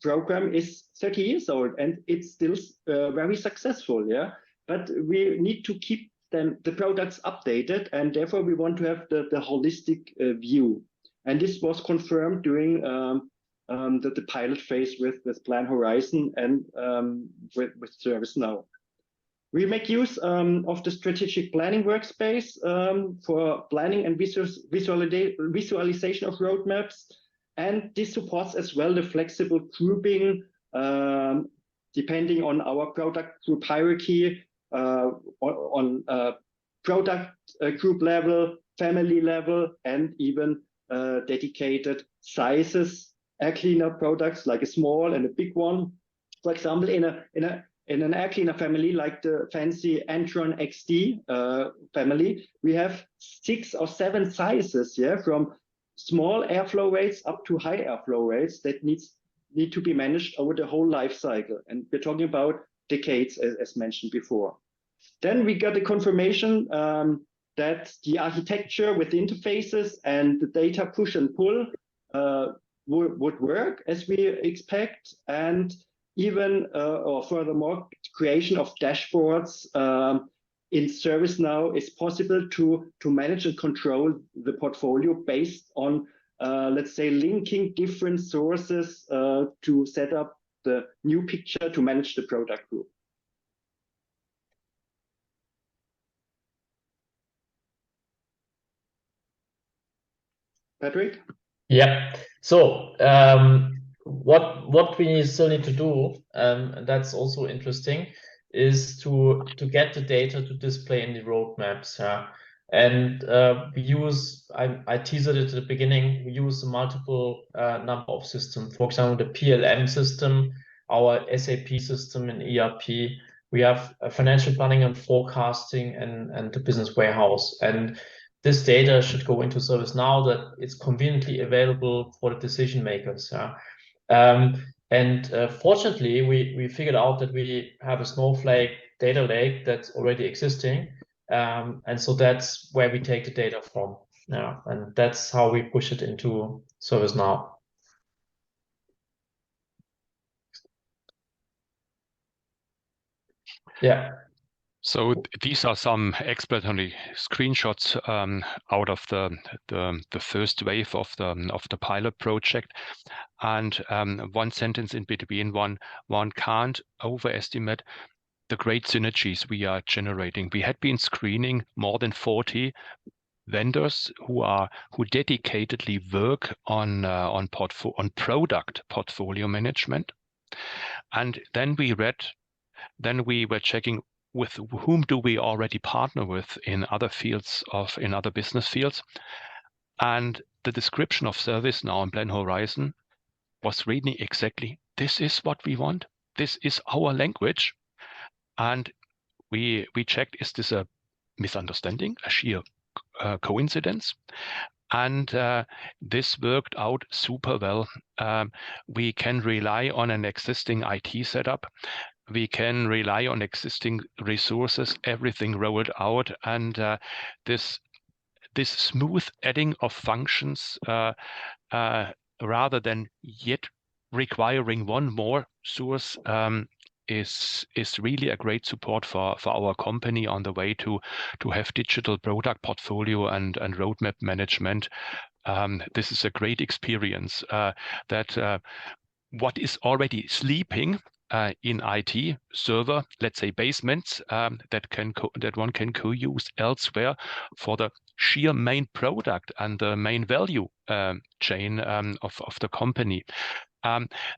program is 30 years old, and it's still very successful. Yeah. But we need to keep then the products updated, and therefore we want to have the holistic view. And this was confirmed during the pilot phase with PlanHorizon and with ServiceNow. We make use of the strategic planning workspace for planning and visualization of roadmaps. And this supports as well the flexible grouping depending on our product group hierarchy on product group level, family level, and even dedicated sizes, air cleaner products like a small and a big one. For example, in an air cleaner family like the fancy Entron XD family, we have 6 or 7 sizes, yeah, from small airflow rates up to high airflow rates that need to be managed over the whole life cycle. And we're talking about decades, as mentioned before. Then we got the confirmation that the architecture with the interfaces and the data push and pull would work as we expect, and even or furthermore, creation of dashboards in ServiceNow is possible to manage and control the portfolio based on, let's say, linking different sources to set up the new picture to manage the product group. Patrick? Yeah. So what we still need to do, and that's also interesting, is to get the data to display in the roadmaps. And we use, I teased it at the beginning, we use a multiple number of systems. For example, the PLM system, our SAP system in ERP. We have a financial planning and forecasting and the business warehouse. And this data should go into ServiceNow that it's conveniently available for the decision makers. Fortunately, we figured out that we have a Snowflake data lake that's already existing. And so that's where we take the data from. And that's how we push it into ServiceNow. Yeah. So these are some explanatory screenshots out of the first wave of the pilot project, and one sentence in between. One can't overestimate the great synergies we are generating. We had been screening more than 40 vendors who dedicatedly work on product portfolio management, and then we were checking with whom do we already partner with in other business fields. And the description of ServiceNow and PlanHorizon was reading exactly, this is what we want. This is our language. And we checked, is this a misunderstanding, a sheer coincidence? And this worked out super well. We can rely on an existing IT setup. We can rely on existing resources, everything rolled out, and this smooth adding of functions rather than yet requiring one more source is really a great support for our company on the way to have digital product portfolio and roadmap management. This is a great experience that what is already sleeping in IT server, let's say basements, that one can co-use elsewhere for the sheer main product and the main value chain of the company.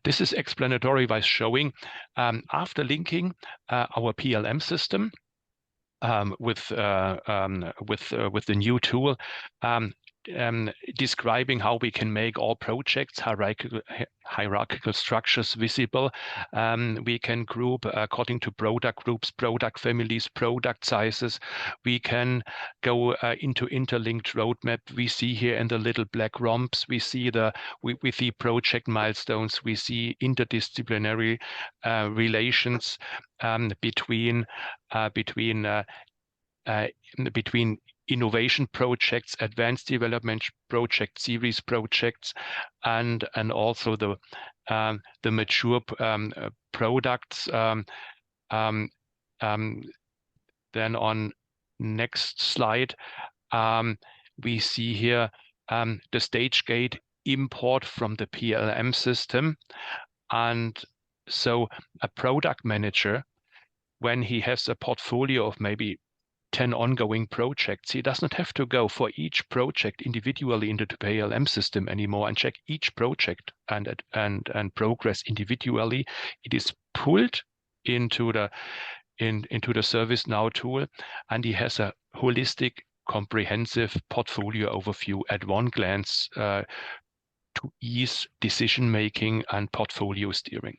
This is explanatory by showing after linking our PLM system with the new tool, describing how we can make all projects hierarchical structures visible. We can group according to product groups, product families, product sizes. We can go into interlinked roadmap. We see here in the little black romps, we see project milestones. We see interdisciplinary relations between innovation projects, advanced development projects, series projects, and also the mature products. Then on next slide, we see here the stage gate import from the PLM system. And so a product manager, when he has a portfolio of maybe 10 ongoing projects, he does not have to go for each project individually into the PLM system anymore and check each project and progress individually. It is pulled into the ServiceNow tool, and he has a holistic, comprehensive portfolio overview at one glance to ease decision making and portfolio steering.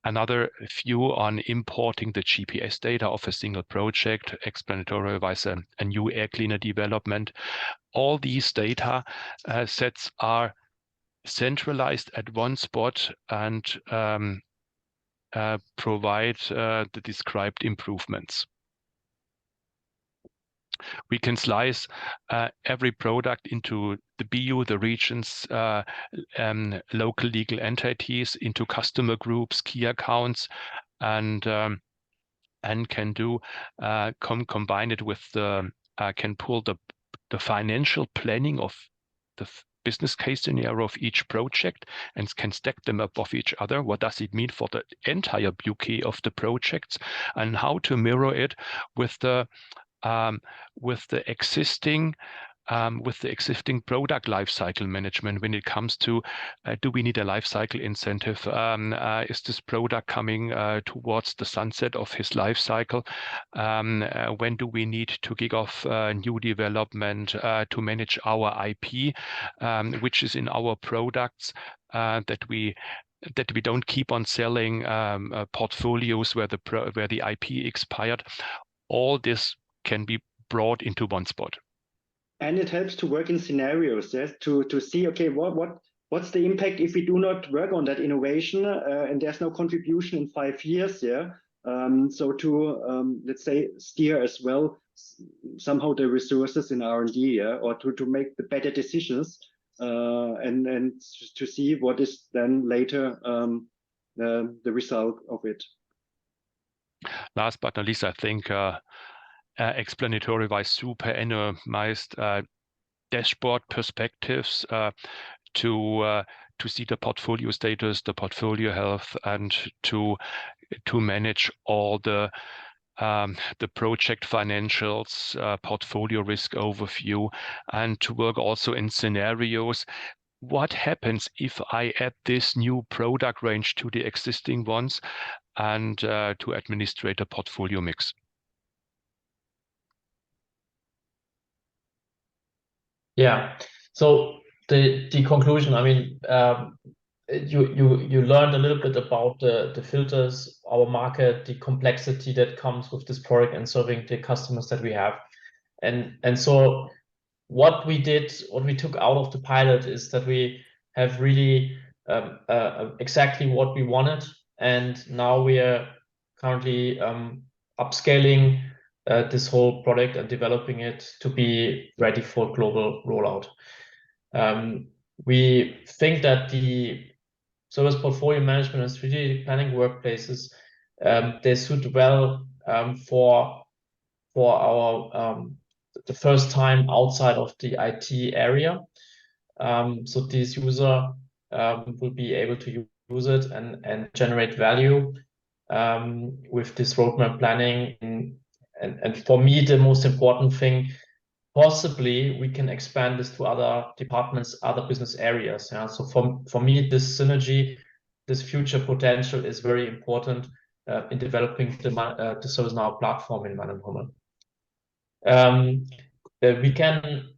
Another view on importing the GPS data of a single project, explanatory wise, a new air cleaner development. All these data sets are centralized at one spot and provide the described improvements. We can slice every product into the BU, the regions, local legal entities, into customer groups, key accounts, and can do combine it with the can pull the financial planning of the business case scenario of each project and can stack them above each other. What does it mean for the entire bouquet of the projects, and how to mirror it with the existing product lifecycle management when it comes to do we need a lifecycle incentive? Is this product coming towards the sunset of his lifecycle? When do we need to kick off new development to manage our IP, which is in our products, that we don't keep on selling portfolios where the IP expired? All this can be brought into one spot. And it helps to work in scenarios, yes, to see, okay, what's the impact if we do not work on that innovation and there's no contribution in 5 years, yeah. So to let's say steer as well somehow the resources in R&D, yeah, or to make the better decisions and to see what is then later the result of it. Last but not least, I think explanatory wise, super anonymized dashboard perspectives to see the portfolio status, the portfolio health, and to manage all the project financials, portfolio risk overview, and to work also in scenarios. What happens if I add this new product range to the existing ones, and to administrate a portfolio mix? Yeah. So the conclusion, I mean, you learned a little bit about the filters, our market, the complexity that comes with this product and serving the customers that we have. And so what we took out of the pilot is that we have really exactly what we wanted. And now we are currently upscaling this whole product and developing it to be ready for global rollout. We think that the service portfolio management and strategic planning workplaces, they suit well for our the first time outside of the IT area. So this user will be able to use it and generate value with this roadmap planning. And for me, the most important thing, possibly we can expand this to other departments, other business areas. Yeah? So for me, this synergy, this future potential is very important in developing the ServiceNow platform in Mann and Hummel. We can,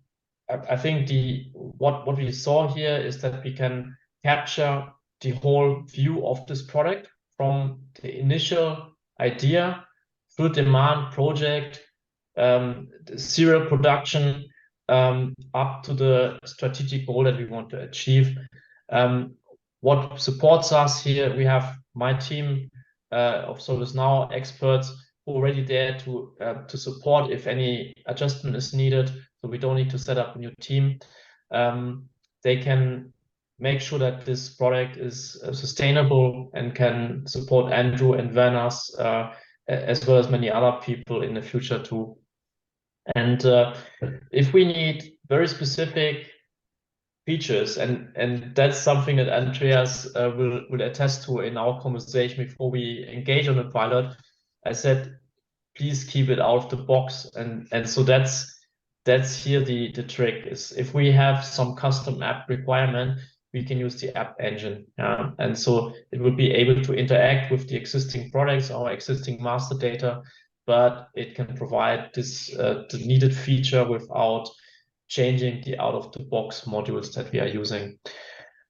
I think what we saw here is that we can capture the whole view of this product from the initial idea through demand project, the serial production, up to the strategic goal that we want to achieve. What supports us here, we have my team of ServiceNow experts already there to support if any adjustment is needed, so we don't need to set up a new team. They can make sure that this product is sustainable and can support Andrew and Werner's as well as many other people in the future too. And if we need very specific features, and that's something that Andreas will attest to in our conversation before we engage on the pilot, I said, please keep it out of the box. And so that's here the trick is if we have some custom app requirement, we can use the app engine. And so it will be able to interact with the existing products, our existing master data, but it can provide this the needed feature without changing the out-of-the-box modules that we are using.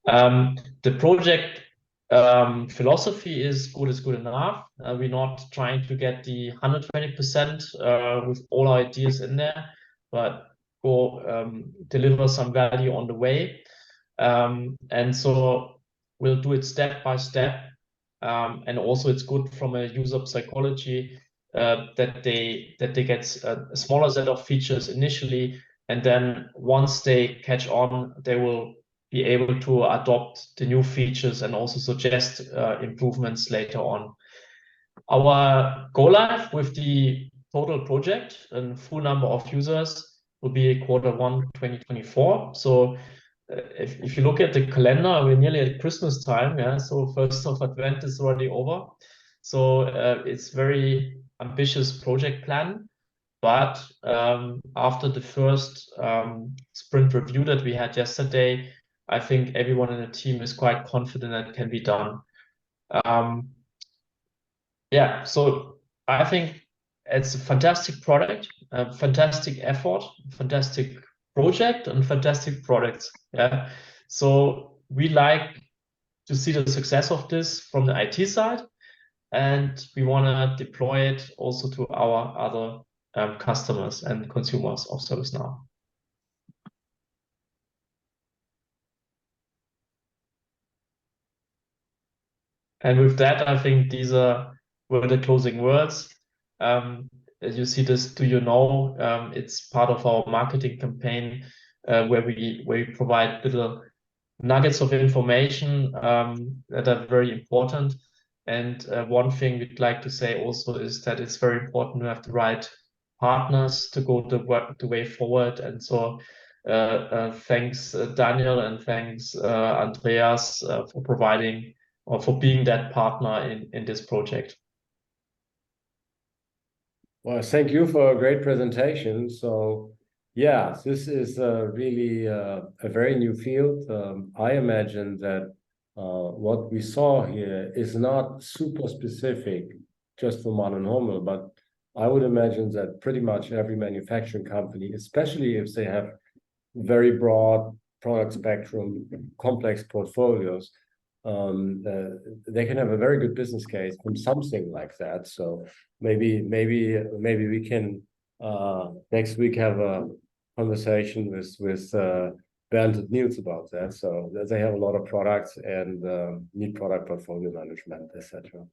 The project philosophy is good enough. We're not trying to get the 120% with all our ideas in there, but go deliver some value on the way. And so we'll do it step by step. And also it's good from a user psychology that they get a smaller set of features initially, and then once they catch on, they will be able to adopt the new features and also suggest improvements later on. Our go live with the total project and full number of users will be Q1 2024. So if you look at the calendar, we're nearly at Christmas time. Yeah, so 1st of Advent is already over. So it's very ambitious project plan. But after the first sprint review that we had yesterday, I think everyone in the team is quite confident that it can be done. Yeah, so I think it's a fantastic product, a fantastic effort, fantastic project, and fantastic products. Yeah, so we like to see the success of this from the IT side, and we want to deploy it also to our other customers and consumers of ServiceNow. And with that, I think these were the closing words. As you see this, it's part of our marketing campaign where we provide little nuggets of information that are very important. And one thing we'd like to say also is that it's very important to have the right partners to go the way forward. And so thanks Daniel, and thanks Andreas for providing or for being that partner in this project. Well, thank you for a great presentation. So yeah, this is really a very new field. I imagine that what we saw here is not super specific just for Mann and Hummel, but I would imagine that pretty much every manufacturing company, especially if they have very broad product spectrum, complex portfolios, they can have a very good business case from something like that. So maybe we can next week have a conversation with Bernd and Nils about that. So they have a lot of products and need product portfolio management, etc.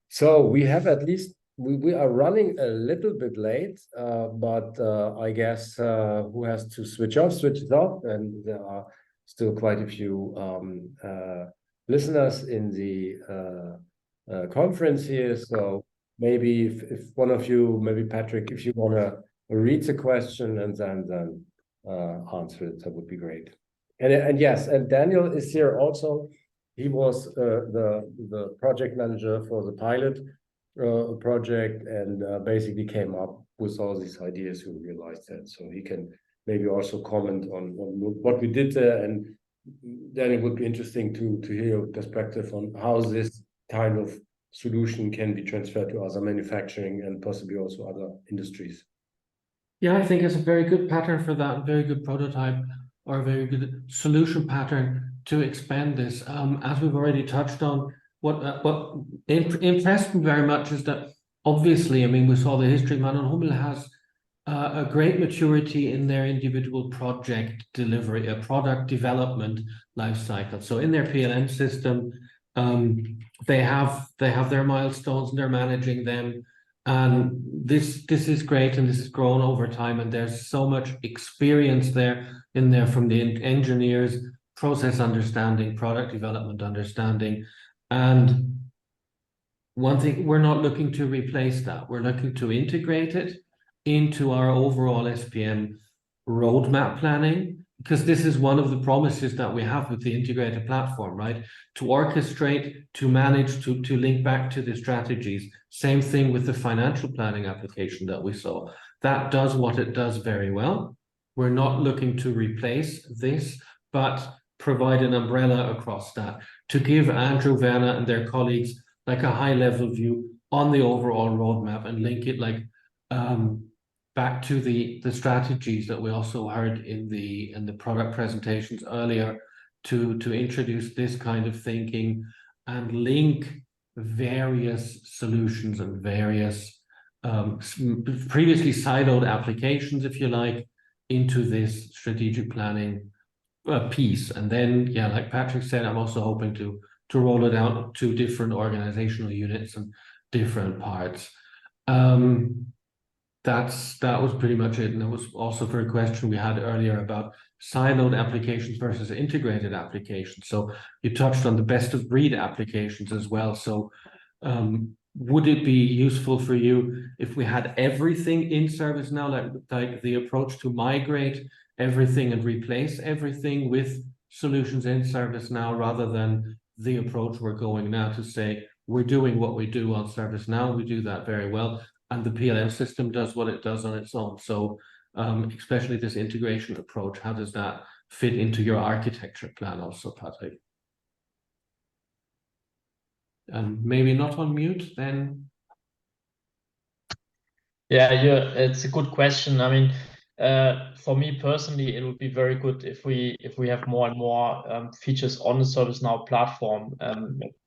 So we have at least we are running a little bit late, but I guess who has to switch it off, and there are still quite a few listeners in the conference here. So maybe if one of you, maybe Patrick, if you want to read the question and then answer it, that would be great. And yes, and Daniel is here also. He was the project manager for the pilot project, and basically came up with all these ideas who realized that. So he can maybe also comment on what we did there, and then it would be interesting to hear your perspective on how this kind of solution can be transferred to other manufacturing and possibly also other industries. Yeah, I think it's a very good pattern for that, very good prototype or a very good solution pattern to expand this. As we've already touched on, what impressed me very much is that obviously, I mean, we saw the history. Mann and Hummel has a great maturity in their individual project delivery, a product development life cycle. So in their PLM system, they have their milestones and they're managing them. And this is great, and this has grown over time, and there's so much experience in there from the engineers, process understanding, product development understanding. And one thing, we're not looking to replace that. We're looking to integrate it into our overall SPM roadmap planning, because this is one of the promises that we have with the integrated platform, right? To orchestrate, to manage, to link back to the strategies. Same thing with the financial planning application that we saw. That does what it does very well. We're not looking to replace this, but provide an umbrella across that to give Andrew, Werner, and their colleagues like a high-level view on the overall roadmap and link it like back to the strategies that we also heard in the product presentations earlier, to introduce this kind of thinking and link various solutions and various previously siloed applications, if you like, into this strategic planning piece. And then, yeah, like Patrick said, I'm also hoping to roll it out to different organizational units and different parts. That was pretty much it. And that was also for a question we had earlier about siloed applications versus integrated applications. So you touched on the best of breed applications as well. So would it be useful for you if we had everything in ServiceNow, like the approach to migrate everything and replace everything with solutions in ServiceNow, rather than the approach we're going now to say, we're doing what we do on ServiceNow, we do that very well, and the PLM system does what it does on its own. So especially this integration approach, how does that fit into your architecture plan also, Patrick? And maybe not on mute then. Yeah, it's a good question. I mean, for me personally, it would be very good if we have more and more features on the ServiceNow platform,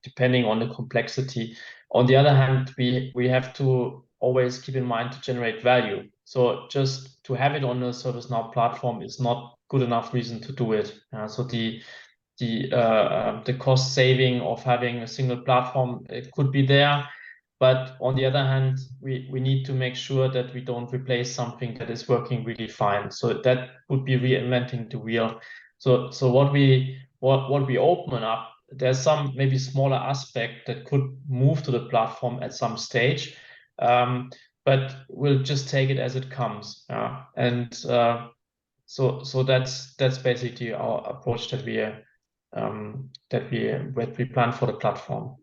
depending on the complexity. On the other hand, we have to always keep in mind to generate value. So just to have it on the ServiceNow platform is not good enough reason to do it. So the cost saving of having a single platform, it could be there. But on the other hand, we need to make sure that we don't replace something that is working really fine. So that would be reinventing the wheel. So what we open up, there's some maybe smaller aspect that could move to the platform at some stage, but we'll just take it as it comes. And so that's basically our approach that we plan for the platform.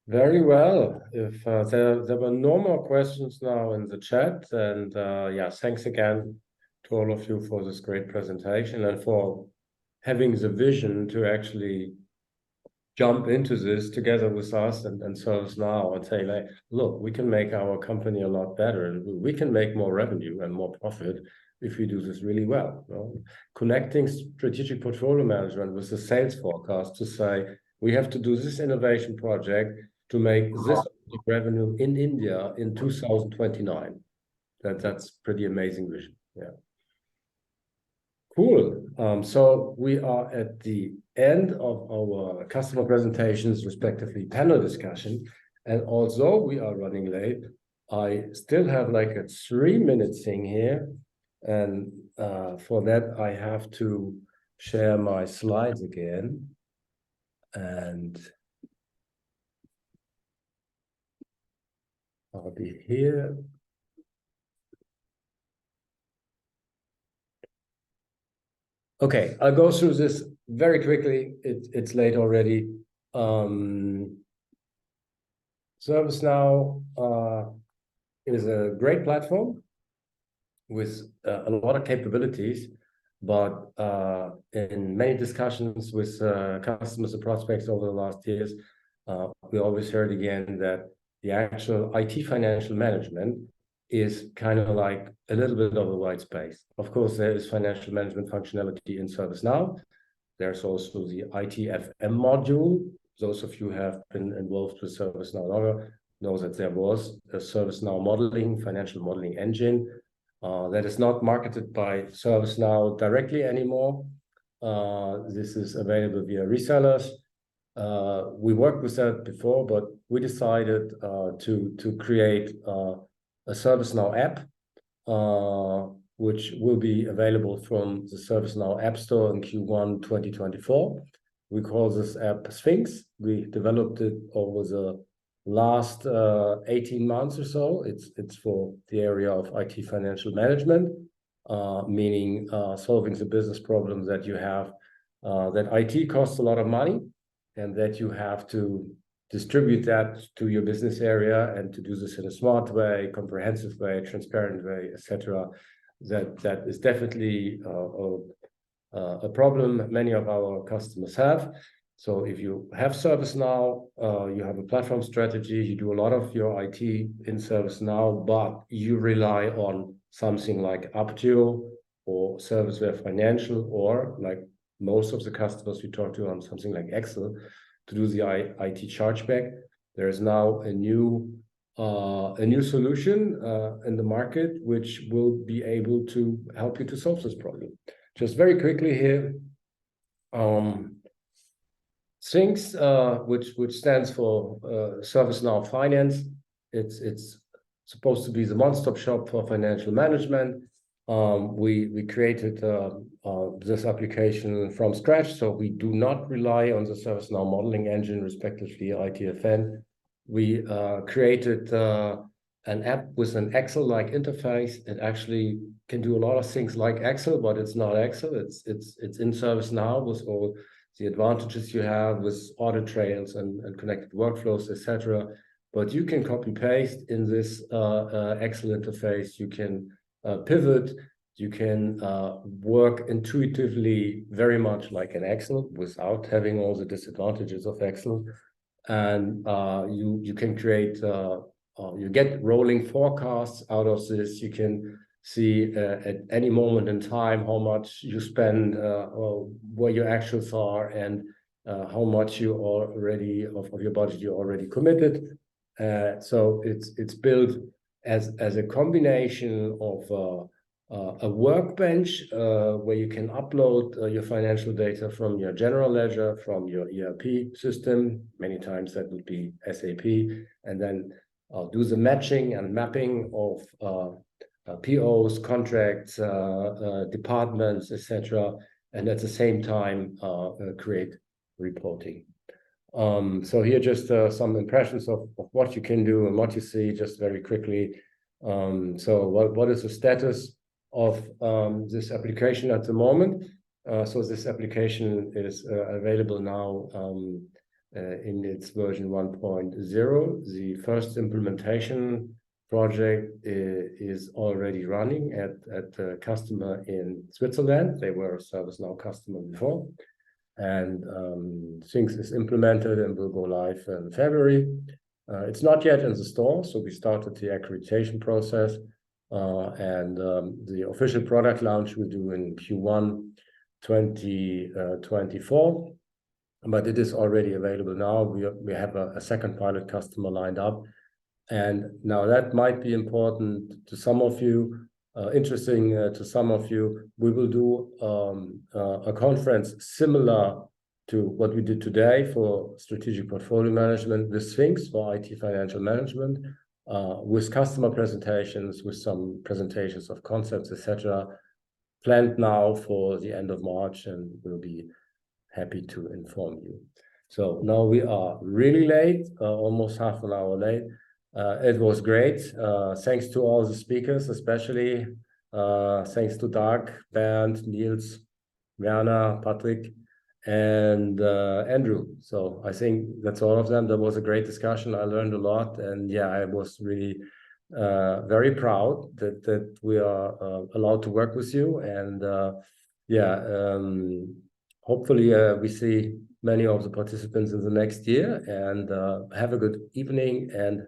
Very well. If there were no more questions now in the chat, and yeah, thanks again to all of you for this great presentation and for having the vision to actually jump into this together with us and ServiceNow and say, like, look, we can make our company a lot better, and we can make more revenue and more profit if we do this really well. You know? Connecting strategic portfolio management with the sales forecast to say, we have to do this innovation project to make this revenue in India in 2029. That's pretty amazing vision. Yeah. Cool. So we are at the end of our customer presentations, respectively panel discussion. And although we are running late, I still have like a 3-minute thing here. And for that, I have to share my slides again. And I'll be here. Okay, I'll go through this very quickly. It's late already. ServiceNow is a great platform with a lot of capabilities, but in many discussions with customers and prospects over the last years, we always heard again that the actual IT financial management is kind of like a little bit of a white space. Of course, there is financial management functionality in ServiceNow. There's also the ITFM module. Those of you who have been involved with ServiceNow longer know that there was a ServiceNow modeling, financial modeling engine that is not marketed by ServiceNow directly anymore. This is available via resellers. We worked with that before, but we decided to create a ServiceNow app which will be available from the ServiceNow App Store in Q1 2024. We call this app Sfinx. We developed it over the last 18 months or so. It's for the area of IT financial management, meaning solving the business problems that you have, that IT costs a lot of money, and that you have to distribute that to your business area, and to do this in a smart way, comprehensive way, transparent way, etc. That is definitely a problem many of our customers have. So if you have ServiceNow, you have a platform strategy, you do a lot of your IT in ServiceNow, but you rely on something like Apptio or ServiceWare Financial, or like most of the customers we talk to, on something like Excel to do the IT chargeback. There is now a new solution in the market which will be able to help you to solve this problem. Just very quickly here, Sfinx, which stands for ServiceNow Finance. It's supposed to be the one-stop shop for financial management. We created this application from scratch, so we do not rely on the ServiceNow modeling engine, respectively ITFN. We created an app with an Excel-like interface. It actually can do a lot of things like Excel, but it's not Excel. It's in ServiceNow with all the advantages you have with audit trails and connected workflows, etc. But you can copy paste in this Excel interface. You can pivot. You can work intuitively, very much like an Excel, without having all the disadvantages of Excel. And you can create. You get rolling forecasts out of this. You can see at any moment in time how much you spend, or where your actuals are, and how much you already of your budget you already committed. So it's built as a combination of a workbench where you can upload your financial data from your general ledger, from your ERP system. Many times that would be SAP, and then do the matching and mapping of POs, contracts, departments, etc., and at the same time create reporting. So here just some impressions of what you can do and what you see just very quickly. So what is the status of this application at the moment? So this application is available now in its version 1.0. The first implementation project is already running at a customer in Switzerland. They were a ServiceNow customer before. And Sfinx is implemented and will go live in February. It's not yet in the store, so we started the accreditation process. And the official product launch we'll do in Q1 2024. But it is already available now. We have a second pilot customer lined up. And now that might be important to some of you, interesting to some of you. We will do a conference similar to what we did today for strategic portfolio management with Sfinx for IT financial management, with customer presentations, with some presentations of concepts, etc., planned now for the end of March, and we'll be happy to inform you. So now we are really late, almost half an hour late. It was great. Thanks to all the speakers, especially thanks to Doug, Bernd, Nils, Werner, Patrick, and Andrew. So I think that's all of them. That was a great discussion. I learned a lot, and yeah, I was really very proud that we are allowed to work with you. And hopefully we see many of the participants in the next year. And have a good evening. And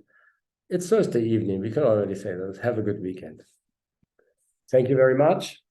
it's Thursday evening. We can already say that. Have a good weekend. Thank you very much.